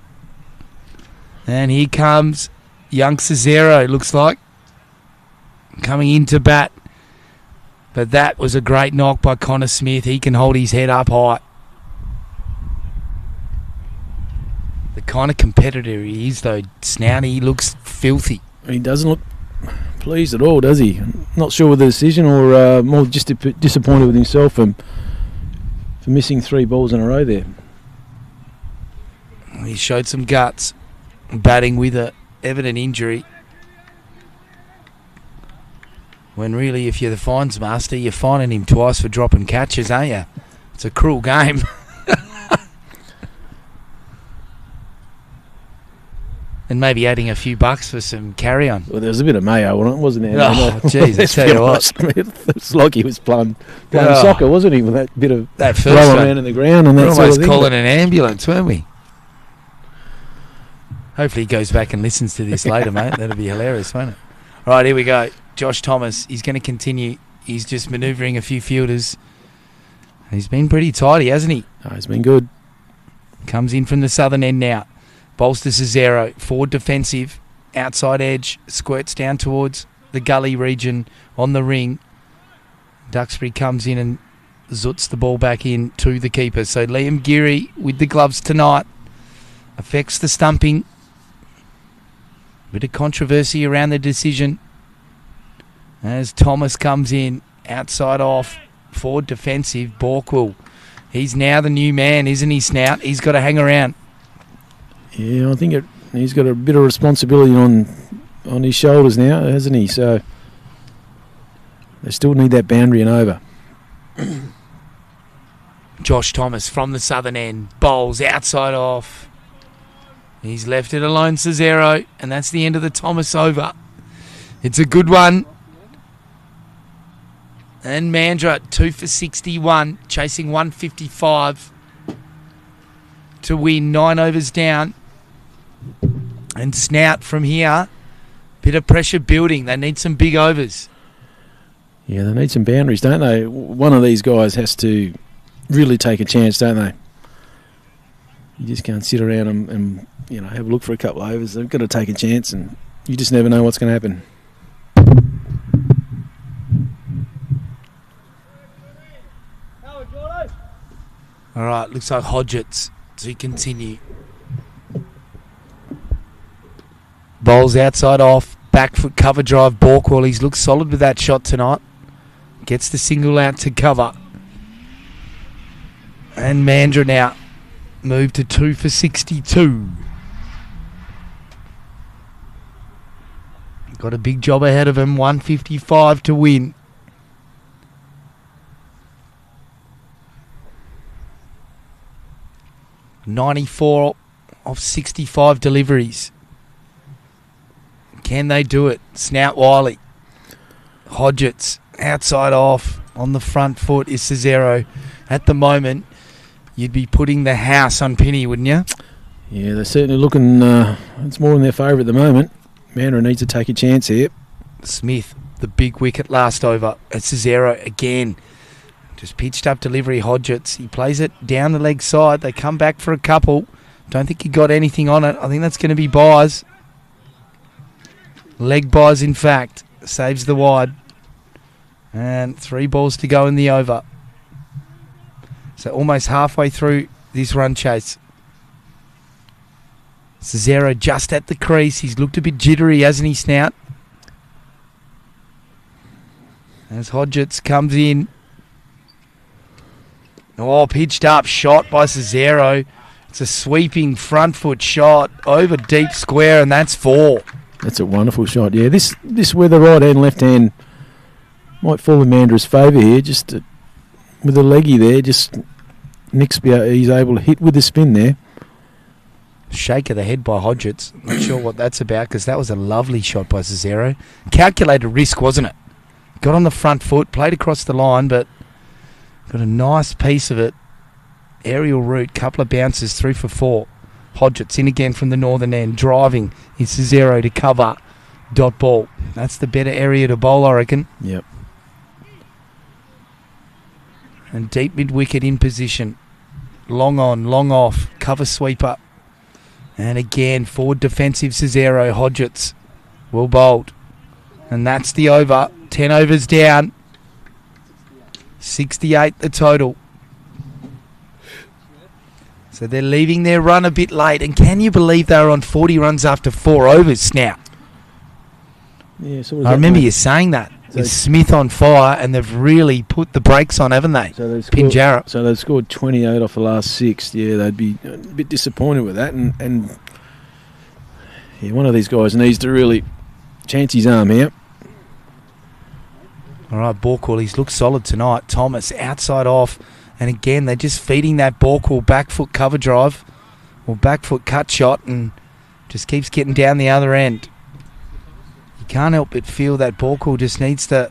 And here comes young Cesaro, looks like, coming into bat. But that was a great knock by Connor Smith. He can hold his head up high. The kind of competitor he is, though, Snouty, he looks filthy. He doesn't look pleased at all, does he? Not sure with the decision, or more just disappointed with himself for missing 3 balls in a row there. He showed some guts, batting with a evident injury. When really, if you're the fines master, you're fining him twice for dropping catches, aren't you? It's a cruel game. And maybe adding a few bucks for some carry-on. Well, there was a bit of mayo on it, wasn't there? Oh, jeez, I tell you what. It's like he was playing soccer, wasn't he? With that bit of that first rolling one around in the ground and that We're sort of almost thing. calling an ambulance, weren't we? Hopefully he goes back and listens to this later, mate. That'll be hilarious, won't it? All right, here we go. Josh Thomas, he's going to continue. He's just manoeuvring a few fielders. He's been pretty tidy, hasn't he? Oh, he's been good. Comes in from the southern end now. Bolsters a 0. Forward defensive. Outside edge. Squirts down towards the gully region on the ring. Duxbury comes in and zoots the ball back in to the keeper. So Liam Geary with the gloves tonight. Affects the stumping. Bit of controversy around the decision. As Thomas comes in. Outside off. Forward defensive. Borkwell. He's now the new man, isn't he, Snout? He's got to hang around. Yeah, I think he's got a bit of responsibility on his shoulders now, hasn't he? So they still need that boundary and over. Josh Thomas from the southern end. Bowls outside off. He's left it alone, Cesaro. And that's the end of the Thomas over. It's a good one. And Mandra 2 for 61, chasing 155 to win. 9 overs down. And Snout from here, bit of pressure building. They need some big overs. Yeah, they need some boundaries, don't they? One of these guys has to really take a chance, don't they? You just can't sit around and have a look for a couple of overs. They've got to take a chance, and you just never know what's going to happen. All right, looks like Hodgetts to continue. Bowls outside off, back foot cover drive, Borkwell. He's looked solid with that shot tonight. Gets the single out to cover. And Mandra now moved to 2 for 62. Got a big job ahead of him, 155 to win. .94 of 65 deliveries. Can they do it? Snout Wiley. Hodgetts outside off on the front foot is Cesaro. At the moment, you'd be putting the house on Penny, wouldn't you? Yeah, they're certainly looking, it's more in their favour at the moment. Mandra needs to take a chance here. Smith, the big wicket last over. It's Cesaro again. Just pitched up delivery, Hodgetts. He plays it down the leg side. They come back for a couple. Don't think he got anything on it. I think that's going to be buys. Leg buys, in fact. Saves the wide. And 3 balls to go in the over. So almost halfway through this run chase. Cesaro just at the crease. He's looked a bit jittery, hasn't he, Snout? As Hodgetts comes in. Oh, pitched up, shot by Cesaro. It's a sweeping front foot shot over deep square, and that's 4. That's a wonderful shot. Yeah, this where the right hand, left hand might fall in Mandra's favour here. Just with the leggy there, just he's able to hit with the spin there. Shake of the head by Hodgetts. Not sure what that's about, because that was a lovely shot by Cesaro. Calculated risk, wasn't it? Got on the front foot, played across the line, but got a nice piece of it. Aerial route, couple of bounces, 3 for 4. Hodgetts in again from the northern end, driving. It's Cesaro to cover. Dot ball. That's the better area to bowl, I reckon. Yep. And deep mid-wicket in position. Long on, long off. Cover sweeper. And again, forward defensive Cesaro. Hodgetts well bowled. And that's the over. 10 overs down. 68 the total. So they're leaving their run a bit late. And can you believe they were on 40 runs after 4 overs now? Yeah, so I remember you saying that. So with Smith on fire, and they've really put the brakes on, haven't they? So they've scored, Pinjarra. So they've scored 28 off the last 6. Yeah, they'd be a bit disappointed with that. And yeah, one of these guys needs to really chance his arm here. All right, Borkwell, he's looked solid tonight. Thomas outside off. And again, they're just feeding that Borkwell back foot cover drive or back foot cut shot, and just keeps getting down the other end. You can't help but feel that Borkwell just needs to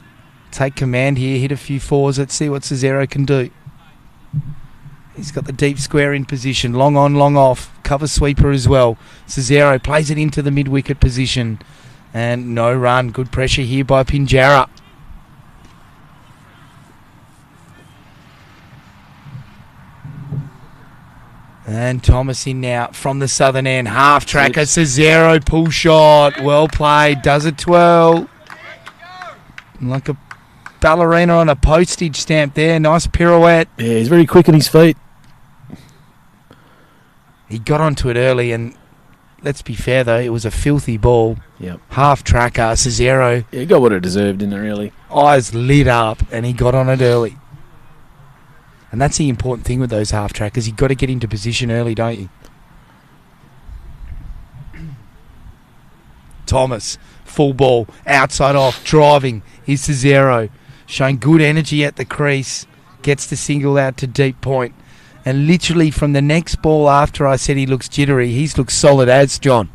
take command here, hit a few 4s. Let's see what Cesaro can do. He's got the deep square in position. Long on, long off. Cover sweeper as well. Cesaro plays it into the mid-wicket position. And no run. Good pressure here by Pinjarra. And Thomas in now from the southern end. Half tracker, Cesaro, pull shot. Well played. Does it 12. Like a ballerina on a postage stamp there. Nice pirouette. Yeah, he's very quick on his feet. He got onto it early, and let's be fair though, it was a filthy ball. Yep. Half tracker, Cesaro. Yeah, he got what it deserved, didn't it, really? Eyes lit up, and he got on it early. And that's the important thing with those half trackers. You've got to get into position early, don't you? Thomas, full ball, outside off, driving. Is Cesaro showing good energy at the crease. Gets the single out to deep point. And literally from the next ball after I said he looks jittery, he's looked solid as, John.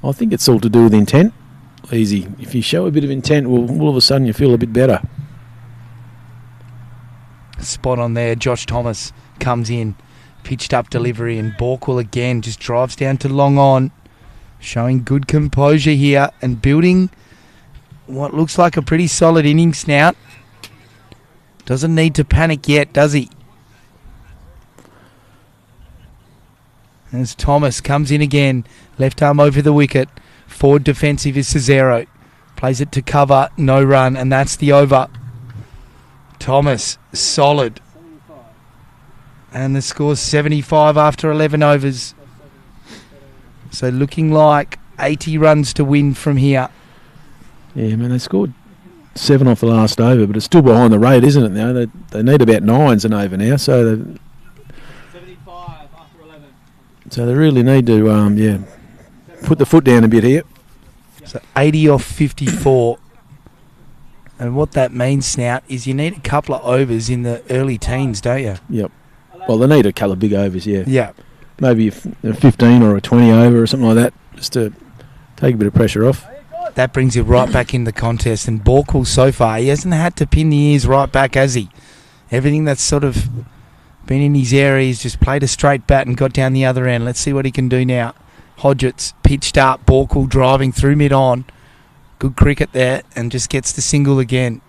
I think it's all to do with intent. Easy. If you show a bit of intent, well, all of a sudden you feel a bit better. spot on there. Josh Thomas comes in, pitched up delivery, and Borkwell again just drives down to long on, showing good composure here and building what looks like a pretty solid innings now. Doesn't need to panic yet, does he? As Thomas comes in again, left arm over the wicket. Forward defensive is Cesaro. Plays it to cover, no run, and that's the over. Thomas, solid. And the score's 75 after 11 overs. So looking like 80 runs to win from here. Yeah, man, they scored 7 off the last over, but it's still behind the rate, isn't it? Now they need about 9s an over now, so 75 after 11. So they really need to put the foot down a bit here. So 80 off 54. And what that means, Snout, is you need a couple of overs in the early teens, don't you? Yep. Well, they need a couple of big overs, yeah. Yeah. Maybe a 15 or a 20 over or something like that, just to take a bit of pressure off. That brings you right back in the contest. And Borkwell, so far, he hasn't had to pin the ears right back, has he? Everything that's sort of been in his area, he's just played a straight bat and got down the other end. Let's see what he can do now. Hodgetts pitched up, Borkwell driving through mid-on. Good cricket there, and just gets the single again.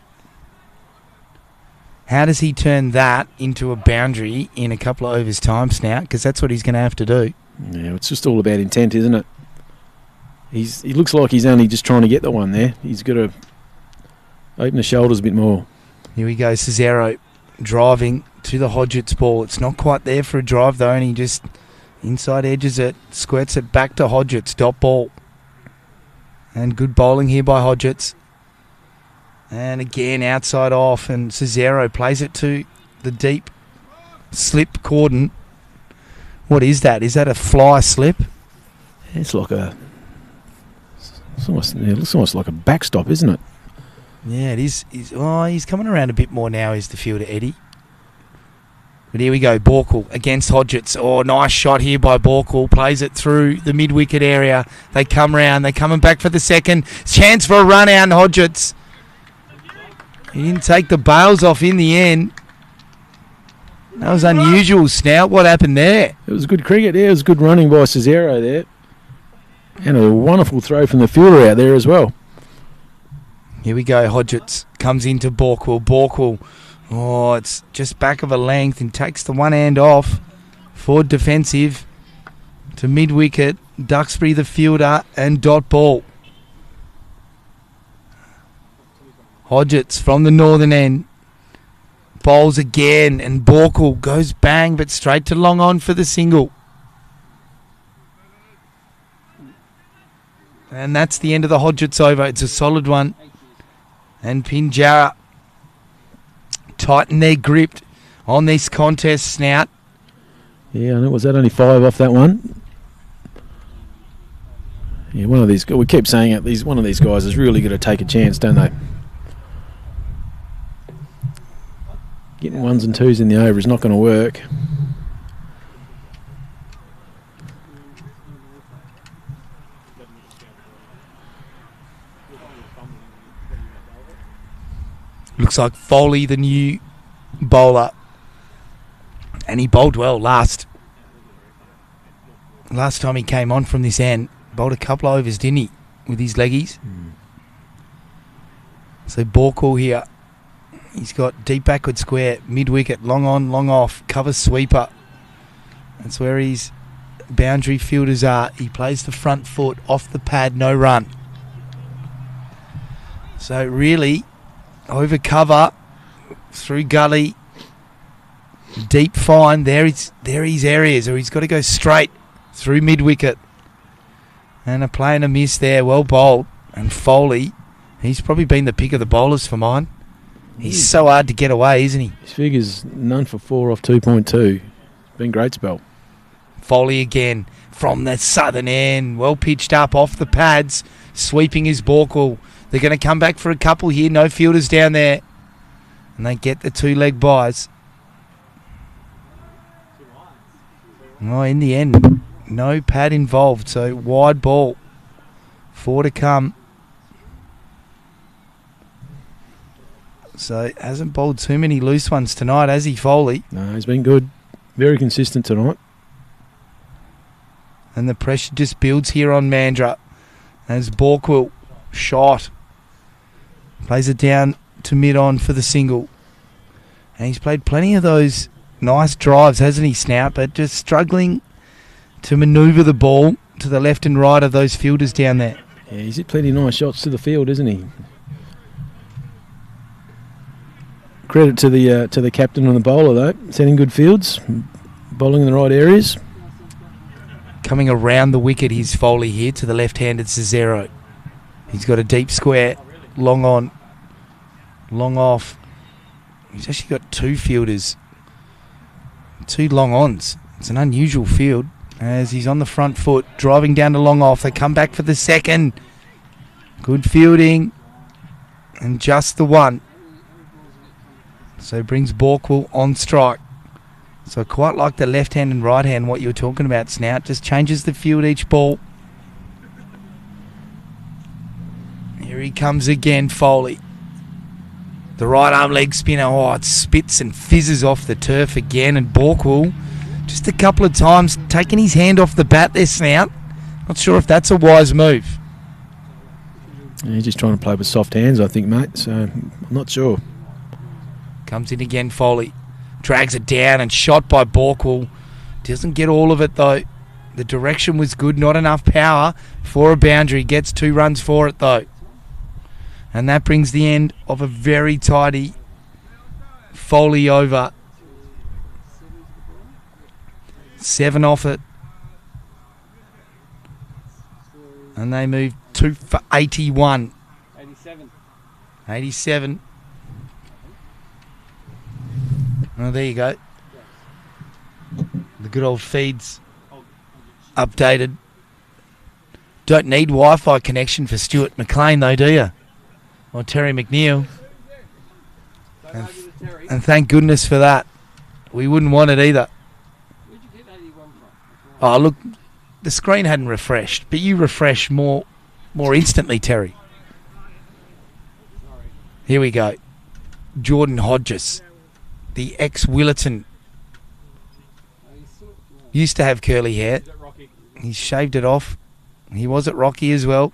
How does he turn that into a boundary in a couple of overs' time, Snout? Because that's what he's going to have to do. Yeah, it's just all about intent, isn't it? He looks like he's only just trying to get the one there. He's got to open the shoulders a bit more. Here we go, Cesaro driving to the Hodgetts ball. It's not quite there for a drive though, and he just inside edges it, squirts it back to Hodgetts, dot ball. And good bowling here by Hodgetts. And again, outside off, and Cesaro plays it to the deep slip cordon. What is that? Is that a fly slip? It's like it looks almost like a backstop, isn't it? Yeah, it is. He's coming around a bit more now, is the fielder, Eddie. But here we go, Borkwell against Hodgetts. Oh, nice shot here by Borkwell. Plays it through the mid-wicket area. They come round. They're coming back for the second. Chance for a run out, and Hodgetts. He didn't take the bails off in the end. That was unusual, Snout. What happened there? It was good cricket there. It was good running by Cesaro there. And a wonderful throw from the fielder out there as well. Here we go, Hodgetts comes into Borkwell. Borkwell, it's just back of a length and takes the one hand off. Forward defensive to mid-wicket. Duxbury the fielder and dot ball. Hodgetts from the northern end. Bowls again and Borkwell goes bang but straight to long on for the single. And that's the end of the Hodgetts over. It's a solid one. And Pinjarra tighten their grip on this contest, Snout. Yeah, and was that only 5 off that one? Yeah, one of these. We keep saying it. One of these guys is really going to take a chance, don't they? Getting 1s and 2s in the over is not going to work. Looks like Foley, the new bowler. And he bowled well last time he came on from this end. Bowled a couple of overs, didn't he? With his leggies. So Borkwell here. He's got deep backward square, mid-wicket, long on, long off, cover sweeper. That's where his boundary fielders are. He plays the front foot, off the pad, no run. So really, over cover, through gully, deep fine, there his areas, or he's got to go straight through mid-wicket. And a play and a miss there, well bowled. And Foley, he's probably been the pick of the bowlers for mine. He's so hard to get away, isn't he? His figure's none for 4 off 2.2. Been a great spell. Foley again from the southern end. Well pitched up off the pads. Sweeping his Borkwell. They're going to come back for a couple here. No fielders down there. And they get the 2-leg buys. In the end, no pad involved. So wide ball. 4 to come. So hasn't bowled too many loose ones tonight, has he, Foley? No, he's been good. Very consistent tonight. And the pressure just builds here on Mandra. As Borkwill shot. Plays it down to mid-on for the single. And he's played plenty of those nice drives, hasn't he, Snout? But just struggling to manoeuvre the ball to the left and right of those fielders down there. Yeah, he's hit plenty of nice shots to the field, isn't he? Credit to the captain and the bowler, though. Setting good fields, bowling in the right areas. Coming around the wicket, he's Foley here to the left-handed Cesaro. He's got a deep square, long on, long off. He's actually got two fielders, two long-ons. It's an unusual field as he's on the front foot, driving down to long off. They come back for the second. Good fielding and just the one. So brings Borkwill on strike. So quite like the left hand and right hand, what you were talking about, Snout. Just changes the field each ball. Here he comes again, Foley. The right arm leg spinner. Oh, it spits and fizzes off the turf again. And Borkwill, just a couple of times, taking his hand off the bat there, Snout. Not sure if that's a wise move. Yeah, he's just trying to play with soft hands, I think, mate. So I'm not sure. Comes in again, Foley. Drags it down and shot by Borkwill. Doesn't get all of it, though. The direction was good. Not enough power for a boundary. Gets 2 runs for it, though. And that brings the end of a very tidy Foley over. 7 off it. And they move 2 for 81. 87. Oh, there you go. The good old feeds updated. Don't need Wi-Fi connection for Stuart McLean, though, do you? Or Terry McNeil. And thank goodness for that. We wouldn't want it either. Oh, look, the screen hadn't refreshed, but you refresh more instantly, Terry. Here we go. Jordan Hodges, the ex-Willerton. Used to have curly hair. He's shaved it off. He was at Rocky as well.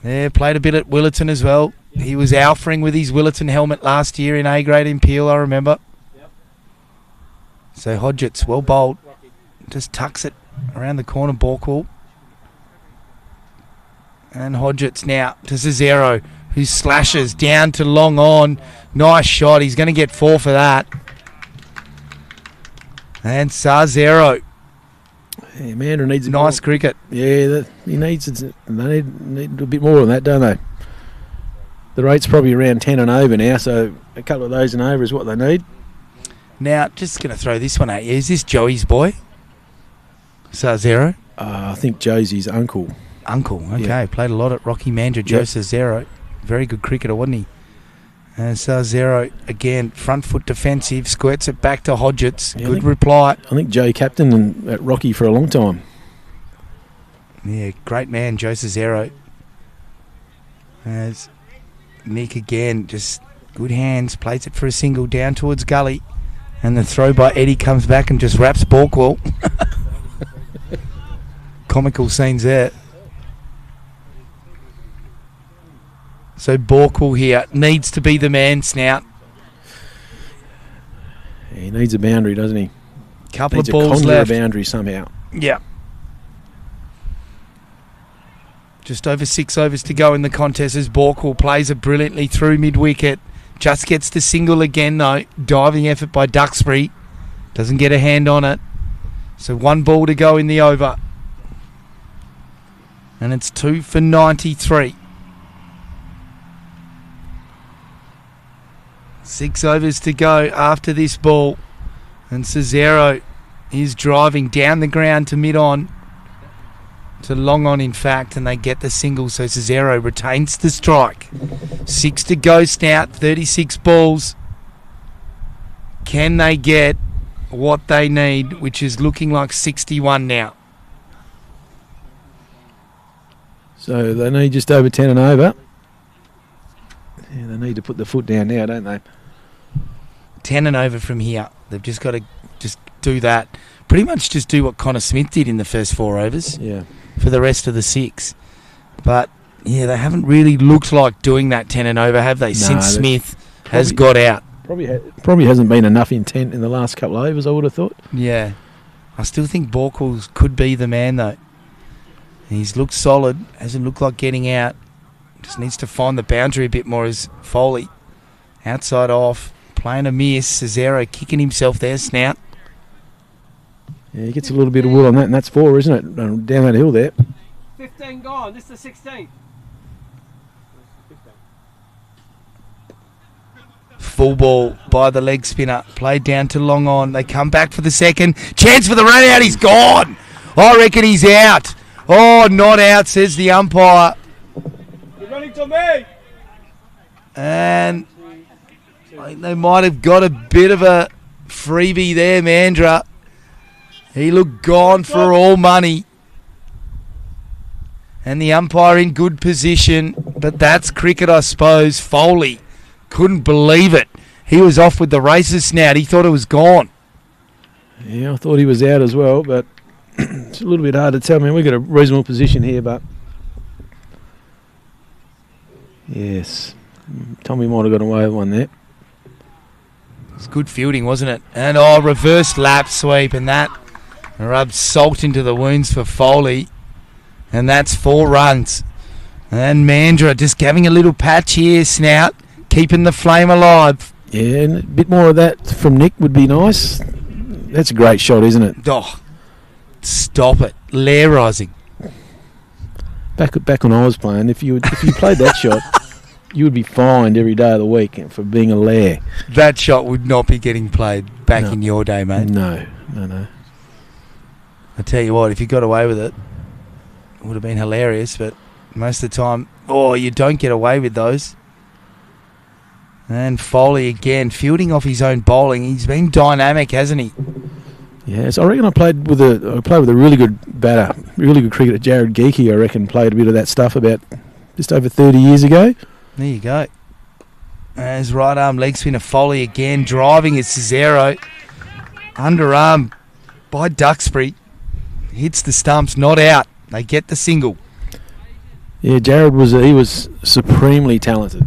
Yeah, played a bit at Willerton as well. He was alphering with his Willerton helmet last year in A-grade in Peel, I remember. So Hodgetts, well bowled. Just tucks it around the corner, Borkwill. And Hodgetts now to Cesaro, who slashes down to long on. Nice shot. He's going to get 4 for that. And Cesaro. Yeah, Mandra needs a nice cricket. Yeah, he needs it. They need a bit more than that, don't they? The rate's probably around 10 and over now, so a couple of those and over is what they need. Now, just going to throw this one at you. Is this Joey's boy? Cesaro? I think Josie's uncle. Uncle, okay. Yeah. Played a lot at Rocky Mandra. Joe Cesaro. Very good cricketer, wasn't he? And Cesaro, again, front foot defensive, squirts it back to Hodgetts. Yeah, good reply. I think Joe captained at Rocky for a long time. Yeah, great man, Joe Cesaro. As Nick again, just good hands, plays it for a single down towards gully. And the throw by Eddie comes back and just wraps Borkwill. Comical scenes there. So Borkwill here needs to be the man, Snout. He needs a boundary, doesn't he? Couple needs of balls a left. Boundary somehow. Yeah. Just over 6 overs to go in the contest as Borkwill plays it brilliantly through mid-wicket. Just gets the single again, though. Diving effort by Duxbury. Doesn't get a hand on it. So 1 ball to go in the over. And it's 2 for 93. 6 overs to go after this ball. And Cesaro is driving down the ground to mid-on. To long on, in fact, and they get the single. So Cesaro retains the strike. 6 to go, Snout. 36 balls. Can they get what they need, which is looking like 61 now? So they need just over 10 and over. Yeah, they need to put the foot down now, don't they? 10 and over from here. They've just got to just do that. Pretty much just do what Connor Smith did in the first 4 overs for the rest of the 6. But, yeah, they haven't really looked like doing that 10 and over, have they, since Smith has got out? Probably hasn't been enough intent in the last couple of overs, I would have thought. Yeah. I still think Borkwell could be the man, though. He's looked solid. Hasn't looked like getting out. Just needs to find the boundary a bit more as Foley. Outside off. Playing a miss. Cesaro kicking himself there, Snout. Yeah, he gets a little bit of wood on that, and that's 4, isn't it? Down that hill there. 15 gone. This is the 16th. Full ball by the leg spinner. Played down to long on. They come back for the second. Chance for the run out. He's gone. I reckon he's out. Oh, not out, says the umpire. You're running to me. And I think they might have got a bit of a freebie there, Mandra. He looked gone for all money. And the umpire in good position. But that's cricket, I suppose. Foley couldn't believe it. He was off with the races Snout. He thought it was gone. Yeah, I thought he was out as well, but it's a little bit hard to tell. I mean, we've got a reasonable position here, but yes, Tommy might have got away with one there. It's good fielding, wasn't it? And reverse lap sweep, and that rubs salt into the wounds for Foley. And that's 4 runs. And Mandra just having a little patch here, Snout, keeping the flame alive. Yeah, and a bit more of that from Nick would be nice. That's a great shot, isn't it? Oh, stop it. Lair-rising. Back when I was playing, if you played that shot, you would be fined every day of the week for being a lair. That shot would not be getting played back in your day, mate. No. I tell you what, if you got away with it, it would have been hilarious, but most of the time, you don't get away with those. And Foley again, fielding off his own bowling. He's been dynamic, hasn't he? Yes, I reckon I played with a really good batter, really good cricketer, Jared Geeky. I reckon played a bit of that stuff about just over 30 years ago. There you go. As right arm leg spinner Foley again, driving at Cesaro. Underarm by Duxbury. Hits the stumps, not out. They get the single. Yeah, Jared was supremely talented.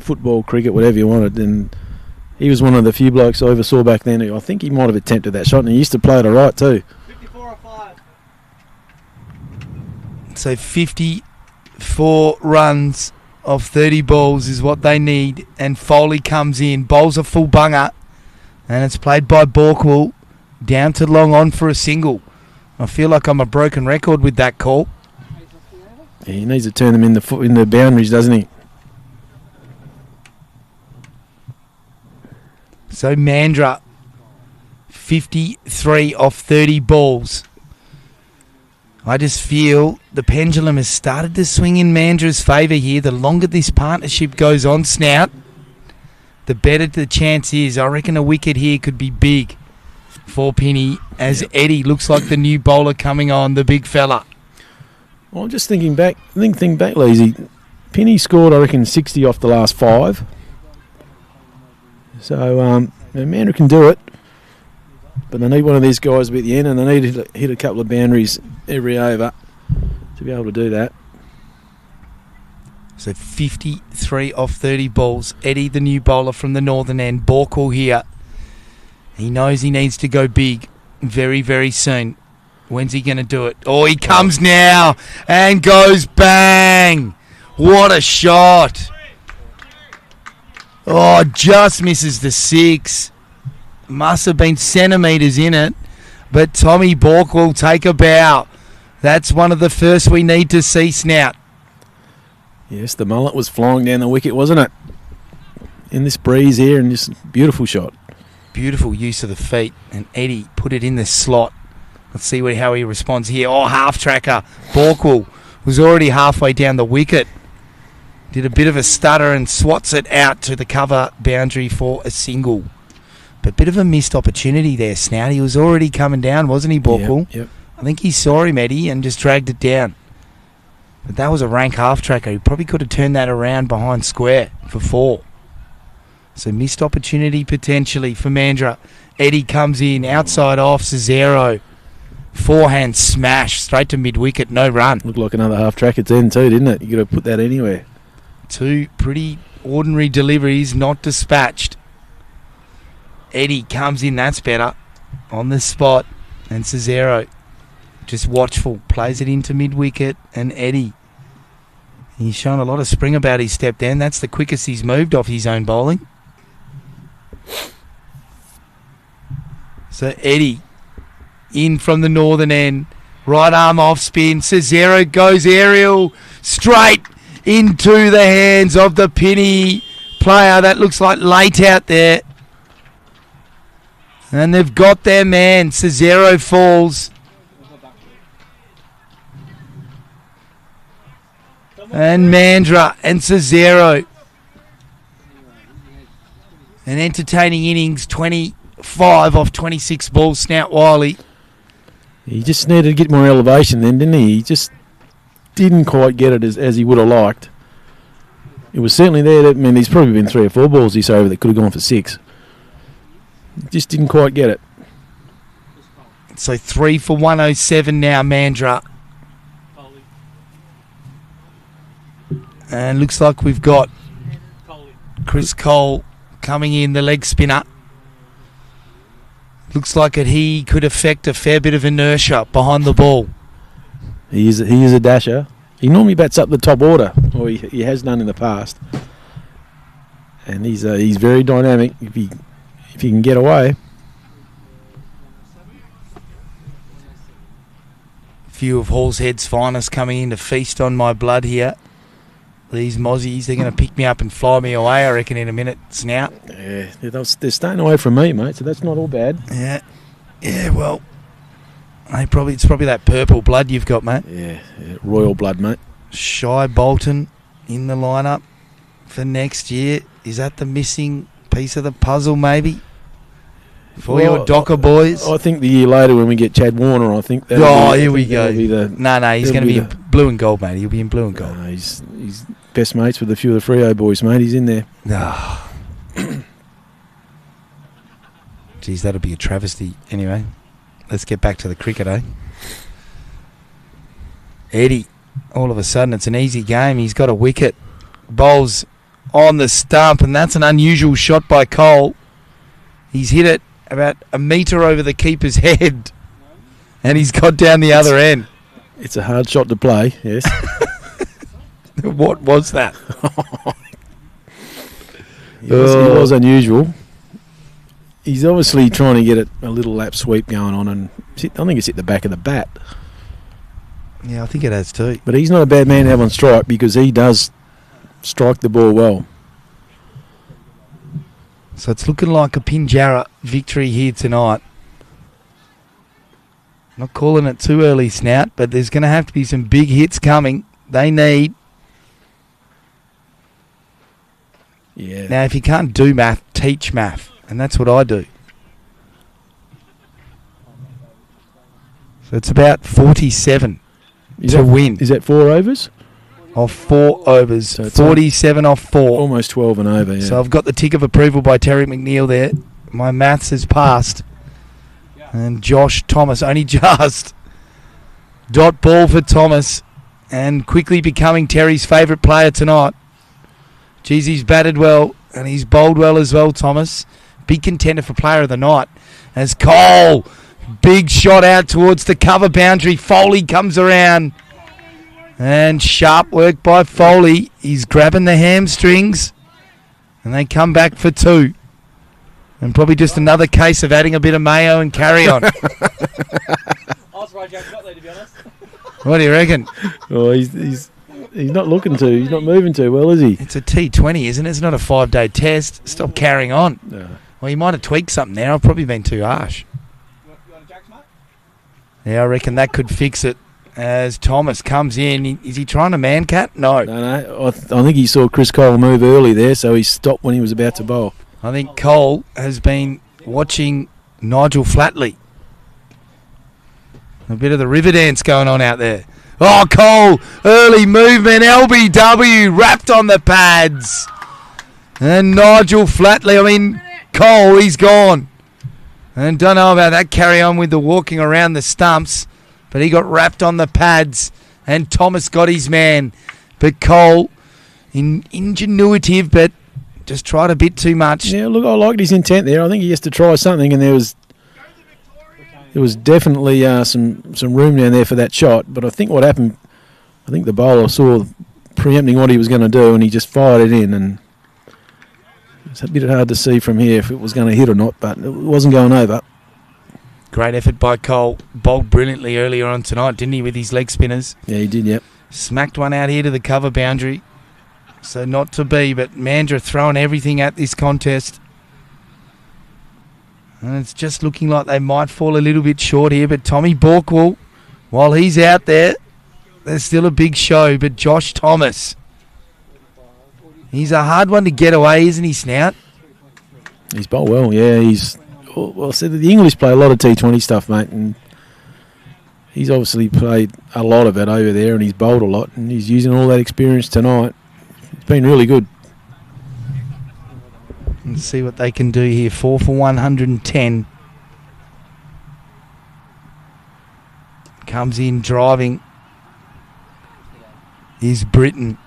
Football, cricket, whatever you wanted, and he was one of the few blokes I ever saw back then. I think he might have attempted that shot, and he used to play it all right too. 54 or 5. So 54 runs of 30 balls is what they need, and Foley comes in, bowls a full bunger, and it's played by Borkwell down to long on for a single. I feel like I'm a broken record with that call. Yeah, he needs to turn them in the boundaries, doesn't he? So Mandra, 53 off 30 balls. I just feel the pendulum has started to swing in Mandra's favour here. The longer this partnership goes on, Snout, the better the chance is. I reckon a wicket here could be big for Pinny, as Eddie looks like the new bowler coming on, the big fella. Well, just thinking back, Lazy. Pinny scored, I reckon, 60 off the last 5. So, Mandra can do it, but they need one of these guys to be at the end, and they need to hit a couple of boundaries every over to be able to do that. So 53 off 30 balls. Eddie, the new bowler from the northern end. Borkwell here. He knows he needs to go big very, very soon. When's he going to do it? Oh, he comes now and goes bang. What a shot. Oh, just misses the 6. Must have been centimetres in it. But Tommy Bork will take a bow. That's one of the first we need to see, Snout. Yes, the mullet was flying down the wicket, wasn't it? In this breeze here, and just beautiful shot. Beautiful use of the feet. And Eddie put it in the slot. Let's see how he responds here. Oh, half-tracker. Borkwell was already halfway down the wicket. Did a bit of a stutter and swats it out to the cover boundary for a single. But bit of a missed opportunity there, Snout. He was already coming down, wasn't he, Borkwell? Yep. I think he saw him, Eddie, and just dragged it down. But that was a rank half-tracker. He probably could have turned that around behind square for 4. So missed opportunity potentially for Mandra. Eddie comes in, outside off, Cesaro. Forehand smash, straight to mid-wicket, no run. Looked like another half-track at 10 too, didn't it? You got to put that anywhere. 2 pretty ordinary deliveries, not dispatched. Eddie comes in, that's better, on the spot. And Cesaro, just watchful, plays it into mid-wicket. And Eddie, he's shown a lot of spring about his step down. That's the quickest he's moved off his own bowling. So Eddie, in from the northern end, right arm off spin. Cesaro goes aerial, straight into the hands of the Pinny player. That looks like late out there. And they've got their man. Cesaro falls. And Mandra and Cesaro. An entertaining innings, 25 off 26 balls, Snout Wiley. He just needed to get more elevation then, didn't he? He just didn't quite get it as he would have liked. It was certainly there. I mean, there's probably been 3 or 4 balls this over that could have gone for 6. Just didn't quite get it. So 3 for 107 now, Mandra. And looks like we've got Chris Cole coming in, the leg spinner. Looks like he could affect a fair bit of inertia behind the ball. He is a dasher. He normally bats up the top order, or he has done in the past. And he's very dynamic if he can get away. A few of Hall's Head's finest coming in to feast on my blood here. These Mozzies, they're going to pick me up and fly me away, I reckon, in a minute, Snout. Yeah, they're staying away from me, mate, so that's not all bad. Yeah, well, it's probably that purple blood you've got, mate. Yeah, royal blood, mate. Shy Bolton in the lineup for next year. Is that the missing piece of the puzzle, maybe? For your Docker boys? I think the year later when we get Chad Warner, I think here we go. No, he's going to be in blue and gold, mate. He'll be in blue and gold. He's best mates with a few of the Freo boys, mate. He's in there. Geez, that'll be a travesty. Anyway, let's get back to the cricket, eh? Eddie, all of a sudden, it's an easy game. He's got a wicket. Bowls on the stump, and that's an unusual shot by Cole. He's hit it about a metre over the keeper's head, and he's got down the other end. It's a hard shot to play, yes. What was that? It was unusual. He's obviously trying to get a little lap sweep going on, and I think it's hit the back of the bat. Yeah, I think it has too. But he's not a bad man to have on strike because he does strike the ball well. So it's looking like a Pinjarra victory here tonight. Not calling it too early, Snout, but there's going to have to be some big hits coming. They need. Yeah. Now, if you can't do math, teach math. And that's what I do. So it's about 47 to win. Is that 4 overs? Off 4 overs. So 47 off 4. Almost 12 and over, yeah. So I've got the tick of approval by Terry McNeil there. My maths has passed. And Josh Thomas, only just. Dot ball for Thomas. And quickly becoming Terry's favourite player tonight. Geez, he's batted well. And he's bowled well as well, Thomas. Big contender for player of the night. As Cole, big shot out towards the cover boundary. Foley comes around. And sharp work by Foley. He's grabbing the hamstrings. And they come back for 2. And probably just another case of adding a bit of mayo and carry on. I was right, Jack, not there, to be honest. What do you reckon? Oh, he's not looking to. He's not moving too well, is he? It's a T20, isn't it? It's not a 5-day test. Stop carrying on. No. Well, you might have tweaked something there. I've probably been too harsh. You want a Jack's, mate? Yeah, I reckon that could fix it. As Thomas comes in, is he trying to man cat? No. No. I think he saw Chris Cole move early there, so he stopped when he was about to bowl. I think Cole has been watching Nigel Flatley. A bit of the river dance going on out there. Oh, Cole, early movement, LBW, wrapped on the pads. And Nigel Flatley, Cole, he's gone. And don't know about that carry on with the walking around the stumps, but he got wrapped on the pads, and Thomas got his man. But Cole, ingenuitive, but just tried a bit too much. Yeah, look, I liked his intent there. I think he has to try something, and there was definitely some room down there for that shot. But I think what happened, I think the bowler saw preempting what he was going to do, and he just fired it in. And it's a bit hard to see from here if it was going to hit or not, but it wasn't going over. Great effort by Cole. Bowled brilliantly earlier on tonight, didn't he, with his leg spinners? Yeah, he did, yep. Smacked one out here to the cover boundary. So not to be, but Mandra throwing everything at this contest. And it's just looking like they might fall a little bit short here. But Tommy Borkwell, while he's out there, there's still a big show. But Josh Thomas, he's a hard one to get away, isn't he, Snout? He's bowled well, yeah. Well, so the English play a lot of T20 stuff, mate, and he's obviously played a lot of it over there, and he's bowled a lot, and he's using all that experience tonight. It's been really good. Let's see what they can do here. 4 for 110. Comes in driving. Is Britton.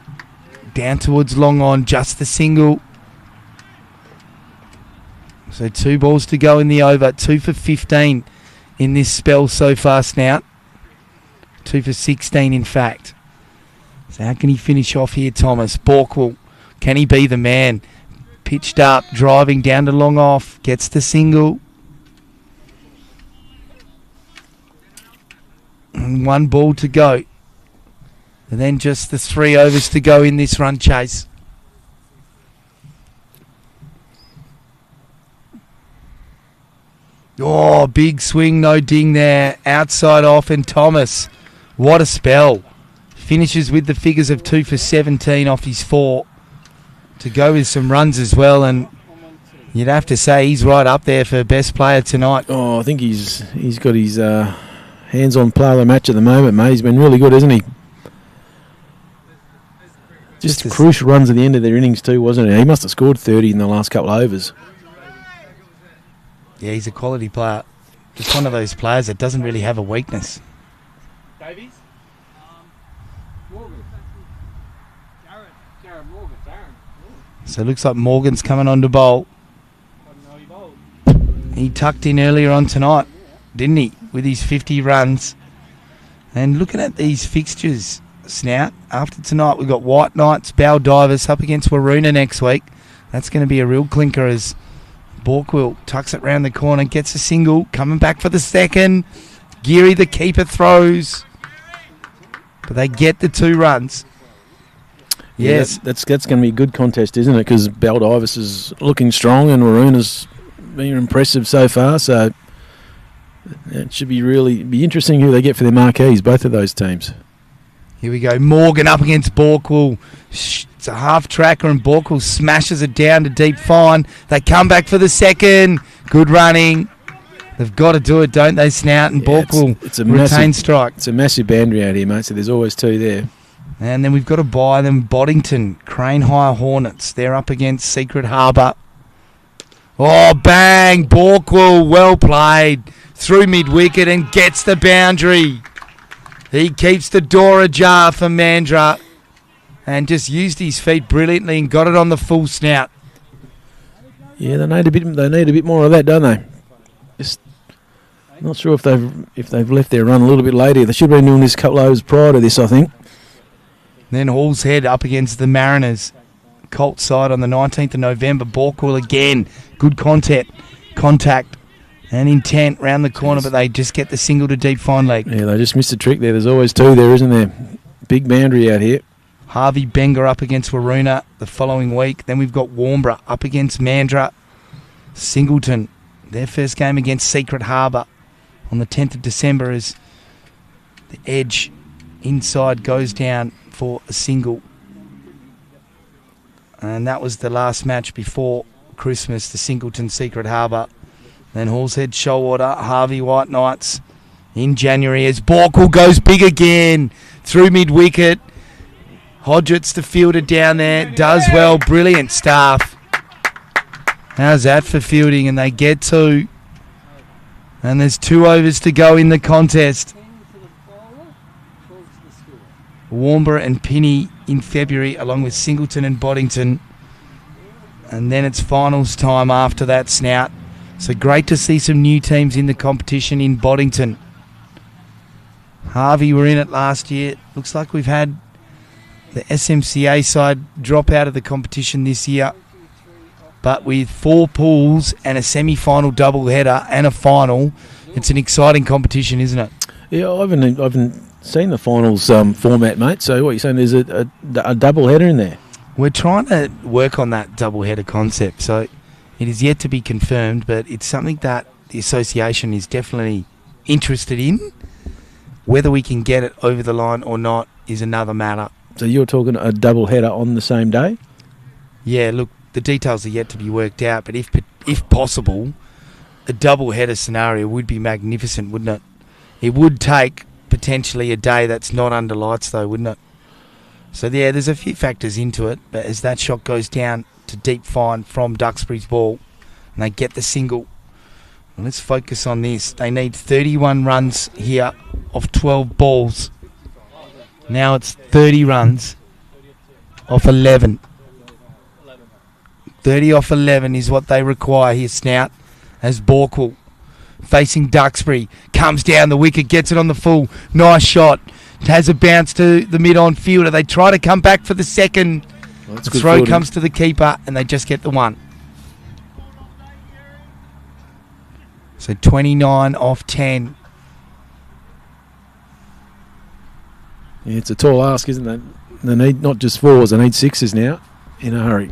Down towards long on, just the single. So 2 balls to go in the over. 2 for 15 in this spell so far, Snout. 2 for 16, in fact. So how can he finish off here, Thomas? Borkwell, can he be the man? Pitched up, driving down to long off. Gets the single. And 1 ball to go. And then just the 3 overs to go in this run chase. Oh, big swing, no ding there. Outside off, and Thomas. What a spell. Finishes with the figures of 2 for 17 off his 4. To go with some runs as well, and you'd have to say he's right up there for best player tonight. Oh, I think he's got his hands-on player of the match at the moment, mate. He's been really good, hasn't he? Just crucial runs at the end of their innings too, wasn't he? He must have scored 30 in the last couple of overs. Yeah, he's a quality player. Just one of those players that doesn't really have a weakness. Davies? Morgan. Jared Morgan. So it looks like Morgan's coming on to bowl. He tucked in earlier on tonight, didn't he? With his 50 runs. And looking at these fixtures, Snout, after tonight we've got White Knights, Bow Divers up against Waroona next week. That's going to be a real clinker as Borkwell tucks it round the corner, gets a single, coming back for the second. Geary, the keeper, throws. But they get the 2 runs. Yes. Yeah, that's going to be a good contest, isn't it? Because Baldivis is looking strong and Waroona's been impressive so far. So it should be interesting who they get for their marquees, both of those teams. Here we go. Morgan up against Borkwell. It's a half tracker and Borkwell smashes it down to deep fine. They come back for the second. Good running. They've got to do it, don't they, Snout? And Borkwell retain strike. It's a massive boundary out here, mate, so there's always 2 there. And then we've got to buy them Boddington, Crane High Hornets. They're up against Secret Harbour. Oh, bang! Borkwell, well played. Through mid-wicket and gets the boundary. He keeps the door ajar for Mandra. And just used his feet brilliantly and got it on the full Snout. Yeah, they need a bit more of that, don't they? Just not sure if they've left their run a little bit later. They should have been doing this a couple of overs prior to this, I think. Then Hall's Head up against the Mariners. Colt side on the 19th of November. Borkwell again. Good contact and intent round the corner, but they just get the single to deep fine leg. Yeah, they just missed a trick there. There's always 2 there, isn't there? Big boundary out here. Harvey Benga up against Waroona the following week. Then we've got Warnborough up against Mandra. Singleton, their first game against Secret Harbour on the 10th of December as the edge inside goes down for a single. And that was the last match before Christmas, the Singleton Secret Harbour. Then Hall's Head Shoalwater, Harvey White Knights in January as Borkwell goes big again. through mid-wicket. Hodgetts, the fielder down there, does well. Brilliant stuff. How's that for fielding? And they get 2. And there's 2 overs to go in the contest. Warmborough and Pinney in February, along with Singleton and Boddington. And then it's finals time after that, Snout. So great to see some new teams in the competition in Boddington. Harvey were in it last year. Looks like we've had the SMCA side drop out of the competition this year. But with 4 pools and a semi-final double-header and a final, it's an exciting competition, isn't it? Yeah, I haven't seen the finals format, mate. So what you're saying, there's a double-header in there? We're trying to work on that double-header concept. So it is yet to be confirmed, but it's something that the association is definitely interested in. Whether we can get it over the line or not is another matter. So you're talking a double-header on the same day? Yeah, look, the details are yet to be worked out, but if possible, a double-header scenario would be magnificent, wouldn't it? It would take potentially a day that's not under lights, though, wouldn't it? So, yeah, there's a few factors into it, but as that shot goes down to deep fine from Duxbury's ball, and they get the single, well, let's focus on this. They need 31 runs here off 12 balls. Now it's 30 runs off 11. 30 off 11 is what they require here, Snout, as Borkwell facing Duxbury. Comes down the wicket, gets it on the full. Nice shot. Has a bounce to the mid-on fielder. They try to come back for the second. Well, the throw fielding comes to the keeper, and they just get the 1. So 29 off 10. Yeah, it's a tall ask, isn't it? They need not just 4s, they need 6s now in a hurry.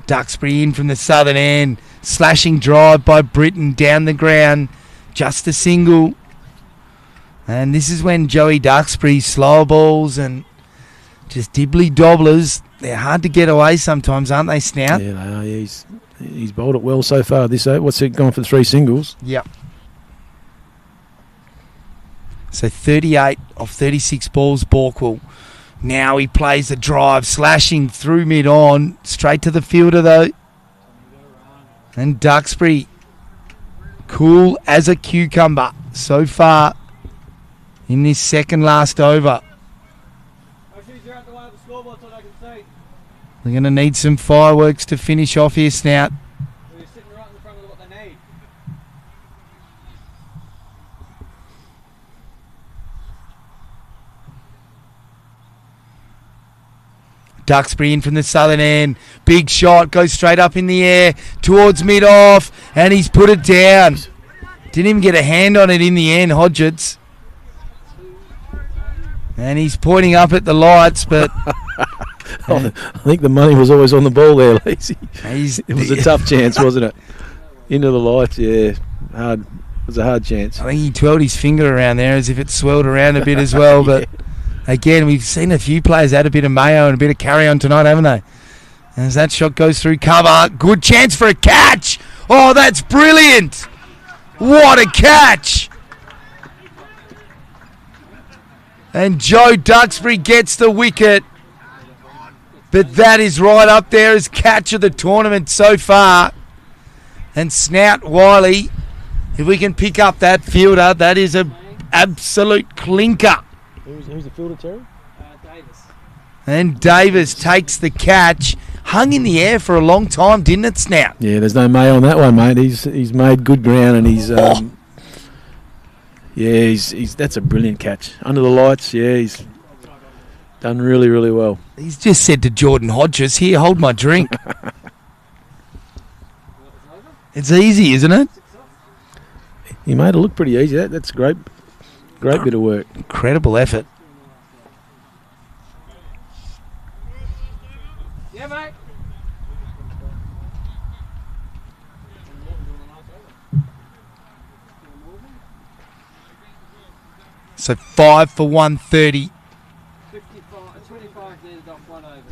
Duxbury in from the southern end. Slashing drive by Britton down the ground. Just a single. And this is when Joey Duxbury's slower balls and just dibbly dobblers, they're hard to get away sometimes, aren't they, Snout? Yeah, they are. Yeah, he's bowled it well so far this over. What's it gone for 3 singles? Yep. So 38 off 36 balls, Borkwell. Now he plays the drive, slashing through mid-on, straight to the fielder though. And Duxbury, cool as a cucumber so far in this second last over. They're going to need some fireworks to finish off here, Snout. Duxbury in from the southern end. Big shot, goes straight up in the air towards mid-off, and he's put it down. Didn't even get a hand on it in the end, Hodgetts. And he's pointing up at the lights, but... I think the money was always on the ball there, Lazy. It was a tough chance, wasn't it? Into the lights, yeah. Hard. It was a hard chance. I think he twirled his finger around there as if it swirled around a bit as well, but... Yeah. Again, we've seen a few players add a bit of mayo and a bit of carry-on tonight, haven't they? As that shot goes through cover, good chance for a catch. Oh, that's brilliant. What a catch. And Joe Duxbury gets the wicket. But that is right up there as catch of the tournament so far. And Snout Wiley, if we can pick up that fielder, that is an absolute clinker. Who's the fielder, Terry? Davis. And Davis takes the catch. Hung in the air for a long time, didn't it, Snout? Yeah, there's no mayo on that one, mate. He's made good ground, and he's that's a brilliant catch under the lights. Yeah, he's done really, really well. He's just said to Jordan Hodges, "Here, hold my drink." It's easy, isn't it? He made it look pretty easy. That's great. Great bit of work. Incredible effort. Yeah, mate. So 5 for 130.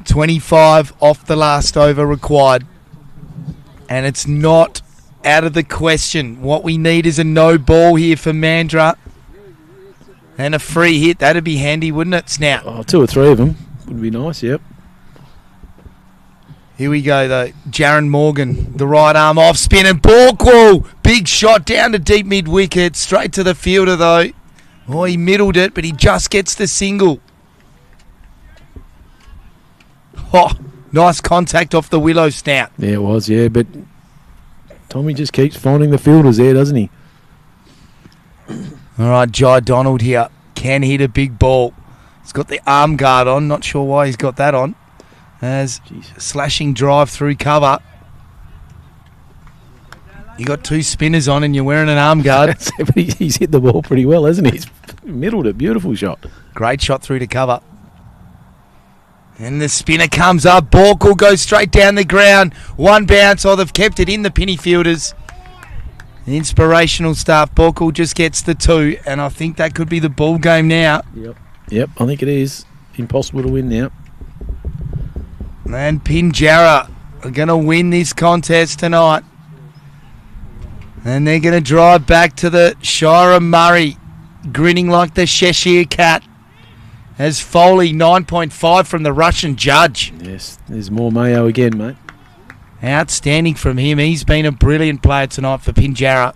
25 off the last over required. And it's not out of the question. What we need is a no ball here for Mandra. And a free hit. That'd be handy, wouldn't it, Snout? Oh, 2 or 3 of them would be nice, yep. Here we go, though. Jaron Morgan, the right arm off spin, and Borkwall. Big shot down to deep mid-wicket. Straight to the fielder, though. Oh, he middled it, but he just gets the single. Oh, nice contact off the willow, Snout. Yeah, it was, yeah, but Tommy just keeps finding the fielders there, doesn't he? All right, Jai Donald here. Can hit a big ball. He's got the arm guard on. Not sure why he's got that on. As slashing drive through cover. You got 2 spinners on and you're wearing an arm guard. But he's hit the ball pretty well, hasn't he? He's middled it. Beautiful shot. Great shot through to cover. And the spinner comes up. Bork goes straight down the ground. 1 bounce. Oh, they've kept it in, the penny fielders. Inspirational stuff. Bork just gets the 2, and I think that could be the ball game now. Yep, I think it is. Impossible to win now. And Pinjarra are going to win this contest tonight. And they're going to drive back to the Shire of Murray, grinning like the Cheshire Cat. As Foley, 9.5 from the Russian judge. Yes, there's more Mayo again, mate. Outstanding from him. He's been a brilliant player tonight for Pinjarra.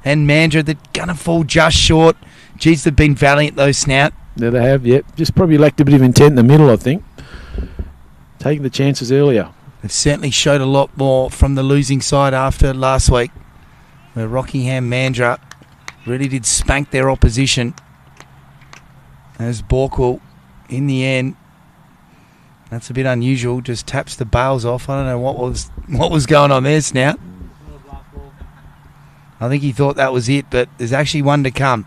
And Mandra, they're going to fall just short. Geez, they've been valiant, though, Snout. There they have, yep. Just probably lacked a bit of intent in the middle, I think. Taking the chances earlier. They've certainly showed a lot more from the losing side after last week, where Rockingham Mandra really did spank their opposition. As Borkwell, in the end, that's a bit unusual, just taps the bails off. I don't know what was going on there, Snout. I think he thought that was it, but there's actually one to come.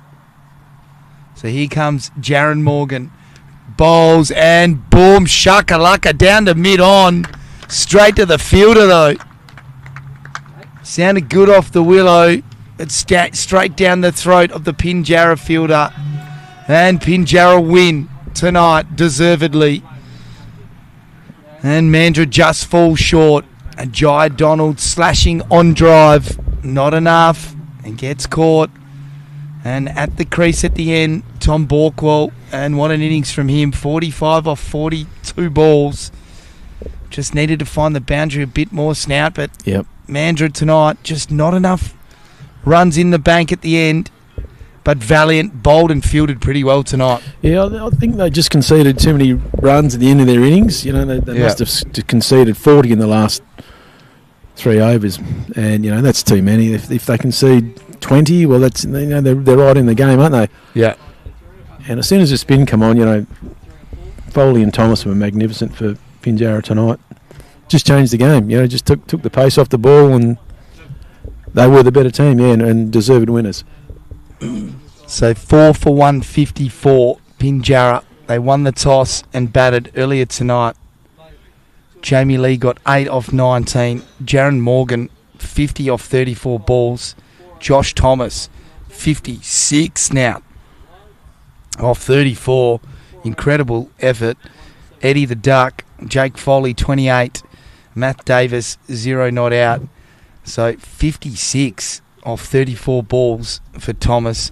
So here comes Jaron Morgan. Bowls and boom, shakalaka down to mid-on. Straight to the fielder, though. Sounded good off the willow. It's straight down the throat of the Pinjarra fielder. And Pinjarra win tonight, deservedly. And Mandra just falls short. A Jai Donald slashing on drive. Not enough. And gets caught. And at the crease at the end, Tom Borkwell. And what an innings from him. 45 off 42 balls. Just needed to find the boundary a bit more, Snout. But yep. Mandra tonight, just not enough runs in the bank at the end. But valiant, bowled and fielded pretty well tonight. Yeah, I think they just conceded too many runs at the end of their innings. You know, they must have conceded 40 in the last 3 overs. And, you know, that's too many. If they concede 20, well, that's, you know, they're right in the game, aren't they? Yeah. And as soon as the spin come on, you know, Foley and Thomas were magnificent for Pinjarra tonight. Just changed the game, you know, just took the pace off the ball, and they were the better team, yeah, and deserved winners. So 4 for 154, Pinjarra. They won the toss and batted earlier tonight. Jamie Lee got 8 off 19. Jaron Morgan, 50 off 34 balls. Josh Thomas, 56 now off 34. Incredible effort. Eddie the Duck, Jake Foley, 28. Matt Davis, 0 not out. So 56 off 34 balls for Thomas.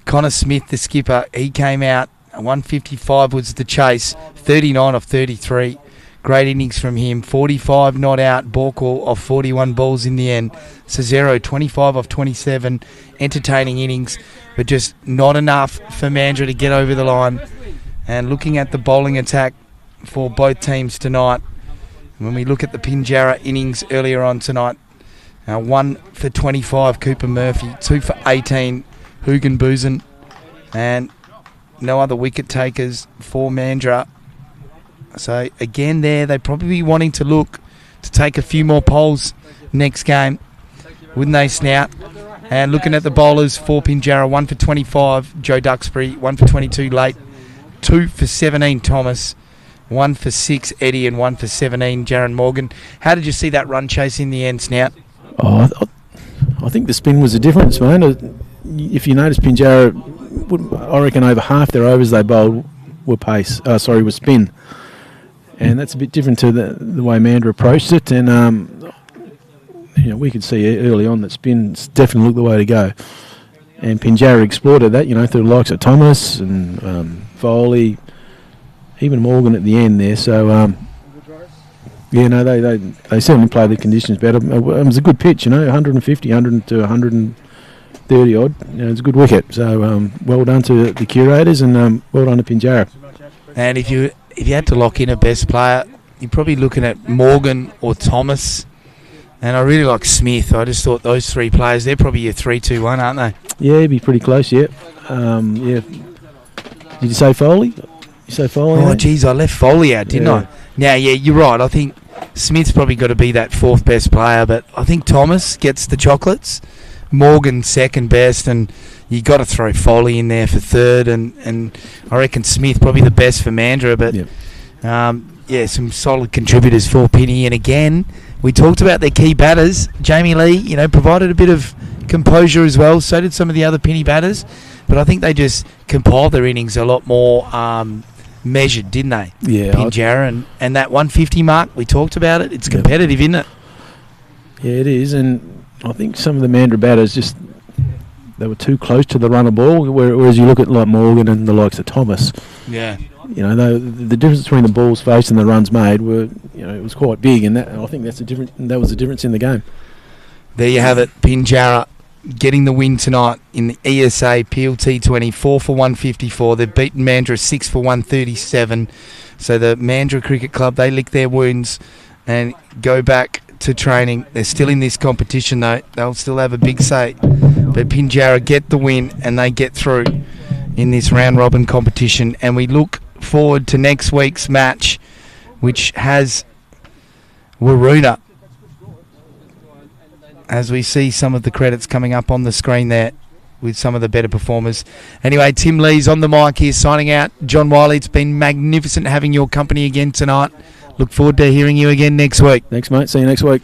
Connor Smith, the skipper, he came out. 155 was the chase. 39 off 33. Great innings from him. 45 not out. Borkwell off 41 balls in the end. Cesaro, 25 off 27. Entertaining innings, but just not enough for Mandra to get over the line. And looking at the bowling attack for both teams tonight, when we look at the Pinjarra innings earlier on tonight, 1 for 25, Cooper Murphy. 2 for 18, Hugan Boozen. And no other wicket takers for Mandra. So again there, they'd probably be wanting to look to take a few more poles next game, wouldn't they, Snout? And looking at the bowlers for Pinjarra, 1 for 25, Joe Duxbury. 1 for 22, Late. 2 for 17, Thomas. 1 for 6, Eddie, and 1 for 17, Jaron Morgan. How did you see that run chase in the end, Snout? Oh, I think the spin was the difference, mate. If you notice, Pinjarra, I reckon over half their overs they bowled were were spin. And that's a bit different to the way Mandra approached it. And, you know, we could see early on that spins definitely looked the way to go. And Pinjarra exploited that, through the likes of Thomas and Foley, even Morgan at the end there. So, they certainly played the conditions better. It was a good pitch, 150, 100 to 130 odd. It's a good wicket. So, well done to the curators and well done to Pinjarra. And if you had to lock in a best player, you're probably looking at Morgan or Thomas. And I really like Smith. I just thought those three players, they're probably your 3-2-1, aren't they? Yeah, it'd be pretty close, yeah. Did you say Foley? Oh, geez, I left Foley out, didn't I? Now, yeah, you're right. I think Smith's probably got to be that fourth best player, but I think Thomas gets the chocolates. Morgan second best, and you got to throw Foley in there for third, and I reckon Smith probably the best for Mandra, but some solid contributors for Penny. And again, we talked about their key batters. Jamie Lee, provided a bit of composure as well. So did some of the other Penny batters, but I think they just compiled their innings a lot more measured, didn't they? Yeah. Pinjarra and that 150 mark, we talked about it. It's competitive, isn't it? Yeah, it is, and I think some of the Mandra batters they were too close to the run of ball, whereas you look at like Morgan and the likes of Thomas. Yeah. The difference between the balls faced and the runs made it was quite big, and I think that was the difference in the game. There you have it, Pinjarra getting the win tonight in the ESA Peel T20, 4 for 154. They've beaten Mandra 6 for 137. So the Mandra Cricket Club, they lick their wounds and go back to training. They're still in this competition though. They'll still have a big say. But Pinjarra get the win and they get through in this round robin competition. And we look forward to next week's match, which has Waruna, as we see some of the credits coming up on the screen there with some of the better performers. Anyway, Tim Lee's on the mic here signing out. John Wiley, it's been magnificent having your company again tonight. Look forward to hearing you again next week. Thanks, mate. See you next week.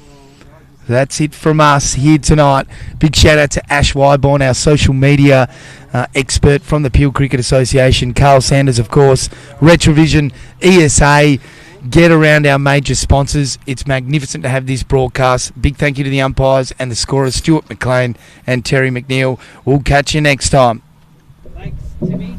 That's it from us here tonight. Big shout out to Ash Wyborn, our social media expert from the Peel Cricket Association. Carl Sanders, of course. Retravision, ESA. Get around our major sponsors. It's magnificent to have this broadcast. Big thank you to the umpires and the scorers, Stuart McLean and Terry McNeil. We'll catch you next time. Thanks, Timmy.